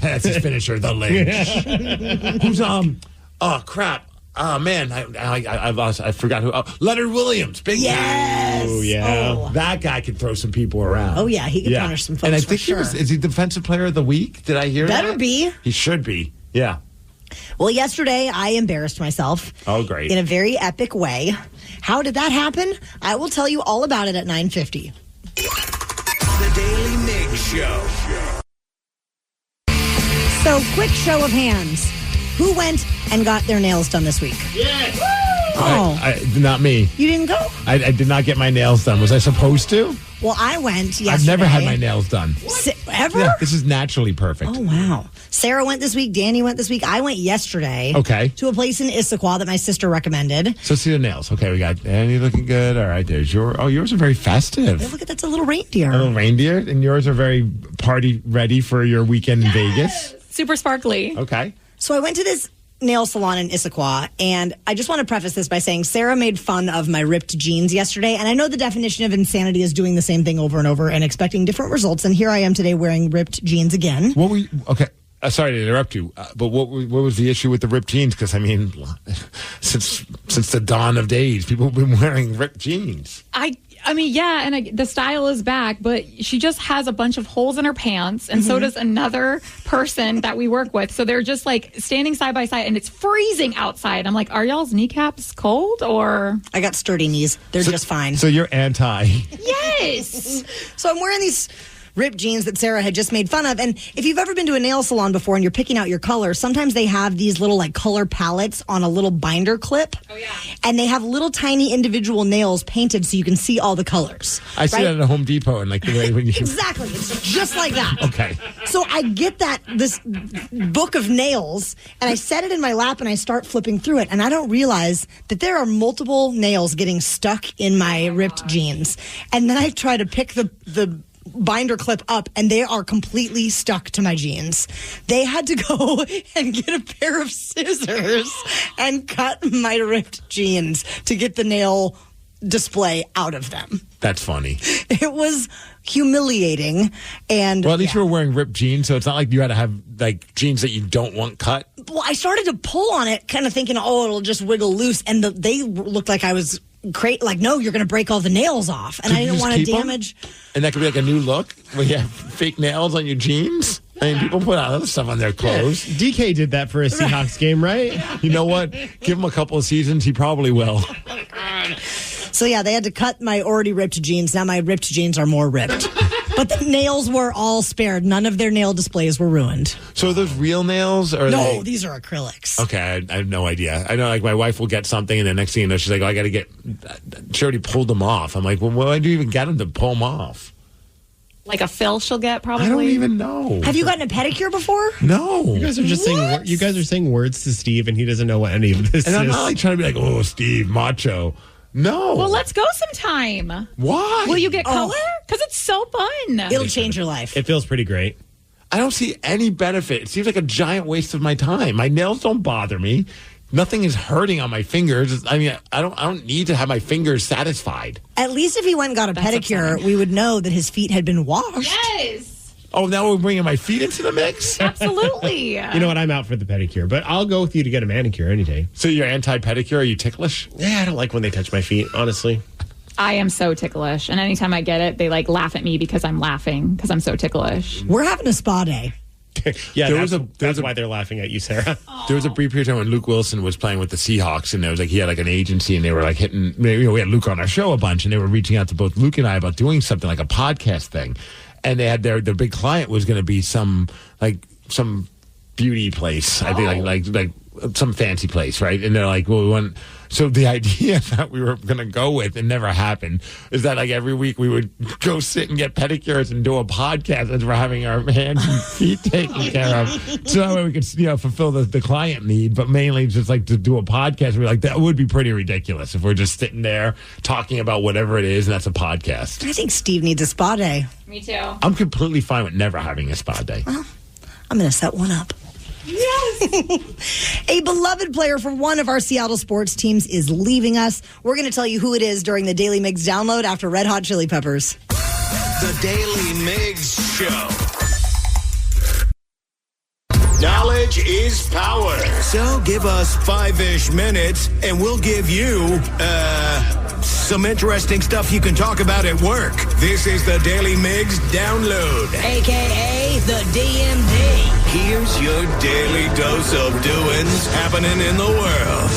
S10: That's his finisher, the lynch. Who's, oh, crap. Oh, man, I lost. I forgot who. Oh, Leonard Williams. Big
S6: Yes.
S7: Oh, yeah.
S6: Oh.
S10: That guy can throw some people around.
S6: Oh, yeah. He can punish some folks.
S10: And I think
S6: for sure.
S10: is he Defensive Player of the Week? Did I hear that?
S6: Better be.
S10: He should be. Yeah.
S6: Well, yesterday I embarrassed myself.
S10: Oh, great.
S6: In a very epic way. How did that happen? I will tell you all about it at 9:50.
S4: The Daily Migs Show.
S6: So, quick show of hands. Who went and got their nails done this week?
S10: Yes.
S6: Oh.
S10: Not me.
S6: You didn't go?
S10: I did not get my nails done. Was I supposed to?
S6: Well, I went yesterday.
S10: I've never had my nails done.
S6: Ever?
S10: Yeah, this is naturally perfect.
S6: Oh, wow. Sarah went this week. Danny went this week. I went yesterday.
S10: Okay.
S6: To a place in Issaquah that my sister recommended.
S10: So see the nails. Okay, we got Danny looking good. All right, there's yours are very festive.
S6: Hey, look at that's a little reindeer.
S10: A little reindeer. And yours are very party ready for your weekend in Vegas.
S8: Super sparkly.
S10: Okay.
S6: So I went to this nail salon in Issaquah, and I just want to preface this by saying Sarah made fun of my ripped jeans yesterday, and I know the definition of insanity is doing the same thing over and over and expecting different results, and here I am today wearing ripped jeans again.
S10: Okay. Sorry to interrupt you, but what was the issue with the ripped jeans? Because, I mean, since the dawn of days, people have been wearing ripped jeans.
S8: I mean, yeah, and the style is back, but she just has a bunch of holes in her pants, and so does another person that we work with. So they're just like standing side by side, and it's freezing outside. I'm like, are y'all's kneecaps cold or?
S6: I got sturdy knees. They're just fine.
S10: So you're anti.
S6: Yes. So I'm wearing these ripped jeans that Sarah had just made fun of. And if you've ever been to a nail salon before and you're picking out your color, sometimes they have these little like color palettes on a little binder clip. Oh, yeah. And they have little tiny individual nails painted so you can see all the colors.
S10: I see that at a Home Depot and like the way when you
S6: exactly, it's just like that.
S10: Okay.
S6: So I get this book of nails and I set it in my lap and I start flipping through it, and I don't realize that there are multiple nails getting stuck in my ripped jeans. And then I try to pick the binder clip up and they are completely stuck to my jeans. They had to go and get a pair of scissors and cut my ripped jeans to get the nail display out of them.
S10: That's funny.
S6: It was humiliating. And
S10: well, at least you were wearing ripped jeans, so it's not like you had to have like jeans that you don't want cut.
S6: Well, I started to pull on it, kind of thinking, oh, it'll just wiggle loose, and they looked like I was like, no, you're going to break all the nails off, and I didn't want to damage.
S10: And that could be like a new look when you have fake nails on your jeans. I mean, people put other stuff on their clothes.
S7: Yeah. DK did that for a Seahawks game, right?
S10: You know what? Give him a couple of seasons, he probably will.
S6: So, yeah, they had to cut my already ripped jeans. Now my ripped jeans are more ripped. But the nails were all spared. None of their nail displays were ruined.
S10: So are those real nails? Or
S6: no, these are acrylics.
S10: Okay, I have no idea. I know, like, my wife will get something, and the next thing you know, she's like, oh, I got to get... She already pulled them off. I'm like, well, why do you even get them to pull them off?
S8: Like a fill she'll get, probably?
S10: I don't even know.
S6: Have you gotten a pedicure before?
S10: No.
S7: You guys are just saying... You guys are saying words to Steve, and he doesn't know what any of this
S10: and
S7: is.
S10: I'm not like trying to be like, oh, Steve, macho. No.
S8: Well, let's go sometime.
S10: Why?
S8: Will you get color? Because it's so fun.
S6: It'll change your life.
S7: It feels pretty great.
S10: I don't see any benefit. It seems like a giant waste of my time. My nails don't bother me. Nothing is hurting on my fingers. I mean, I don't need to have my fingers satisfied.
S6: At least if he went and got a pedicure, we would know that his feet had been washed.
S8: Yes.
S10: Oh, now we're bringing my feet into the mix?
S8: Absolutely.
S7: You know what? I'm out for the pedicure, but I'll go with you to get a manicure any day.
S10: So you're anti-pedicure? Are you ticklish?
S7: Yeah, I don't like when they touch my feet, honestly.
S8: I am so ticklish. And anytime I get it, they like laugh at me because I'm laughing because I'm so ticklish.
S6: We're having a spa day.
S7: Yeah, that's why they're laughing at you, Sarah.
S10: There was a brief period of time when Luke Wilson was playing with the Seahawks, and there was like he had like an agency, and they were like hitting. You know, we had Luke on our show a bunch, and they were reaching out to both Luke and I about doing something like a podcast thing. And they had their big client was going to be some beauty place. I think like some fancy place, right? And they're like, well, we want. So the idea that we were going to go with, and never happened, is that like every week we would go sit and get pedicures and do a podcast as we're having our hands and feet taken care of. So that way we could, fulfill the client need, but mainly just like to do a podcast. We're like, that would be pretty ridiculous if we're just sitting there talking about whatever it is, and that's a podcast.
S6: I think Steve needs a spa day.
S8: Me too.
S10: I'm completely fine with never having a spa day.
S6: Well, I'm going to set one up. Yes. A beloved player for one of our Seattle sports teams is leaving us. We're going to tell you who it is during the Daily Migs download after Red Hot Chili Peppers.
S4: The Daily Migs Show. Knowledge is power. So give us 5-ish minutes and we'll give you, some interesting stuff you can talk about at work. This is the Daily Migs Download.
S6: AKA the DMD.
S4: Here's your daily dose of doings happening in the world.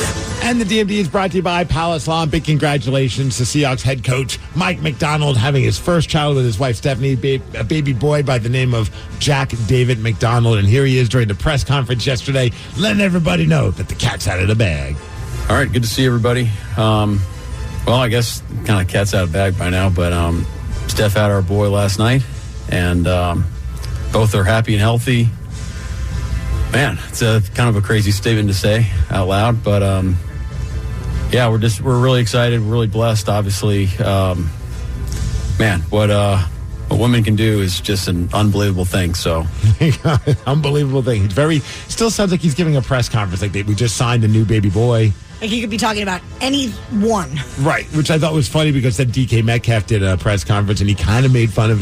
S10: And the DMD is brought to you by Palace Law. Big congratulations to Seahawks head coach Mike McDonald having his first child with his wife Stephanie, a baby boy by the name of Jack David McDonald. And here he is during the press conference yesterday, letting everybody know that the cat's out of the bag.
S18: All right, good to see everybody. Well, I guess kind of cat's out of the bag by now, but Steph had our boy last night, and both are happy and healthy. Man, it's a kind of a crazy statement to say out loud, but yeah, we're really excited. We're really blessed, obviously. Man, what women can do is just an unbelievable thing. So,
S10: unbelievable thing. Still sounds like he's giving a press conference. Like we just signed a new baby boy.
S6: Like he could be talking about anyone.
S10: Right, which I thought was funny because then DK Metcalf did a press conference and he kind of made fun of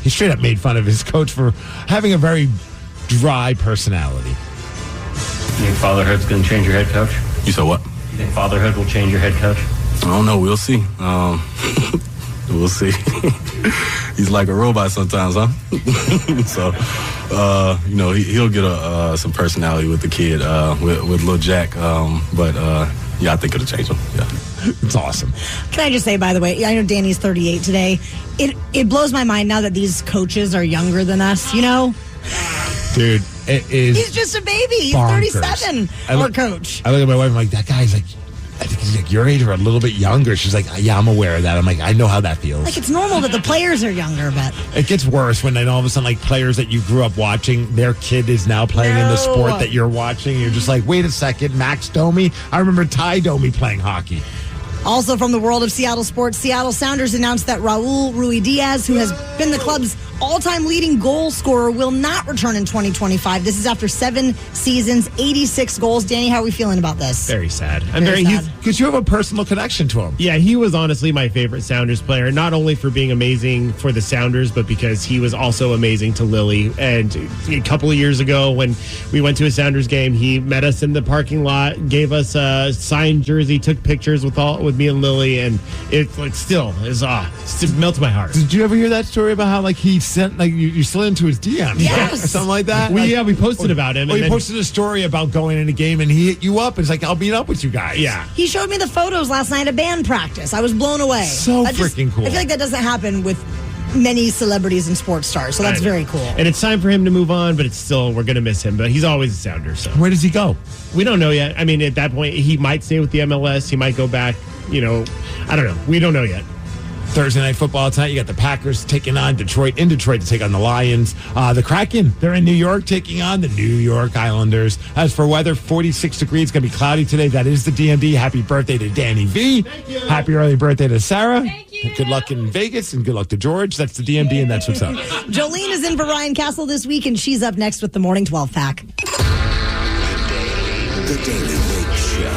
S10: he straight up made fun of his coach for having a very dry personality.
S14: You think fatherhood's going to change your head coach?
S17: You said what?
S14: You think fatherhood will change your head coach?
S17: I don't know. We'll see. We'll see. He's like a robot sometimes, huh? So, he'll get some personality with the kid, with little Jack. But Yeah, I think it'll change him. Yeah.
S10: It's awesome.
S6: Can I just say, by the way, I know Danny's 38 today. It blows my mind now that these coaches are younger than us, you know?
S10: Dude, it is.
S6: He's just a baby. He's
S10: bonkers.
S6: 37. Our coach.
S10: I look at my wife, I'm like, that guy's like, I think he's like your age or a little bit younger. She's like, yeah, I'm aware of that. I'm like, I know how that feels.
S6: Like, it's normal that the players are younger, but
S10: it gets worse when then all of a sudden, like, players that you grew up watching, their kid is now playing in the sport that you're watching. You're just like, wait a second, Max Domi? I remember Ty Domi playing hockey.
S6: Also from the world of Seattle sports, Seattle Sounders announced that Raul Ruidiaz, who has been the club's all-time leading goal scorer, will not return in 2025. This is after 7 seasons, 86 goals. Danny, how are we feeling about this?
S7: Very sad.
S10: Because you have a personal connection to him.
S7: Yeah, he was honestly my favorite Sounders player, not only for being amazing for the Sounders, but because he was also amazing to Lily. And a couple of years ago when we went to a Sounders game, he met us in the parking lot, gave us a signed jersey, took pictures with me and Lily, and it melts my heart.
S10: Did you ever hear that story about how, like, he sent, like, you slid into his DMs,
S6: yes,
S10: right? Something like that?
S7: We posted about him.
S10: Well, he posted a story about going in a game, and he hit you up. It's like, I'll meet up with you guys.
S7: Yeah.
S6: He showed me the photos last night of band practice. I was blown away.
S10: So freaking cool.
S6: I feel like that doesn't happen with many celebrities and sports stars, so that's very cool.
S7: And it's time for him to move on, but we're going to miss him. But he's always a Sounder. So
S10: where does he go?
S7: We don't know yet. I mean, at that point, he might stay with the MLS. He might go back. I don't know. We don't know yet.
S10: Thursday Night Football tonight. You got the Packers taking on Detroit to take on the Lions. The Kraken, they're in New York taking on the New York Islanders. As for weather, 46 degrees. It's going to be cloudy today. That is the DMD. Happy birthday to Danny V. Happy early birthday to Sarah. Thank you. Good luck in Vegas and good luck to George. That's the DMD and that's what's up.
S6: Jolene is in for Ryan Castle this week, and she's up next with the Morning 12 Pack.
S4: The Daily Migs Show.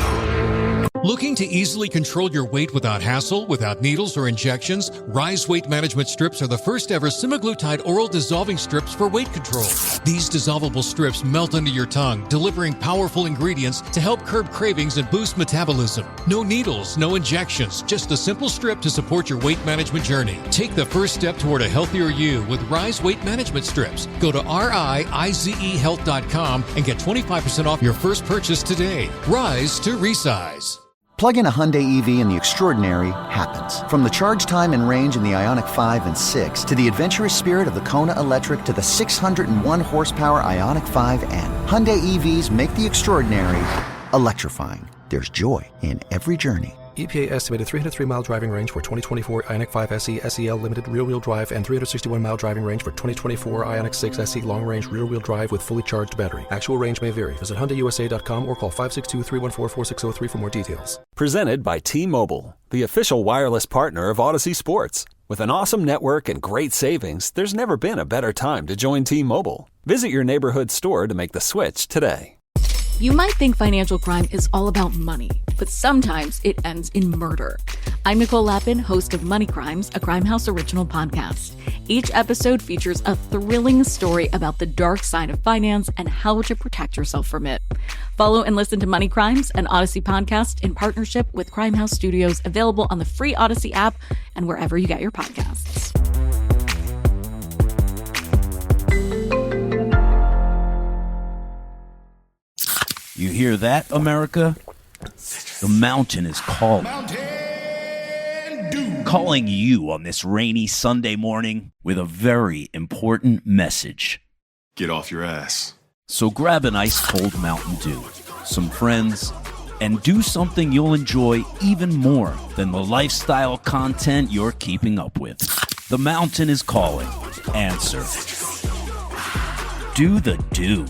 S13: Looking to easily control your weight without hassle, without needles or injections? Rise Weight Management Strips are the first ever semaglutide oral dissolving strips for weight control. These dissolvable strips melt under your tongue, delivering powerful ingredients to help curb cravings and boost metabolism. No needles, no injections, just a simple strip to support your weight management journey. Take the first step toward a healthier you with Rise Weight Management Strips. Go to rizehealth.com and get 25% off your first purchase today. Rise to resize.
S19: Plug in a Hyundai EV and the extraordinary happens. From the charge time and range in the Ioniq 5 and 6 to the adventurous spirit of the Kona Electric to the 601 horsepower Ioniq 5N. Hyundai EVs make the extraordinary electrifying. There's joy in every journey.
S20: EPA estimated 303-mile driving range for 2024 Ioniq 5 SE SEL Limited rear-wheel drive and 361-mile driving range for 2024 Ioniq 6 SE long-range rear-wheel drive with fully charged battery. Actual range may vary. Visit HyundaiUSA.com or call 562-314-4603 for more details.
S21: Presented by T-Mobile, the official wireless partner of Odyssey Sports. With an awesome network and great savings, there's never been a better time to join T-Mobile. Visit your neighborhood store to make the switch today.
S22: You might think financial crime is all about money, but sometimes it ends in murder. I'm Nicole Lappin, host of Money Crimes, a Crimehouse original podcast. Each episode features a thrilling story about the dark side of finance and how to protect yourself from it. Follow and listen to Money Crimes, an Odyssey podcast in partnership with Crimehouse Studios, available on the free Odyssey app and wherever you get your podcasts.
S12: You hear that, America? The mountain is calling. Calling you on this rainy Sunday morning with a very important message.
S17: Get off your ass.
S12: So grab an ice-cold Mountain Dew, some friends, and do something you'll enjoy even more than the lifestyle content you're keeping up with. The mountain is calling. Answer. Do the do.